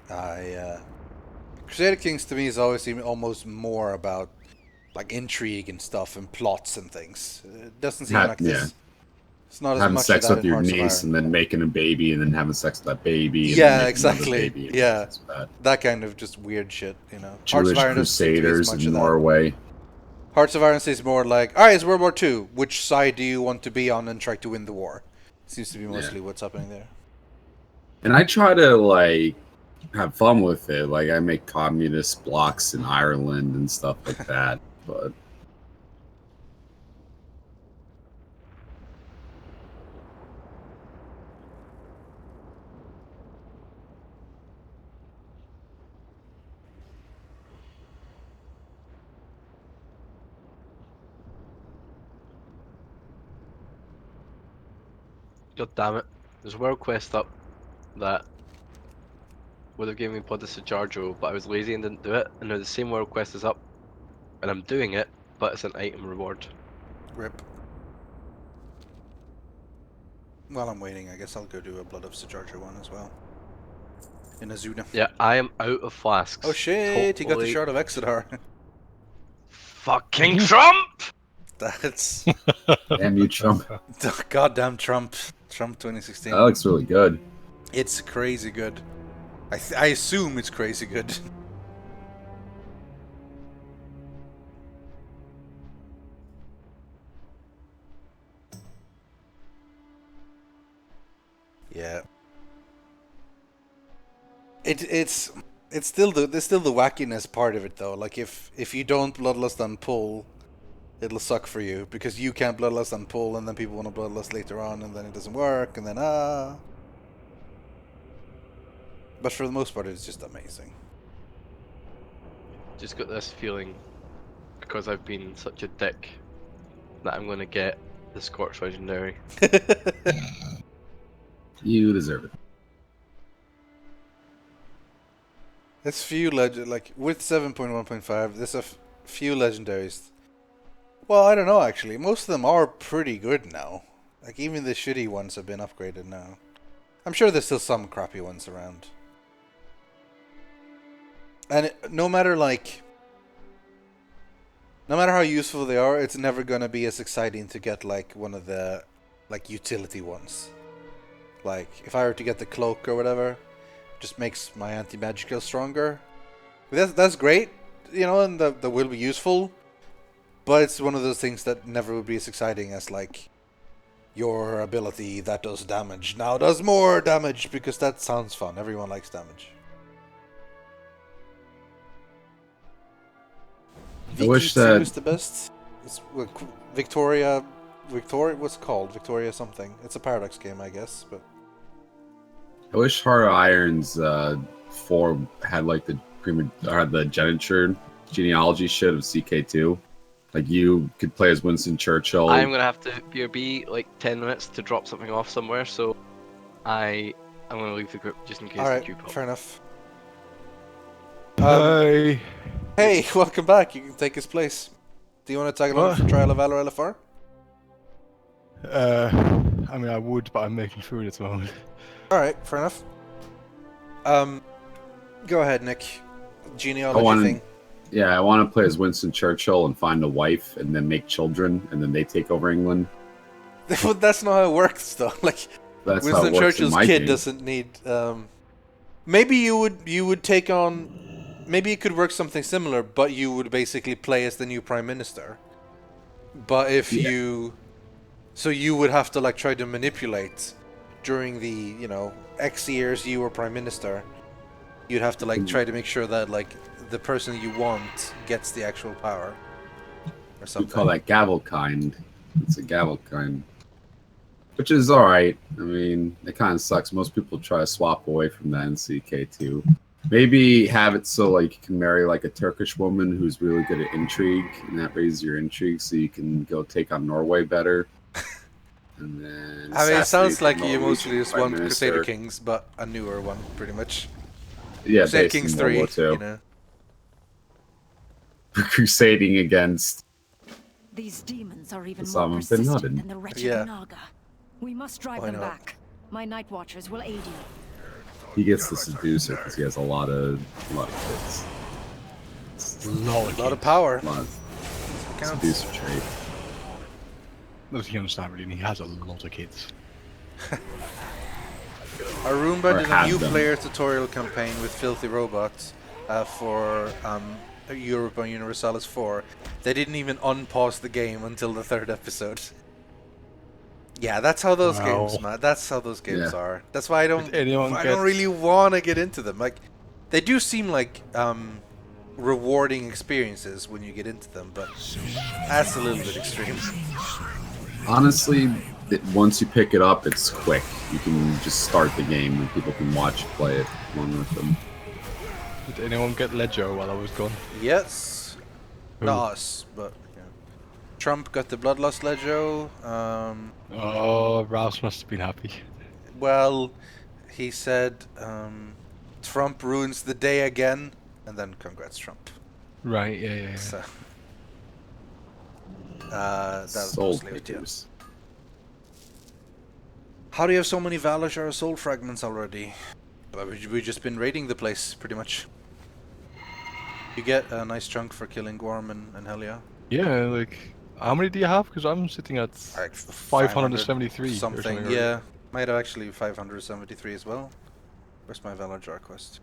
Crusader Kings to me has always seemed almost more about like intrigue and stuff and plots and things. It doesn't seem like this. It's not as having much sex of that with in your Hearts of niece Iron. and then making a baby and then having sex with that baby. And Yeah, then exactly. baby. Yeah, that kind of just weird shit, you know. Hearts Jewish of Iron doesn't seem to be as Crusaders much in of that. Norway. Hearts of Iron says more like, alright, it's World War II. Which side do you want to be on and try to win the war? Seems to be mostly what's happening there. And I try to like have fun with it. Like I make communist blocks in Ireland and stuff like that. But God damn it. There's a world quest up that would have given me Blood of Sajarjo, but I was lazy and didn't do it. And now the same world quest is up, and I'm doing it, but it's an item reward. RIP. While I'm waiting, I guess I'll go do a Blood of Sajarjo one as well. In Azuna. Yeah, I am out of flasks. Oh shit, he got the Totally. shard of Exodar. Fucking Trump! That's... damn you, Trump. Goddamn Trump. Trump 2016. That looks really good. It's crazy good. I assume it's crazy good. Yeah. It's still the wackiness part of it though. Like if you don't bloodlust on pull, it'll suck for you because you can't bloodlust on pull, and then people want to bloodlust later on, and then it doesn't work, and then But for the most part, it's just amazing. Just got this feeling, because I've been such a dick, that I'm gonna get the Scorch Legendary. You deserve it. There's few like with 7.1.5. There's a few legendaries. Well, I don't know actually. Most of them are pretty good now. Like even the shitty ones have been upgraded now. I'm sure there's still some crappy ones around. And no matter how useful they are, it's never gonna be as exciting to get like one of the like utility ones. Like if I were to get the cloak or whatever, just makes my anti-magical stronger. That's great, you know, and that will be useful. But it's one of those things that never would be as exciting as like your ability that does damage now does more damage, because that sounds fun. Everyone likes damage. I wish VK2 that is the best. It's Victoria, what's it called? Victoria something. It's a Paradox game, I guess, but I wish Heart of Iron's 4 had like the geniture genealogy shit of CK2. Like you could play as Winston Churchill. I'm gonna have to BRB like 10 minutes to drop something off somewhere, so I'm gonna leave the group just in case the queue pops. Fair enough. Hey. Hey, welcome back. You can take his place. Do you want to tag along for Trial of Valor LFR? I mean, I would, but I'm making food at the moment. Alright, fair enough. Go ahead, Nick. Genealogy thing. Yeah, I want to play as Winston Churchill and find a wife and then make children and then they take over England. That's not how it works, though. Like, That's Winston how it works Churchill's in my kid game. doesn't need. Maybe you would take on. Maybe it could work something similar, but you would basically play as the new prime minister. But if you, so you would have to like try to manipulate during the X years you were prime minister. You'd have to like try to make sure that like the person you want gets the actual power, or something. We call that gavel kind. It's a gavel kind. Which is alright. I mean, it kind of sucks. Most people try to swap away from that in CK2. Maybe have it so like you can marry like a Turkish woman who's really good at intrigue, and that raises your intrigue so you can go take on Norway better. And then I mean, it sounds like you Norwegian mostly just Prime want Minister. Crusader Kings, but a newer one, pretty much. Yeah, Crusader based Kings in World 3, War II. you know. Crusading against These demons are even Osama more bin persistent Laden. than the wretched Yeah. Naga. We must drive Why them not? back. My Night Watchers will aid you. He gets to seduce her because he has a lot of kids. A lot of power. A lot of Counts. seducer trait. Doesn't he understand really? He has a lot of kids. Arumba Or did a have new them. player tutorial campaign with filthy robots for Europa Universalis 4. They didn't even unpause the game until the 3rd episode. Yeah, that's how those games, man. That's how those games Yeah. are. That's why I don't get- really want to get into them. Like, they do seem like rewarding experiences when you get into them, but that's a little bit extreme. Honestly, once you pick it up, it's quick. You can just start the game and people can watch you play it along with them. Did anyone get Ledger while I was gone? Yes. Who? Not us, but yeah. Trump got the Bloodlust Legio. Oh, Rouse must have been happy. Well, he said Trump ruins the day again, and then congrats Trump. Right, yeah. So, that was Soul mostly it, yeah. pickers. How do you have so many Valashar soul fragments already? We've just been raiding the place, pretty much. You get a nice chunk for killing Gorm and Helia. Yeah, like, how many do you have? Because I'm sitting at Like 573 or something. or- Yeah, might have actually 573 as well. Where's my Valajar quest?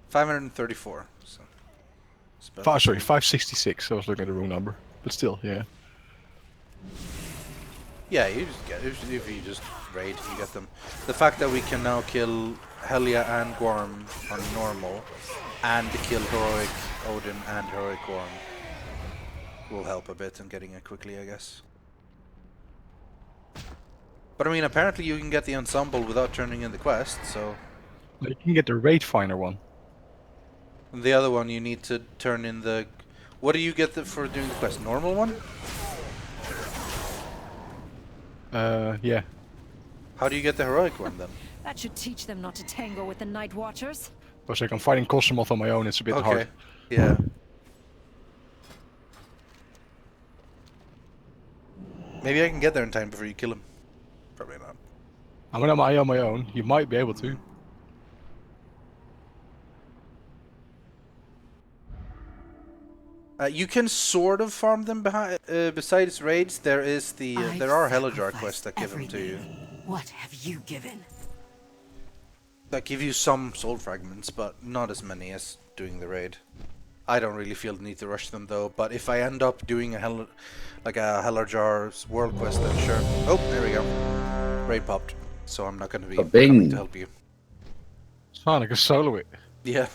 534. So. it's about- Sorry, 566. I was looking at the wrong number. But still, yeah. Yeah, you just get if you just raid, you get them. The fact that we can now kill Helia and Gorm on normal, and kill heroic Odin and heroic Gorm will help a bit in getting it quickly, I guess. But I mean, apparently you can get the ensemble without turning in the quest, so. Like, you can get the Raid Finder one. And the other one you need to turn in the. What do you get for doing the quest? Normal one? Yeah. How do you get the heroic one then? That should teach them not to tango with the Night Watchers. Because like I'm fighting Cosmoth on my own, it's a bit hard. Yeah. Maybe I can get there in time before you kill him. Probably not. I'm gonna am on my own. You might be able to. You can sort of farm them behind. Besides raids, there is the there are Helajar quests that give them to you. What have you given? That give you some soul fragments, but not as many as doing the raid. I don't really feel the need to rush them though. But if I end up doing a Helajar's world quest, then sure. Oh, there we go. Raid popped. So I'm not going to be coming to help you. It's fine, I can solo it. Yeah.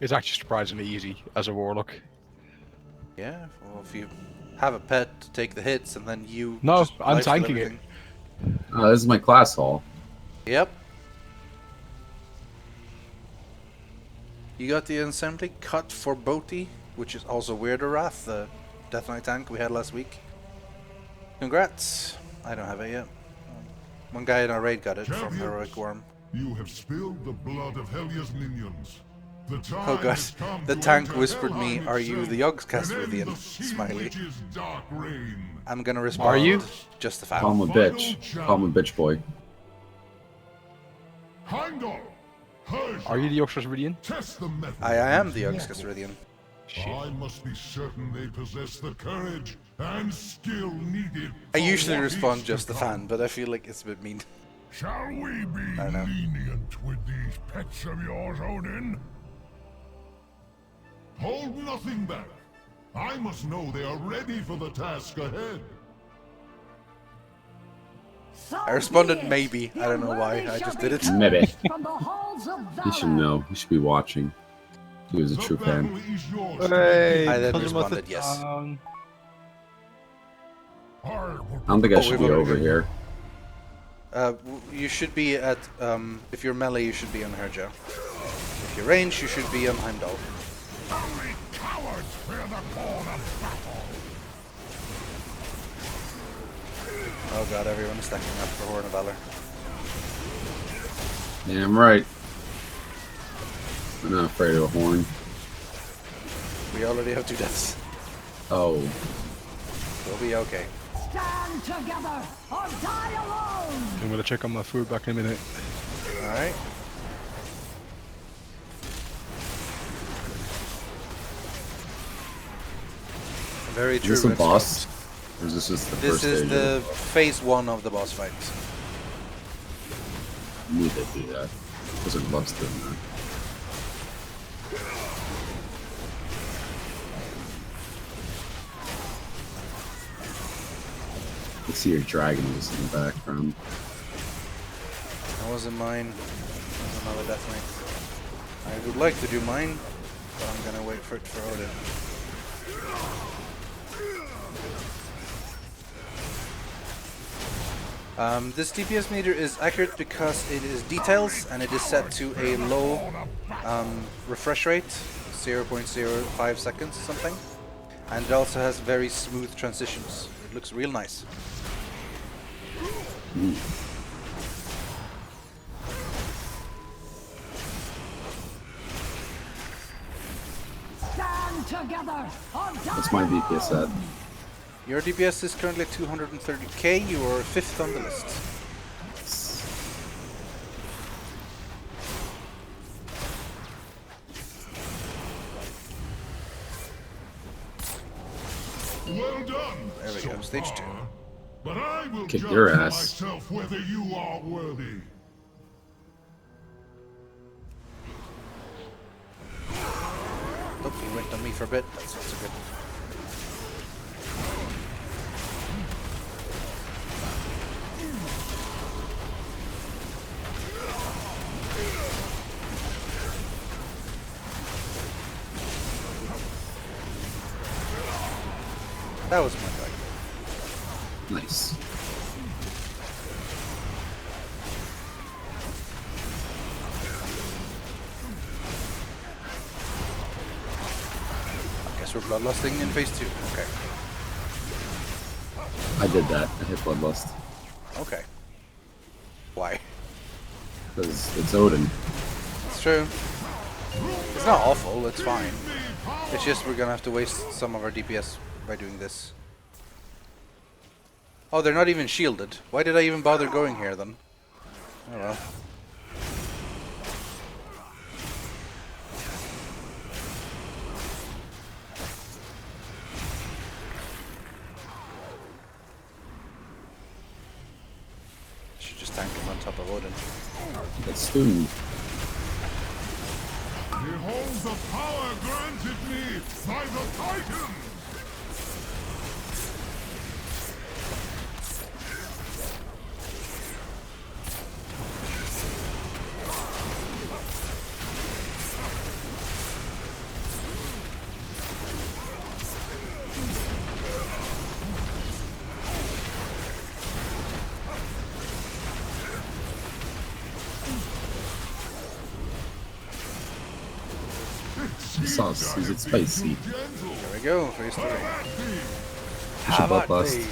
It's actually surprisingly easy as a warlock. Yeah, well, if you have a pet to take the hits and then you. No, just I'm life steal tanking it. everything. This is my class hall. Yep. You got the assembly cut for Boti, which is also Weirder Wrath, the Death Knight tank we had last week. Congrats. I don't have it yet. One guy in our raid got it from Heroic Worm. You have spilled the blood of Helia's minions. The time Oh god, has come the to tank enter whispered me, Helheim "Are you the itself Yogscast and end Rythian?" the sea Smiley. witch's dark reign. I'm gonna respond. Are you? Just a fan. Call him a bitch. Call him a bitch boy. Heimdall! Are you the Yogscast Rythian? Test the metal. I am the Yogscast Rythian. I must be certain they possess the courage and skill needed. I for usually what respond is to just a come. fan, but I feel like it's a bit mean. Shall we be I don't know. lenient with these pets of yours, Odin? Hold nothing back. I must know they are ready for the task ahead. I responded maybe. I don't know why. I just did it. Maybe. He should know. He should be watching. He was a true fan. Hey, I then Cosmo responded the yes. Town. I don't think I should be over here. You should be at, if you're melee, you should be on Herja. If you're range, you should be on Heimdall. Only cowards fear the call of battle. Oh god, everyone is stacking up for Horn of Valor. Damn right. I'm not afraid of a horn. We already have 2 deaths. Oh. We'll be okay. Stand together or die alone! I'm gonna check on my food back in a minute. Alright. Very true. Is this a boss? Or is this just the first This is stage? the phase 1 of the boss fight. I need to do that. Wizard loves doing that. I can see your dragon just in the background. That wasn't mine. That was another death knight. I would like to do mine, but I'm gonna wait for it for Odin. This DPS meter is accurate because it is details and it is set to a low refresh rate, 0.05 seconds or something. And it also has very smooth transitions. It looks real nice. Stand together or die What's my DPS at? Your DPS is currently 230k, you are 5th on the list. Well done. There we go, stage 2. But I will Kick judge your for ass. myself whether you are worthy. Look, he went on me for a bit, that's not so good. That was my guy. Nice. I guess we're bloodlusting in phase 2. Okay. I did that. I hit Bloodlust. Okay. Why? Because it's Odin. It's true. It's not awful, it's fine. It's just we're gonna have to waste some of our DPS by doing this. Oh, they're not even shielded. Why did I even bother going here then? Oh well. Should just tank him on top of Odin. That's stunned. Behold the power granted me by the Titans! Sauce. Is it spicy? There we go, phase 3. We should Bloodlust.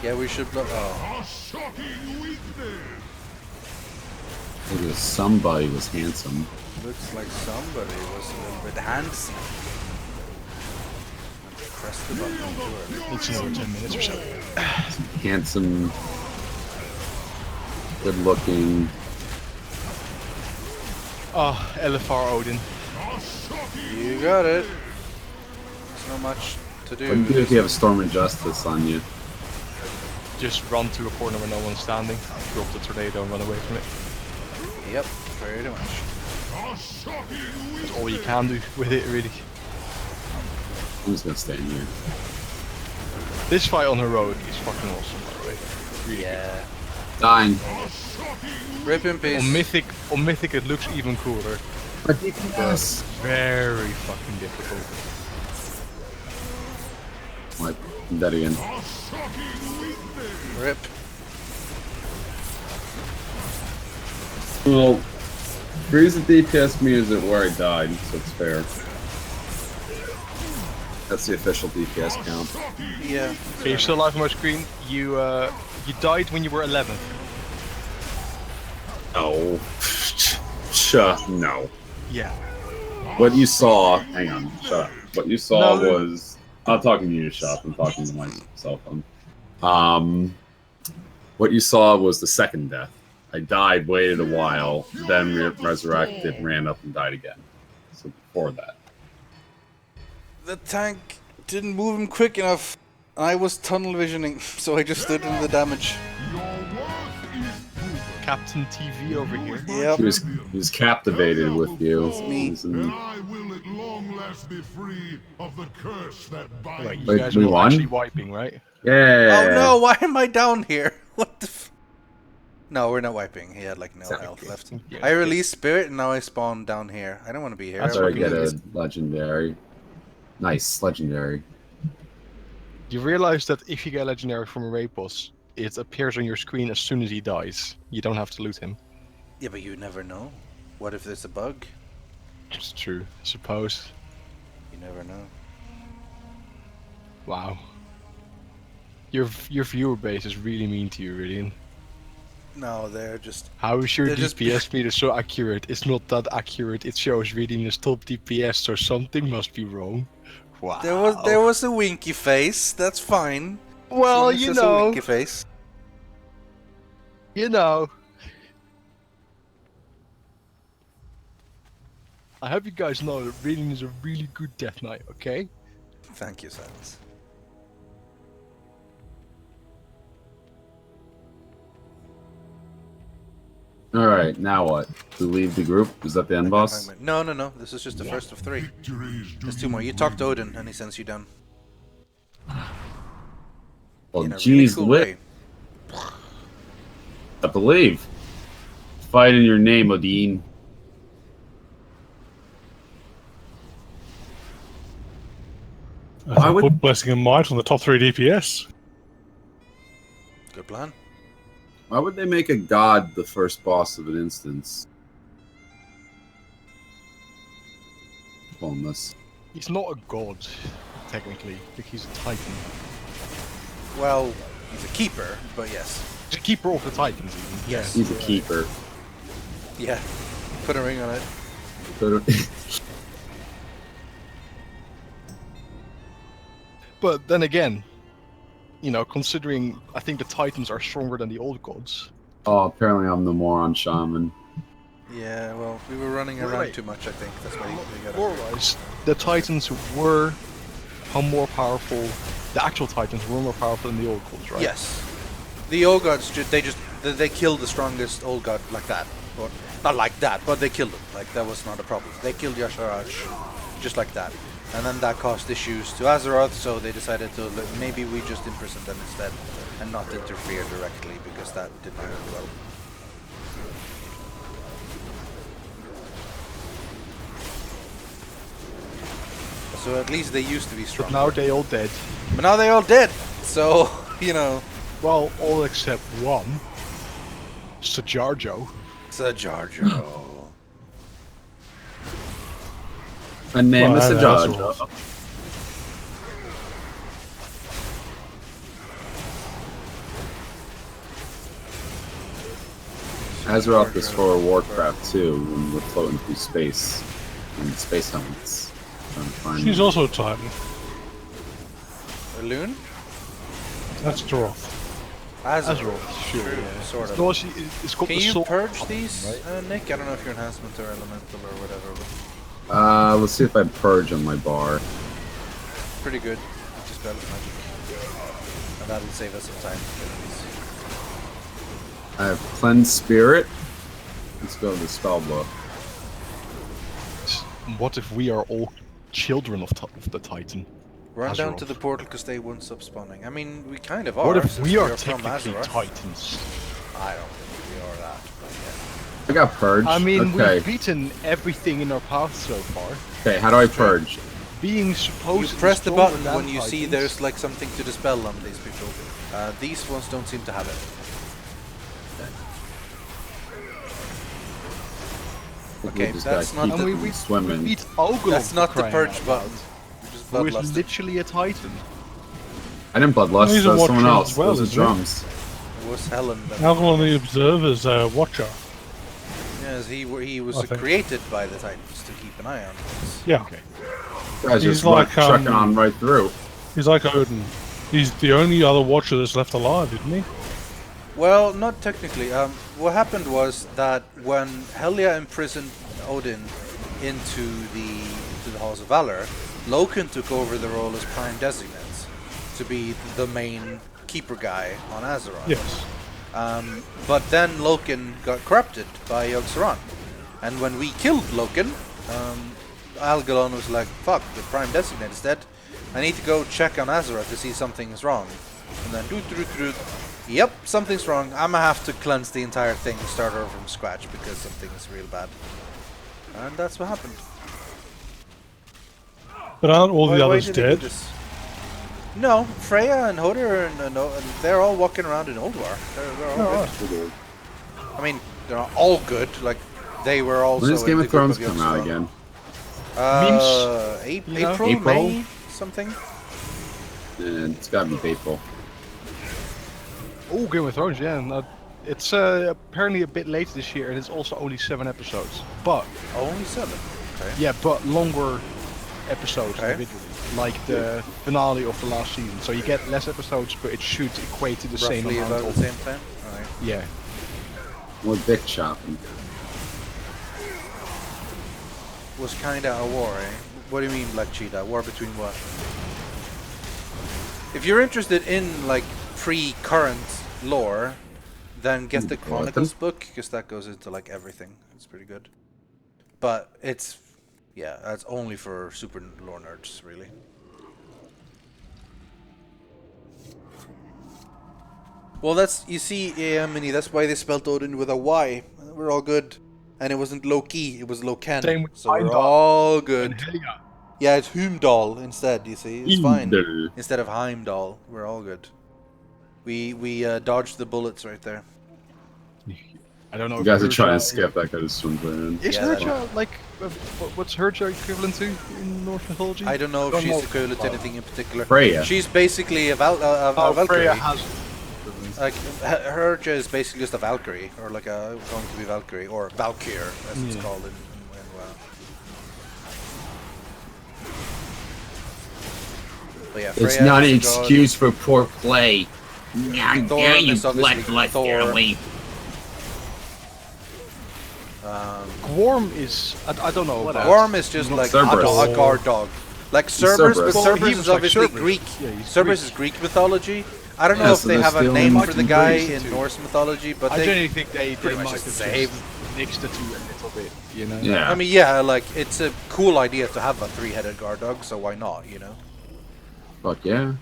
Yeah, we should blood. Oh. A shocking weakness! Maybe somebody was handsome. Looks like somebody was a little bit handsome. Press the button. It's another 10 minutes or so. Handsome, good looking. Oh, LFR Odin. You got it. There's not much to do. What do you do if you have a Storm of Justice on you? Just run to a corner where no one's standing, drop the tornado and run away from it. Yep, pretty much. That's all you can do with it, really. I'm just gonna stand here. This fight on the road is fucking awesome, by the way. Really yeah. Dying. Rip in peace. On Mythic it looks even cooler. Ridiculous. Very fucking difficult. What? I'm dead again. Rip. Well, freeze the DPS music where I died, so it's fair. That's the official DPS count. Yeah. Okay, you're still alive on my screen. You died when you were 11. No. No. Yeah. What you saw, hang on, shut up. What you saw No. was, I'm not talking to you, shut up, I'm talking to my cell phone. What you saw was the second death. I died, waited a while, then resurrected, ran up and died again. So before that. The tank didn't move him quick enough. I was tunnel visioning, so I just stood in the damage. Captain TV over here. Yep. He was captivated with you. Me. I will at long last be free of the curse that binds. Wait, you Wait, guys we are won? actually wiping, right? Yeah. Oh no, why am I down here? What the f... No, we're not wiping. He had like no health left. Yeah, I released Spirit and now I spawn down here. I don't want to be here. That's I where I wanna get be- a legendary. Nice, legendary. You realize that if you get a legendary from a raid boss, it appears on your screen as soon as he dies. You don't have to loot him. Yeah, but you never know. What if there's a bug? It's true, I suppose. You never know. Wow. Your viewer base is really mean to you, Rythian. No, they're just... How is your They're just- DPS meter so accurate? It's not that accurate. It shows Rythian is top DPS, so something must be wrong. Wow. There was a winky face. That's fine. Well, As long as you there's a know. winky face. You know. I hope you guys know that Rythian is a really good Death Knight, okay? Thank you, Silence. Alright, now what? We leave the group? Is that the end boss? No. This is just the first of 3. There's 2 more. You talk to Odin and he sends you down. Well, In a jeez, really cool lit. way. I believe. Fight in your name, Odin. I put Blessing and Might on the top 3 DPS. Good plan. Why would they make a god the first boss of an instance? On this. He's not a god, technically. Like, he's a titan. Well, he's a keeper, but yes. He's a keeper of the titans, even. Yes. He's a keeper. Yeah. Put a ring on it. But then again, you know, considering I think the titans are stronger than the old gods. Oh, apparently I'm the moron shaman. Yeah, well, we were running around too much, I think. That's why we got Lore-wise, the titans were more powerful. The actual titans were more powerful than the old gods, right? Yes. The old gods, they killed the strongest old god like that. Or, not like that, but they killed him. Like, that was not a problem. They killed Yasharaj just like that. And then that caused issues to Azeroth, so they decided to, maybe we just imprison them instead and not interfere directly, because that didn't work well. So at least they used to be strong. But now they all dead. But now they all dead, so, you know. Well, all except one. Sajarjo. Sajarjo. A name is Sajarjo. Azeroth is for Warcraft too, when we're floating through space. And space helmets. She's also a Titan. A loon? That's Doroth. Azeroth, sure. Yeah. Sort of. No, it's called Can the you soul purge these, right? Nick? I don't know if you're enhancement or elemental or whatever. Let's see if I purge on my bar. Pretty good. Just spell magic. And that'll save us some time. I have Cleanse Spirit. Let's go to the spell book. What if we are all children of the Titan? Run down Azeroth. to the portal because they won't stop spawning. I mean, we kind of are. What if since we are from technically Azeroth. Titans? I don't think we are that. But I got purged. I mean, okay. we've beaten everything in our path so far. Okay, how do I purge? Being supposed You to press the stronger button than when you see Titans. there's like something to dispel on these people. These ones don't seem to have it. Okay, that's not the swimming. We beat Ogul. That's not the purge out button. loud. You just Who is bloodlusted. literally a Titan. I didn't bloodlust. He's a That's someone watcher else. as well, Those are isn't he? drums. It was Helen. That Algalon the Observer's a watcher. Yes, he was I think. created by the Titans to keep an eye on things. Yeah. Okay. Guys He's just like, trucking on right through. He's like Odin. He's the only other watcher that's left alive, isn't he? Well, not technically. What happened was that when Helia imprisoned Odin into the Halls of Valor, Loken took over the role as Prime Designate to be the main keeper guy on Azeroth. Yes. But then Loken got corrupted by Yogg-Saron, and when we killed Loken, Algalon was like, "Fuck, the Prime Designate is dead. I need to go check on Azeroth to see something is wrong." And then yep, something's wrong. I'm gonna have to cleanse the entire thing and start over from scratch because something is real bad. And that's what happened. But aren't all the Why others did they do dead? this? No, Freya and Hodor and they're all walking around in Oldwar. They're all good. I mean, they're not all good. Like they were also. When does Game in of the group Thrones come out again? April, May, something. It's gotta be April. Oh, Game of Thrones, yeah. And, it's apparently a bit late this year, and it's also only 7 episodes. But only 7. Okay. Yeah, but longer episodes Okay. individually, like the finale of the last season. So you get less episodes, but it should equate to the same Roughly amount about of. the same time. Alright. Yeah. More dick chopping. Was kinda a war, eh? What do you mean, Black Cheetah? War between what? If you're interested in like pre-current lore, then get the Chronicles book because that goes into like everything. It's pretty good. But it's that's only for super lore nerds, really. Well, you see, Mini, that's why they spelled Odin with a Y. We're all good. And it wasn't Loki, it was Loken. Same with So we're Heimdall all good. and Helga. Yeah, it's Heimdall instead, you see. It's fine. Heimdall. Instead of Heimdall, we're all good. We dodged the bullets right there. I don't know. You if guys are Herja trying to is- skip that kind of swim in. Is Yeah, Herja like what's Herja equivalent to in Norse mythology? I don't know if Don't she's know. equivalent to anything in particular. Freya. She's basically a Valkyrie. Freya has. Like Herja is basically just a Valkyrie, or like a going to be Valkyrie, or Valkyr as it's called in WoW. But yeah, It's Freya not an is a god. excuse for poor play. How Thor dare you is obviously blood Thor. away. Gworm is I don't know. about- Worm is just like a Cerberus. guard dog. Like Cerberus, but Cerberus. Well, Cerberus he is was like obviously Cerberus. Greek. Yeah, he's Cerberus Greek. is Greek mythology. I don't know Yeah, if so they they're have a still name in for the guy Greece. in Norse mythology, but I they genuinely think they pretty might much have the just same. mixed the two a little bit, you know. Yeah. I mean, yeah, like it's a cool idea to have a 3-headed guard dog, so why not, you know? Fuck yeah.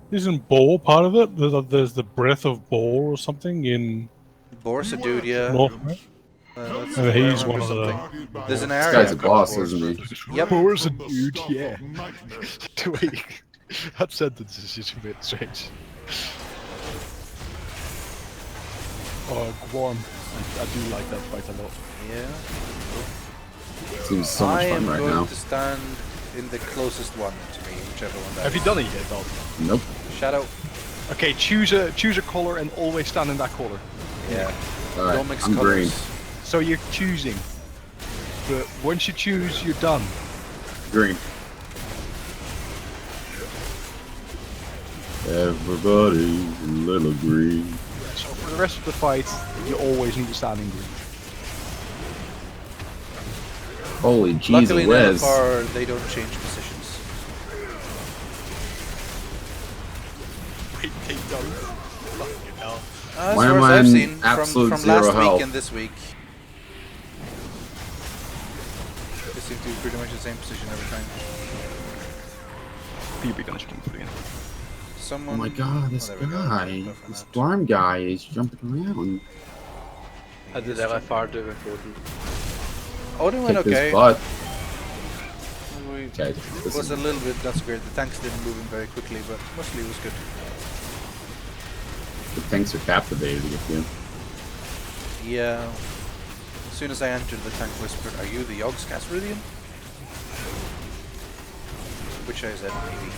Isn't Boar part of it? There's the breath of Boar or something in Boar's a dude, yeah. North. Let's And see, I he's remember one of the- something. There's an This area. guy's a boss, isn't he? Yep. Boar's a dude, yeah. Wait, that sentence is just a bit strange. Oh, Gworm. I do like that fight a lot. Yeah. Seems so I much am fun right going now. to stand in the closest one to me, whichever one that Have you is. done it yet, Dalton? Nope. Shadow. Okay, choose a color and always stand in that color. Yeah. Alright, Don't mix I'm colors. green. So you're choosing. But once you choose, you're done. Green. Everybody's a little green. So for the rest of the fight, you always need to stand in green. Holy jeez, Luckily, in Wes. LFR, they don't change positions. Wait, they don't. Fucking hell. As Why far am as I I've in seen absolute from zero last health? week and this week, they seem to be pretty much the same position every time. PB gonna stream for you. Someone. Oh my god, this there we go. guy, Go for this that. farm guy is jumping around. How did LFR do with Odin? Odin went Kicked his okay. butt. We Okay, it this was is- a little bit not so great. The tanks didn't move in very quickly, but mostly it was good. The tanks are captivated with you. Yeah. As soon as I entered, the tank whispered, "Are you the Yogscast Rythian?" Which I said, maybe.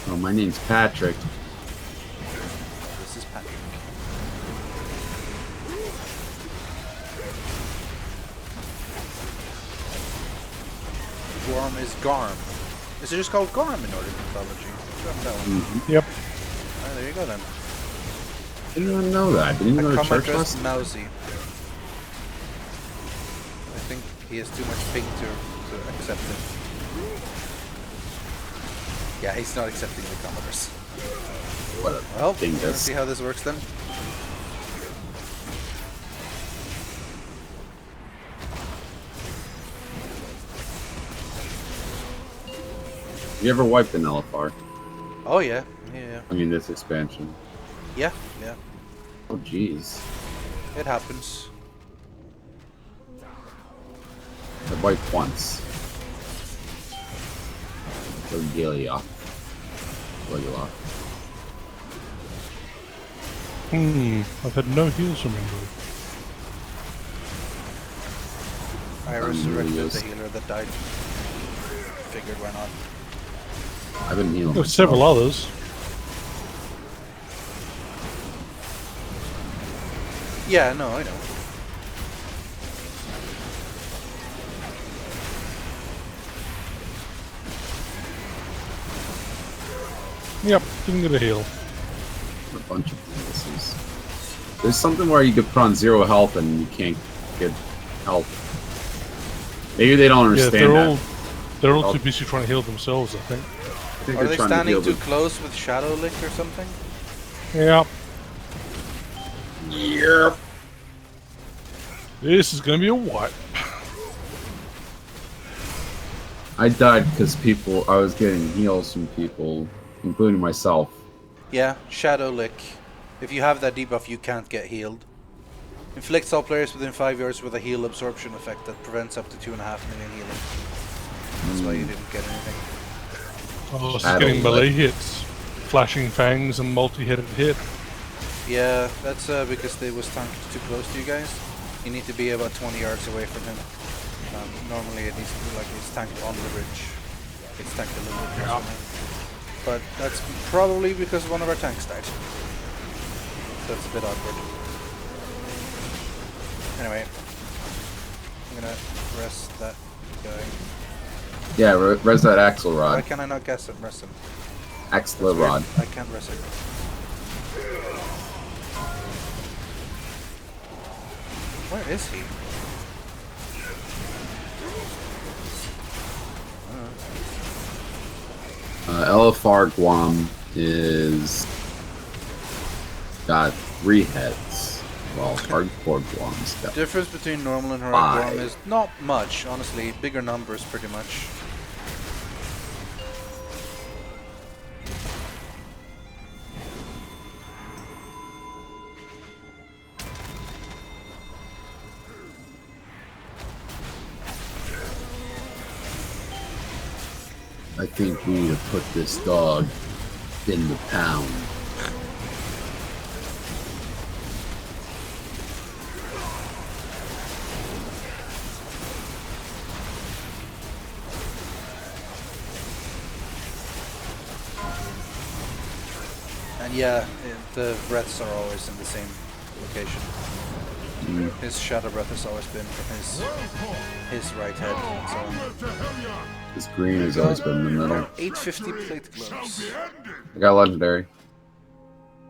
Oh, my name's Patrick. This is Patrick. Gorm is Garm. Is it just called Garm in Nordic mythology? That one. Yep. Oh, there you go then. Didn't even know that. Didn't even I go to come church across last. Mousy. I think he has too much pink to accept it. Yeah, he's not accepting the Commodores. What a Well, dingus. let's see how this works then. You ever wiped an LFR? Oh yeah, yeah, I mean, this expansion. yeah, yeah. Oh, jeez. It happens. I wiped once. So Gilia. I've had no heals removed. I resurrected yes. the healer that died. Figured why not. I've been healing. There's several myself. others. Yeah, no, I know. Yep, didn't get a heal. A bunch of things. There's something where you could put on 0 health and you can't get help. Maybe they don't Yeah, understand they're all too busy trying to heal themselves, I think. I think Are they're they trying to standing heal too the- close with Shadow Lick or something? Yep. Yep. This is gonna be a wipe. I died because I was getting heals from people, including myself. Yeah, Shadow Lick. If you have that debuff, you can't get healed. Inflicts all players within 5 yards with a heal absorption effect that prevents up to 2.5 million healing. That's why you didn't get anything. Oh, it's Shadow getting melee Lick. hits. Flashing fangs and multi-headed hit. Yeah, that's because they was tanked too close to you guys. You need to be about 20 yards away from him. Normally it needs to be like it's tanked on the ridge. It's tanked a little bit closer now. But that's probably because one of our tanks died. That's a bit awkward. Anyway, I'm gonna rest that guy. Yeah, res that Axle Why Rod. can I not guess him? Rest him. Axle Rod. I can't rest him. Where is he? LFR Guam is got 3 heads. Well, hardcore Guam's got Difference between normal and Five. hardcore is not much, honestly. Bigger numbers, pretty much. I think we need to put this dog in the pound. And Yeah, the breaths are always in the same location. His shadow breath has always been from his right head. And so on. His green has always been in the middle. 850 plate gloves. I got legendary.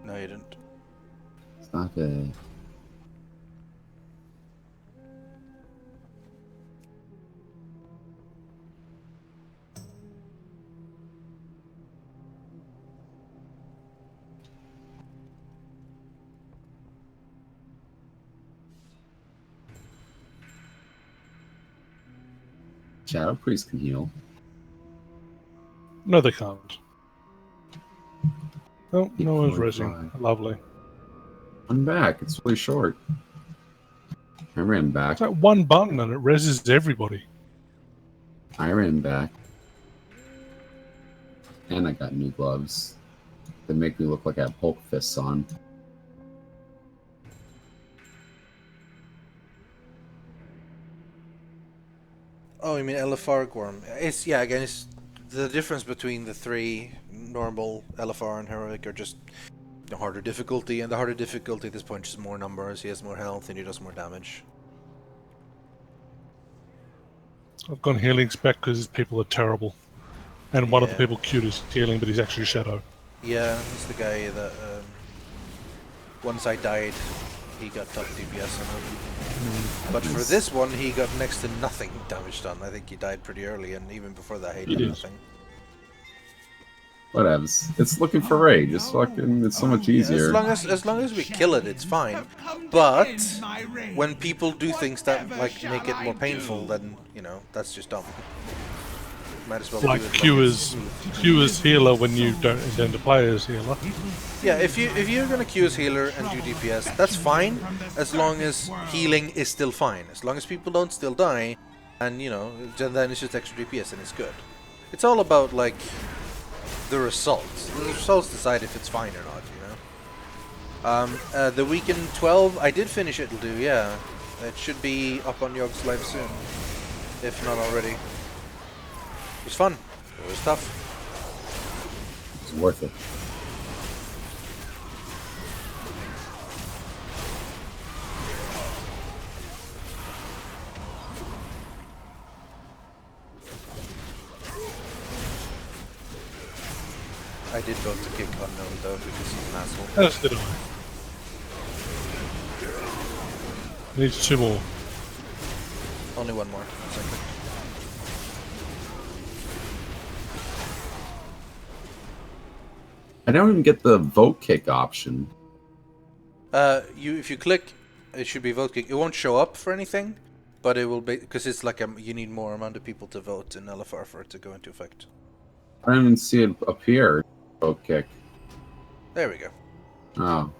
No, you didn't. Stop it. Shadow Priest can heal. No, they can't. Oh, no one's resing. Lovely. I'm back. It's really short. I ran back. It's like one button and it reses everybody. I ran back. And I got new gloves. They make me look like I have Hulk fists on. Oh, you mean LFR Gorm? It's again, it's the difference between the three normal LFR and heroic are just the harder difficulty, and the harder difficulty at this point is more numbers. He has more health and he does more damage. I've gone healing spec because his people are terrible, and one of the people queued is healing, but he's actually Shadow. Yeah, he's the guy that once I died, he got top DPS on him. But for this one, he got next to nothing damage done. I think he died pretty early, and even before that, he did nothing. Whatevs. It's looking for raid. It's fucking. It's so much easier. As long as we kill it, it's fine. But when people do things that like make it more painful, then that's just dumb. Might as well like do it queue as healer when you don't intend to play as healer. Yeah, if you're gonna queue as healer and do DPS, that's fine, as long as healing is still fine. As long as people don't still die, and then it's just extra DPS and it's good. It's all about like the results. The results decide if it's fine or not. The weekend 12, I did finish it. It'll do, yeah. It should be up on Yogs live soon, if not already. It was fun. It was tough. It's worth it. I did vote to kick Unknown though because he's an asshole. As did I. Needs 2 more. Only 1 more. Second. I don't even get the vote kick option. If you click, it should be vote kick. It won't show up for anything, but it will be because it's like you need more amount of people to vote in LFR for it to go into effect. I don't even see it appear. Vote kick. There we go. Oh.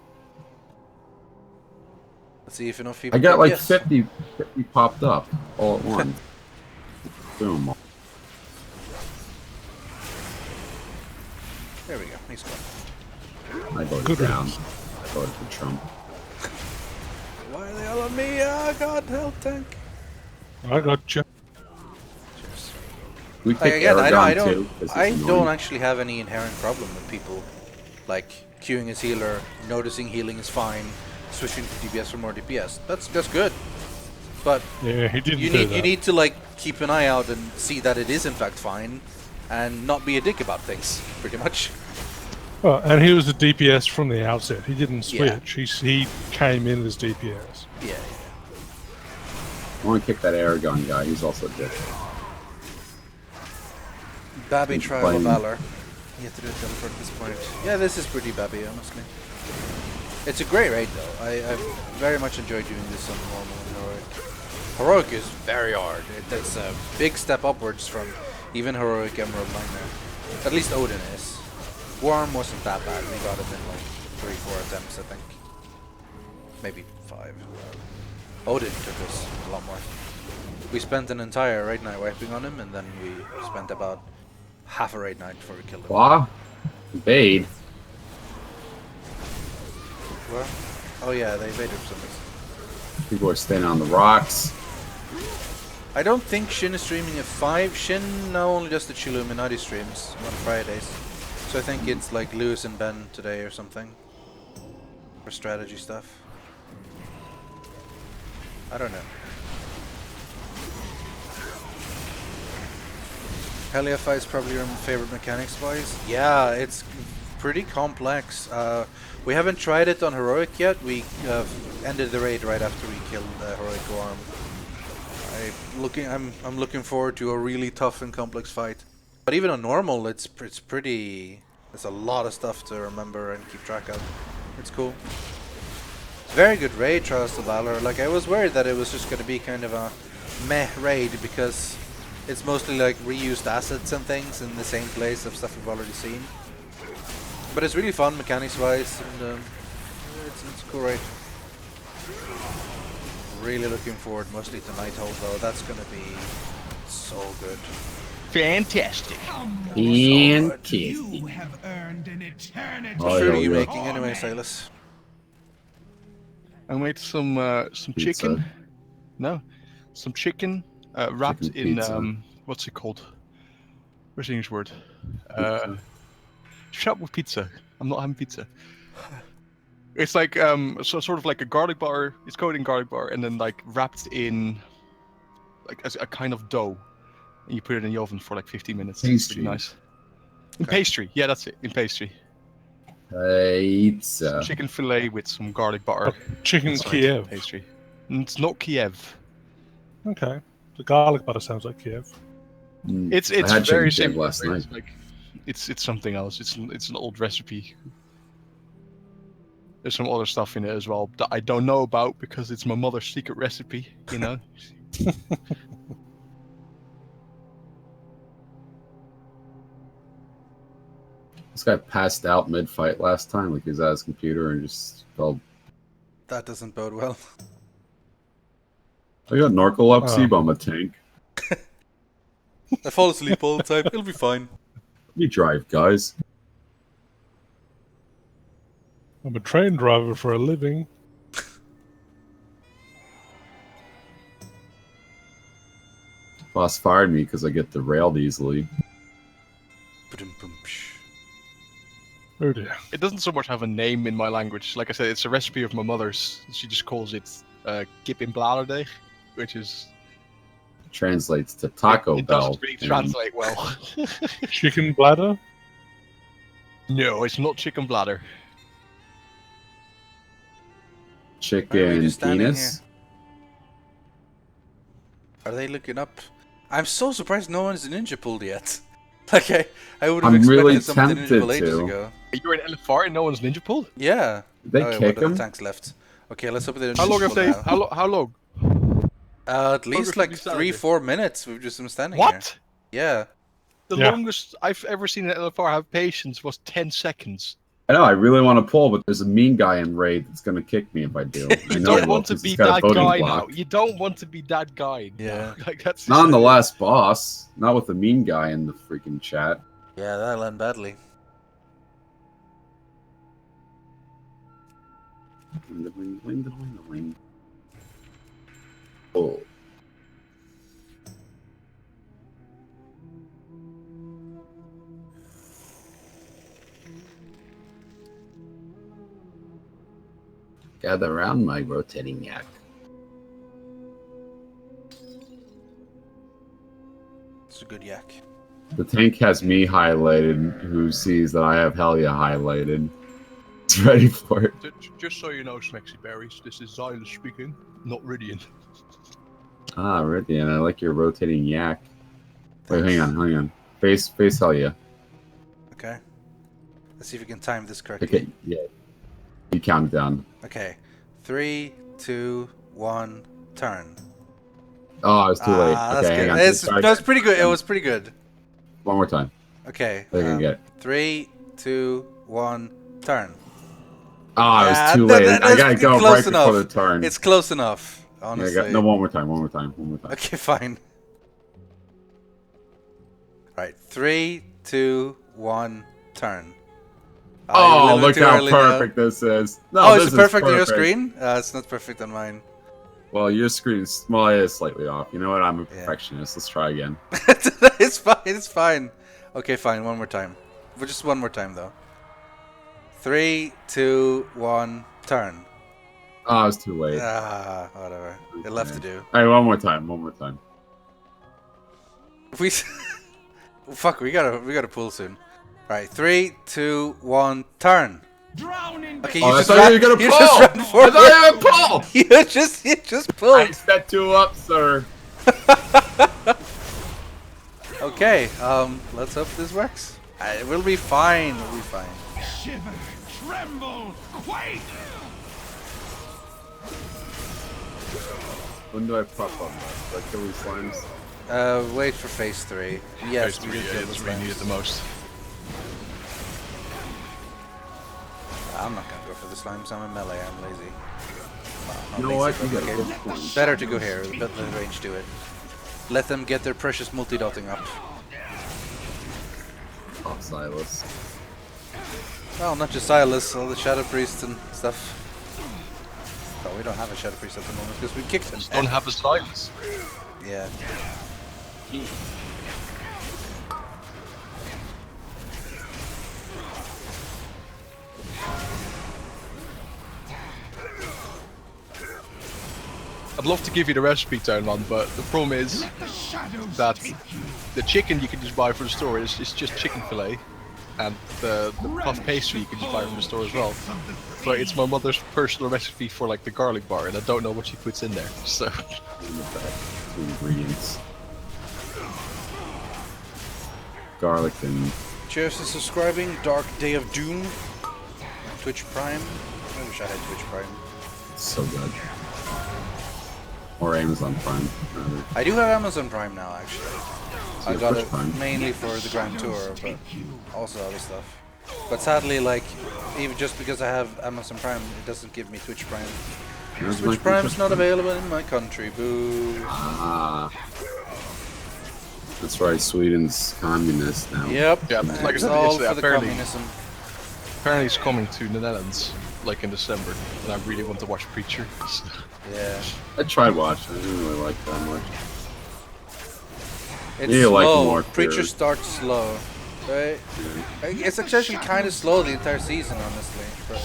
Let's see if enough people. I got like yes. 50 popped up all at once. Boom. There we go. He's gone. I voted down. I voted for Trump. Why are they all on me? Oh god, help tank. I got you. We pick Again, I don't don't actually have any inherent problem with people like queuing as healer, noticing healing is fine, switching to DPS for more DPS. That's good. But yeah, he didn't you need to like keep an eye out and see that it is in fact fine, and not be a dick about things. Pretty much. Well, and he was a DPS from the outset. He didn't switch. Yeah. He came in as DPS. Yeah. I want to kick that Aragon guy. He's also a dick. Babby Trial of Valor. You have to do a teleport at this point. Yeah, this is pretty babby, honestly. It's a great raid, though. I very much enjoy doing this on normal and heroic. Heroic is very hard. It's a big step upwards from even heroic Emerald Nightmare. At least Odin is. Worm wasn't that bad. We got him in like 3-4 attempts, I think. Maybe 5. Odin took us a lot more. We spent an entire raid night wiping on him, and then we spent about half a raid night before we killed him. What? Bade. What? Oh yeah, they evaded for some reason. People are standing on the rocks. I don't think Shin is streaming at 5. Shin now only does the Chilluminati streams on Fridays. So I think it's like Lewis and Ben today or something. For strategy stuff. I don't know. Heliophy is probably your favorite mechanics wise. Yeah, it's pretty complex. We haven't tried it on Heroic yet. We ended the raid right after we killed Heroic Gorm. I'm looking forward to a really tough and complex fight. But even on normal, it's pretty. There's a lot of stuff to remember and keep track of. It's cool. It's very good raid, Trials to Valor. Like I was worried that it was just gonna be kind of a meh raid because it's mostly like reused assets and things in the same place of stuff we've already seen. But it's really fun mechanics wise, and it's a cool raid. Really looking forward mostly to Nighthold though. That's gonna be so good. Fantastic. You have earned an eternity. What food are you making anyway, Silas? I made some chicken. No, some chicken wrapped in what's it called? What's the English word? Shut up with pizza. I'm not having pizza. It's like sort of like a garlic bar. It's coated in garlic bar and then like wrapped in like a kind of dough, and you put it in the oven for like 15 minutes. It's pretty nice. In pastry, yeah, that's it. In pastry. Pizza. Some chicken fillet with some garlic butter. Chicken Kiev. Pastry. It's not Kiev. Okay. The garlic butter sounds like Kiev. It's I had very chicken Kiev simple. last night. It's like it's something else. It's an old recipe. There's some other stuff in it as well that I don't know about because it's my mother's secret recipe. You know. This guy passed out mid-fight last time, like he was at his computer and just fell. That doesn't bode well. I got narcolepsy, but I'm a tank. I fall asleep all the time. It'll be fine. You drive, guys. I'm a train driver for a living. Boss fired me because I get derailed easily. Oh dear. It doesn't so much have a name in my language. Like I said, it's a recipe of my mother's. She just calls it kip in bladerdeeg, which is... Translates to Taco it Bell. doesn't really translate well. Chicken bladder? No, it's not chicken bladder. Chicken penis? Are they looking up? I'm so surprised no one's ninja pulled yet. Like I would have I'm expected really someone to ninja pull tempted ages to. ago. You're in LFR and no one's ninja pulled? Yeah. Did they kick the him? tanks left. Okay, let's hope they don't How long ninja have pull they? now. How long? At least like 3-4 minutes. We've just been standing here. What? Yeah. The longest I've ever seen an LFR have patience was 10 seconds. I know, I really want to pull, but there's a mean guy in raid that's going to kick me if I do. I You know don't want to be that guy now. You don't want to be that guy. Yeah. Like that's Not on the last boss. Not with the mean guy in the freaking chat. Yeah, that'll end badly. Oh. Gather around my rotating yak. It's a good yak. The tank has me highlighted, who sees that I have Helia highlighted. It's ready for it. Just so you know, Smexy Berries, this is Xylus speaking, not Rythian. Ah, Rythian, I like your rotating yak. Wait, hang on. Face Helia. Okay. Let's see if we can time this correctly. Okay, yeah. You count down. Okay. 3, 2, 1, turn. Oh, it's too late. That's Okay, good. hang on. That's pretty good. It was pretty good. One more time. Okay. I can get it. 3, 2, 1, turn. Ah, it's too late. I gotta go right before the turn. It's close enough, honestly. No, one more time. Okay, fine. Right, 3, 2, 1, turn. Oh, look how perfect this is. No, is it perfect on your screen? It's not perfect on mine. Well, your screen's slightly off. You know what? I'm a perfectionist. Let's try again. It's fine. It's fine. Okay, fine. One more time. but just one more time though. 3, 2, 1, turn. Oh, it's too late. Ah, whatever. Okay. It left to do. Alright, one more time. One more time. We fuck. We gotta pull soon. All right, 3, 2, 1, turn. Okay, you just ran. You just ran forward. I thought you were gonna pull. You just pulled. I set 2 up, sir. Okay. Let's hope this works. We'll be fine. We'll be fine. Shiver, tremble, quake. When do I pop on that? Do I kill these slimes? Wait for phase 3. Yes, phase 3 is really needed the most. I'm not gonna go for the slimes. I'm a melee. I'm lazy. Well, You know what? You okay. got a good point. Better to go here. Let the range do it. Let them get their precious multi-dotting up. Oh, Silas. Well, not just Silas, all the Shadow Priests and stuff. Oh, we don't have a Shadow Priest at the moment because we kicked him. Don't have a Silas. Yeah. I'd love to give you the recipe, Townman, but the problem is that the chicken you can just buy from the store is just chicken fillet, and the puff pastry you can just buy from the store as well. But it's my mother's personal recipe for like the garlic bar, and I don't know what she puts in there. So ingredients: garlic and. Cheers to subscribing. Dark Day of Doom. Twitch Prime. I wish I had Twitch Prime. It's so good. Or Amazon Prime. Rather. I do have Amazon Prime now, actually. So I got it Prime. mainly for the Grand Tour, but also other stuff. But sadly, like, even just because I have Amazon Prime, it doesn't give me Twitch Prime. Twitch Prime's not available in my country, boo. Ah. That's right, Sweden's communist now. Yep. Yeah, like I said, all it's, for the apparently, communism. apparently it's coming to the Netherlands, like in December, and I really want to watch Preacher. Yeah. I tried watching. I didn't really like that much. It's You like slow. more Preacher fear. starts slow, right? It's actually kind of slow the entire season, honestly. But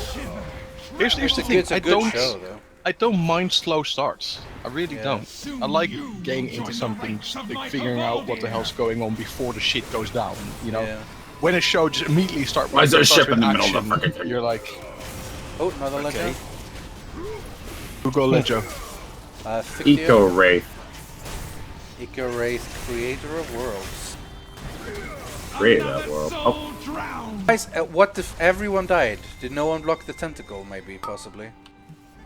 Here's the thing, it's a good show, though. I don't mind slow starts. I really Yeah. don't. I like getting into something, like figuring out what the hell's going on before the shit goes down. You know, Yeah. when a show just immediately starts. Why is there a ship with in the middle of the action, fucking thing? You're like, Oh, another okay. legend. Google Lejo. Eco Wraith. Eco Wraith, creator of worlds. Created that world. Oh, Guys, what if everyone died? Did no one block the tentacle? Maybe, possibly.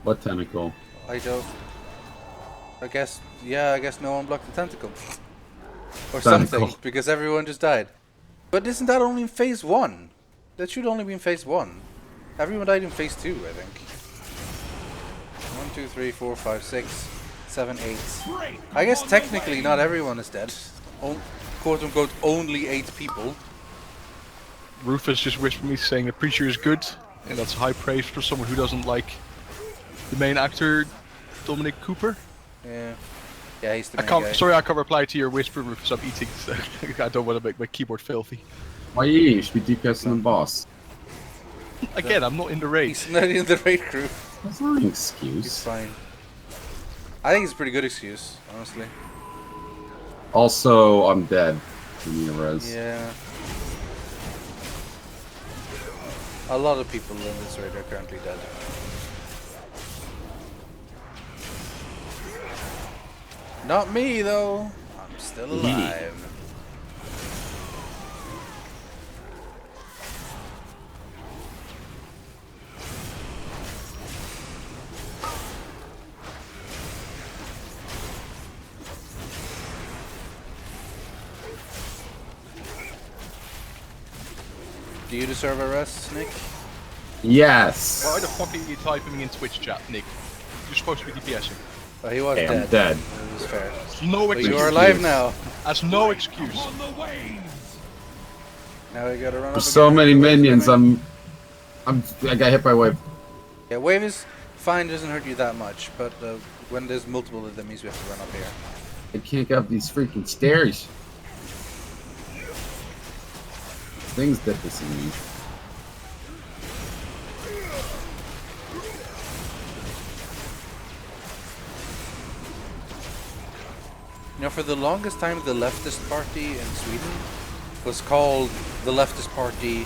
what tentacle? I don't. I guess. Yeah, I guess no one blocked the tentacle. Or Tentacle. something, because everyone just died. But isn't that only in phase 1? That should only be in phase 1. Everyone died in phase 2, I think. 1, 2, 3, 4, 5, 6, 7, 8. I guess technically not everyone is dead. Quote unquote, only 8 people. Rufus just whispered me saying the Preacher is good, and that's high praise for someone who doesn't like the main actor, Dominic Cooper. Yeah. Yeah, he's the main guy. Sorry, I can't reply to your whisper, Rufus. I'm eating, so I don't want to make my keyboard filthy. Why are you eating? You should be DPSing the boss. Again, I'm not in the raid. He's not in the raid crew. That's not an He's excuse. fine. I think it's a pretty good excuse, honestly. Also, I'm dead. Give me a res. Yeah. A lot of people in this raid are currently dead. Not me, though. I'm still alive. Do you deserve a rest, Nick? Yes. Why the fuck are you typing in Twitch chat, Nick? You're supposed to be DPSing. Oh, he was Hey, dead. I'm dead. That was fair. No But excuse. you are alive now. That's no excuse. Now we gotta run up There's so again. many minions. I got hit by wave. Yeah, wave is fine, doesn't hurt you that much, but when there's multiple of them, means we have to run up here. I can't get up these freaking stairs. Things did this in me. You know, for the longest time, the leftist party in Sweden was called the leftist party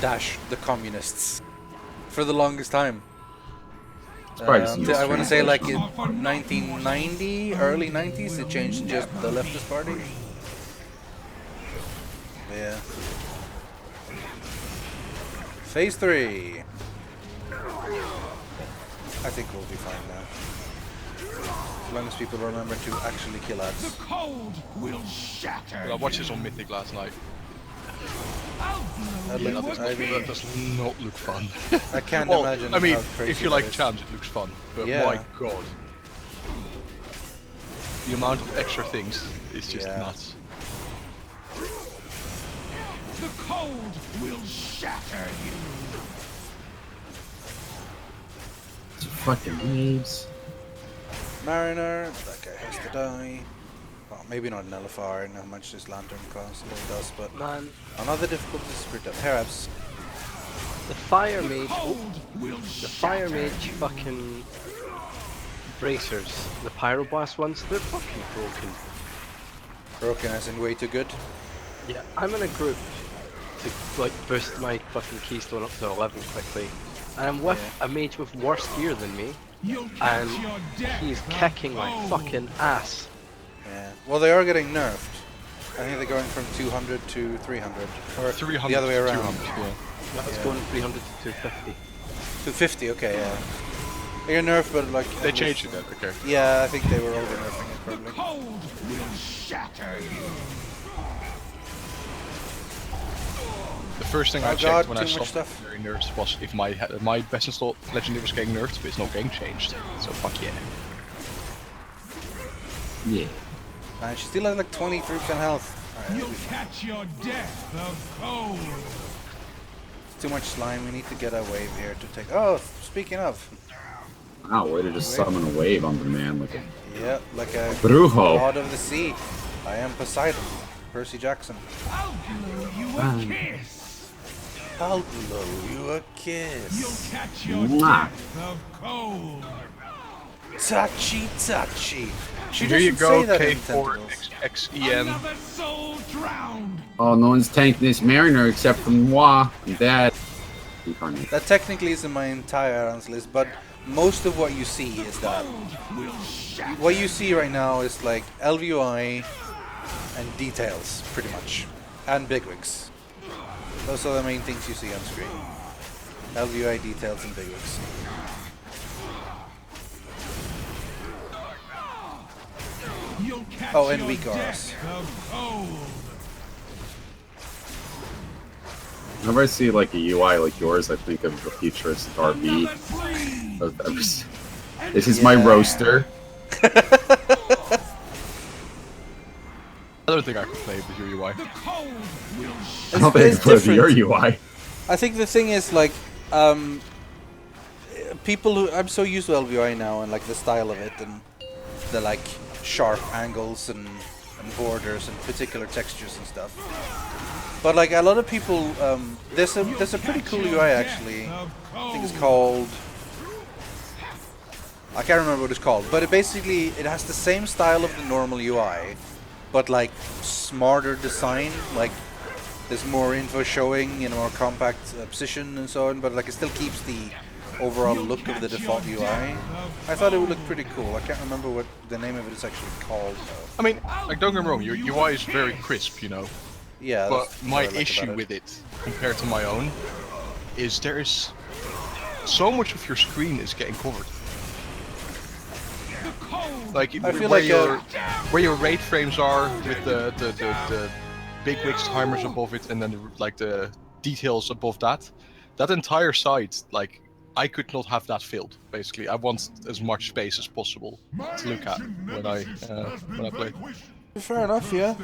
dash the communists. For the longest time. I want to say like in 1990, early 90s, it changed to just the leftist party. Yeah. Phase 3. I think we'll be fine now. As long as people remember to actually kill ads. The cold will shatter. Well, I watched this on Mythic last night. That does not look fun. I can't well, imagine. I mean, how crazy if you like Chams, it looks fun. But yeah. my god, the amount of extra things is just nuts. The cold will shatter you. Fucking waves. Mariner, that guy has to die. Well, maybe not an LFR, and how much this lantern costs, it does, but man, another difficulty is pretty perhaps. The fire mage, fucking bracers, the pyroblast ones, they're fucking broken. Broken as in way too good? Yeah, I'm in a group to like boost my fucking keystone up to 11 quickly, and I'm with a mage with worse gear than me, and he's kicking my fucking ass. Yeah. Well, they are getting nerfed. I think they're going from 200 to 300, or 300 the other way around. 200, yeah. It's going 300 to 250. 250, okay, yeah. They're nerfed, but like they changed it. Okay. Yeah, I think they were over nerfing it probably. The cold will shatter you. The first thing I checked when I saw legendary nerfs was if my best installed legendary was getting nerfed, but it's not getting changed. So fuck yeah. Yeah. Man, she still has like 23% health. Right, you'll catch your death of cold. Too much slime. We need to get a wave here to take. Oh, speaking of. Wow, way to just summon a wave on demand like a. Yeah, like a Brujo. god of the sea. I am Poseidon. Percy Jackson. I'll blow you a kiss. I'll blow you a kiss. You'll catch your death of cold. Touchy, touchy. Here you go, K4XXEN. Oh, no one's tanking this Mariner except for moi and Dad. That technically isn't my entire answer list, but most of what you see is that. What you see right now is like LVOI and details, pretty much. And bigwigs. Those are the main things you see on screen. LVOI, details, and bigwigs. Oh, and weak Rs. Whenever I see like a UI like yours, I think of the futurist RV. This is my roaster. I don't think I could play with your UI. I don't think I could play with your UI. I think the thing is like, people who I'm so used to LVI now and like the style of it and the like sharp angles and borders and particular textures and stuff. But like a lot of people, there's a pretty cool UI actually. I think it's called. I can't remember what it's called, but it basically has the same style of the normal UI, but like smarter design. Like there's more info showing in a more compact position and so on, but like it still keeps the overall look of the default UI. I thought it would look pretty cool. I can't remember what the name of it is actually called though. I mean, like don't get me wrong, your UI is very crisp, you know. Yeah. But my issue with it, compared to my own, is there is so much of your screen is getting covered. Like where your rate frames are with the big wigs timers above it, and then the details above that. That entire side, like I could not have that filled. Basically, I want as much space as possible to look at when I play. Fair enough, yeah.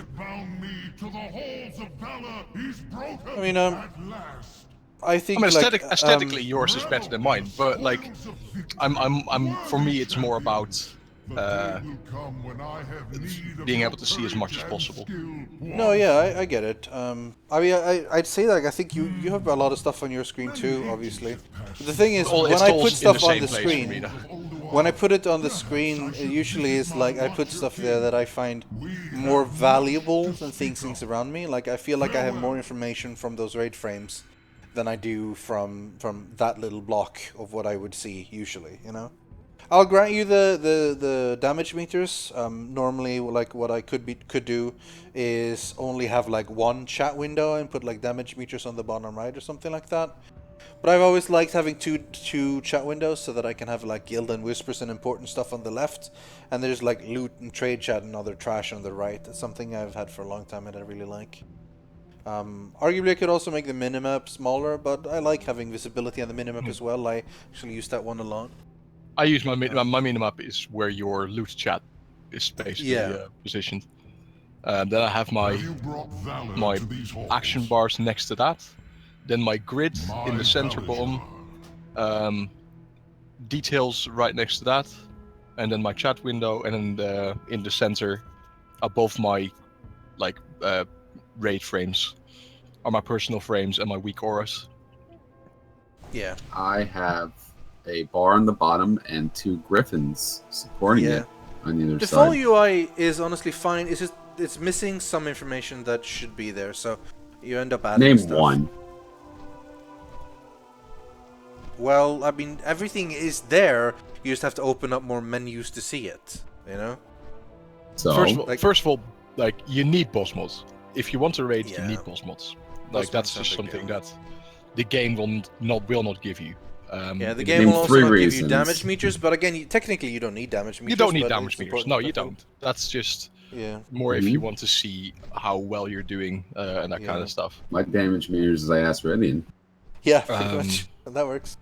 I mean, I think aesthetically yours is better than mine, but like, I'm for me it's more about being able to see as much as possible. No, yeah, I get it. I mean, I'd say that I think you have a lot of stuff on your screen too, obviously. But the thing is, when I put stuff on the screen, when I put it on the screen, it usually is like I put stuff there that I find more valuable than things around me. Like I feel like I have more information from those raid frames than I do from that little block of what I would see usually, you know? I'll grant you the damage meters. Normally, like what I could do is only have like one chat window and put like damage meters on the bottom right or something like that. But I've always liked having two chat windows so that I can have like guild and whispers and important stuff on the left, and there's like loot and trade chat and other trash on the right. That's something I've had for a long time and I really like. Arguably I could also make the minimap smaller, but I like having visibility on the minimap as well. I actually use that one a lot. I use my minimap is where your loot chat is basically positioned. Then I have my action bars next to that. Then my grid in the center bottom. Details right next to that. And then my chat window, and then in the center above my raid frames are my personal frames and my weak auras. Yeah. I have a bar on the bottom and 2 griffins supporting it on either the side. Default UI is honestly fine. It's just it's missing some information that should be there, so you end up adding Name stuff. one. Well, I mean, everything is there. You just have to open up more menus to see it. You know. So first of all, like you need boss mods. If you want to raid, you need boss mods. Like that's just something that the game will not give you. The game will also not give you damage meters, but again, technically you don't need damage meters. You don't need damage meters. No, you don't. That's just more if you want to see how well you're doing and that kind of stuff. My damage meters is I asked Rythian. Yeah, pretty much. And that works.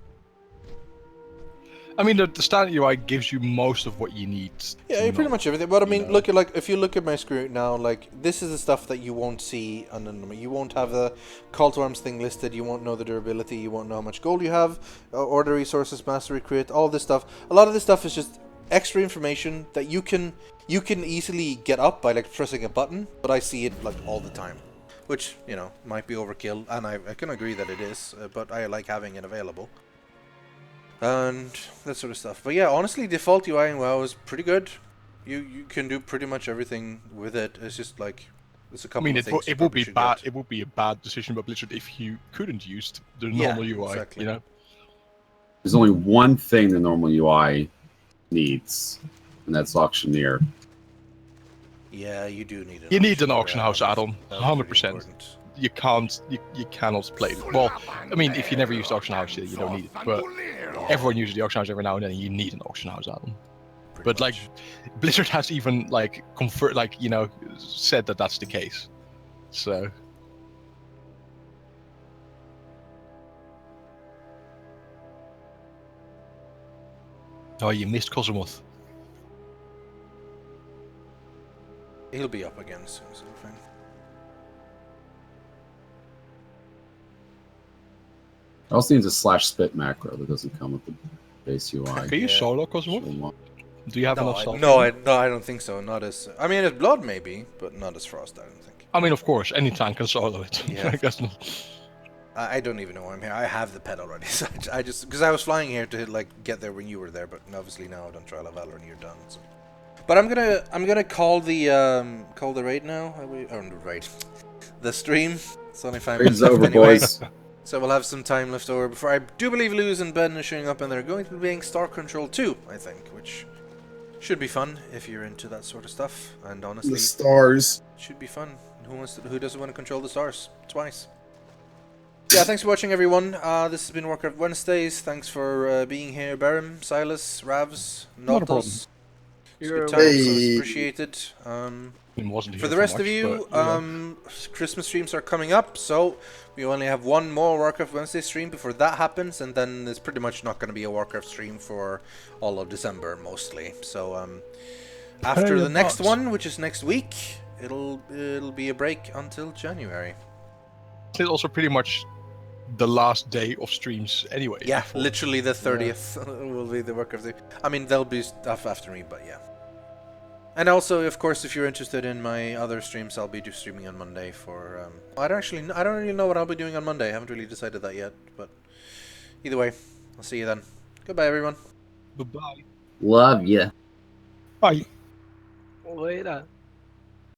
I mean, the standard UI gives you most of what you need. Yeah, pretty much everything. But I mean, look at if you look at my screen now, like this is the stuff that you won't see on the. You won't have the call to arms thing listed. You won't know the durability. You won't know how much gold you have, order resources, mastery crit, all this stuff. A lot of this stuff is just extra information that you can easily get up by like pressing a button. But I see it like all the time, which might be overkill, and I can agree that it is. But I like having it available. And that sort of stuff. But yeah, honestly, default UI in WoW is pretty good. You can do pretty much everything with it. It's just like there's a couple of things. It would be bad. It would be a bad decision by Blizzard if you couldn't use the normal UI. Exactly. There's only one thing the normal UI needs, and that's Auctioneer. Yeah, you do need it. You need an auction house add-on, 100%. You cannot play it. Well, I mean, if you never used auction house, you don't need it. But everyone uses the auction house every now and then. And you need an auction house add-on. But like, Blizzard has even like said that that's the case. So. Oh, you missed Cosmoth. He'll be up again soon, so fine. It also needs a /spit macro that doesn't come with the base UI. Can you solo Cosmoth? Do you have enough solo? No, I don't think so. Not as. I mean, as Blood maybe, but not as Frost. I don't think. I mean, of course, any tank can solo it. Yeah. I guess not. I don't even know why I'm here. I have the pet already, so I just because I was flying here to like get there when you were there, but obviously now I don't Trial of Valor and you're done. So. But I'm gonna call the raid now. The stream. It's only 5 minutes left anyway. Boys. So we'll have some time left over before I do believe Luz and Ben are showing up, and they're going to be playing Star Control 2, I think, which should be fun if you're into that sort of stuff. And honestly, the stars should be fun. Who doesn't want to control the stars twice? Yeah, thanks for watching, everyone. This has been Warcraft Wednesdays. Thanks for being here, Barum, Silas, Ravs, Notos. Good times, so appreciated. For the rest of you, Christmas streams are coming up, so we only have one more Warcraft Wednesday stream before that happens, and then there's pretty much not going to be a Warcraft stream for all of December, mostly. So after the next one, which is next week, it'll be a break until January. It's also pretty much the last day of streams anyway. Yeah, literally the 30th will be the Warcraft. I mean, there'll be stuff after me, but yeah. And also, of course, if you're interested in my other streams, I'll be streaming on Monday for... I don't really know what I'll be doing on Monday. I haven't really decided that yet, but either way, I'll see you then. Goodbye, everyone. Goodbye. Love ya. Bye. Later.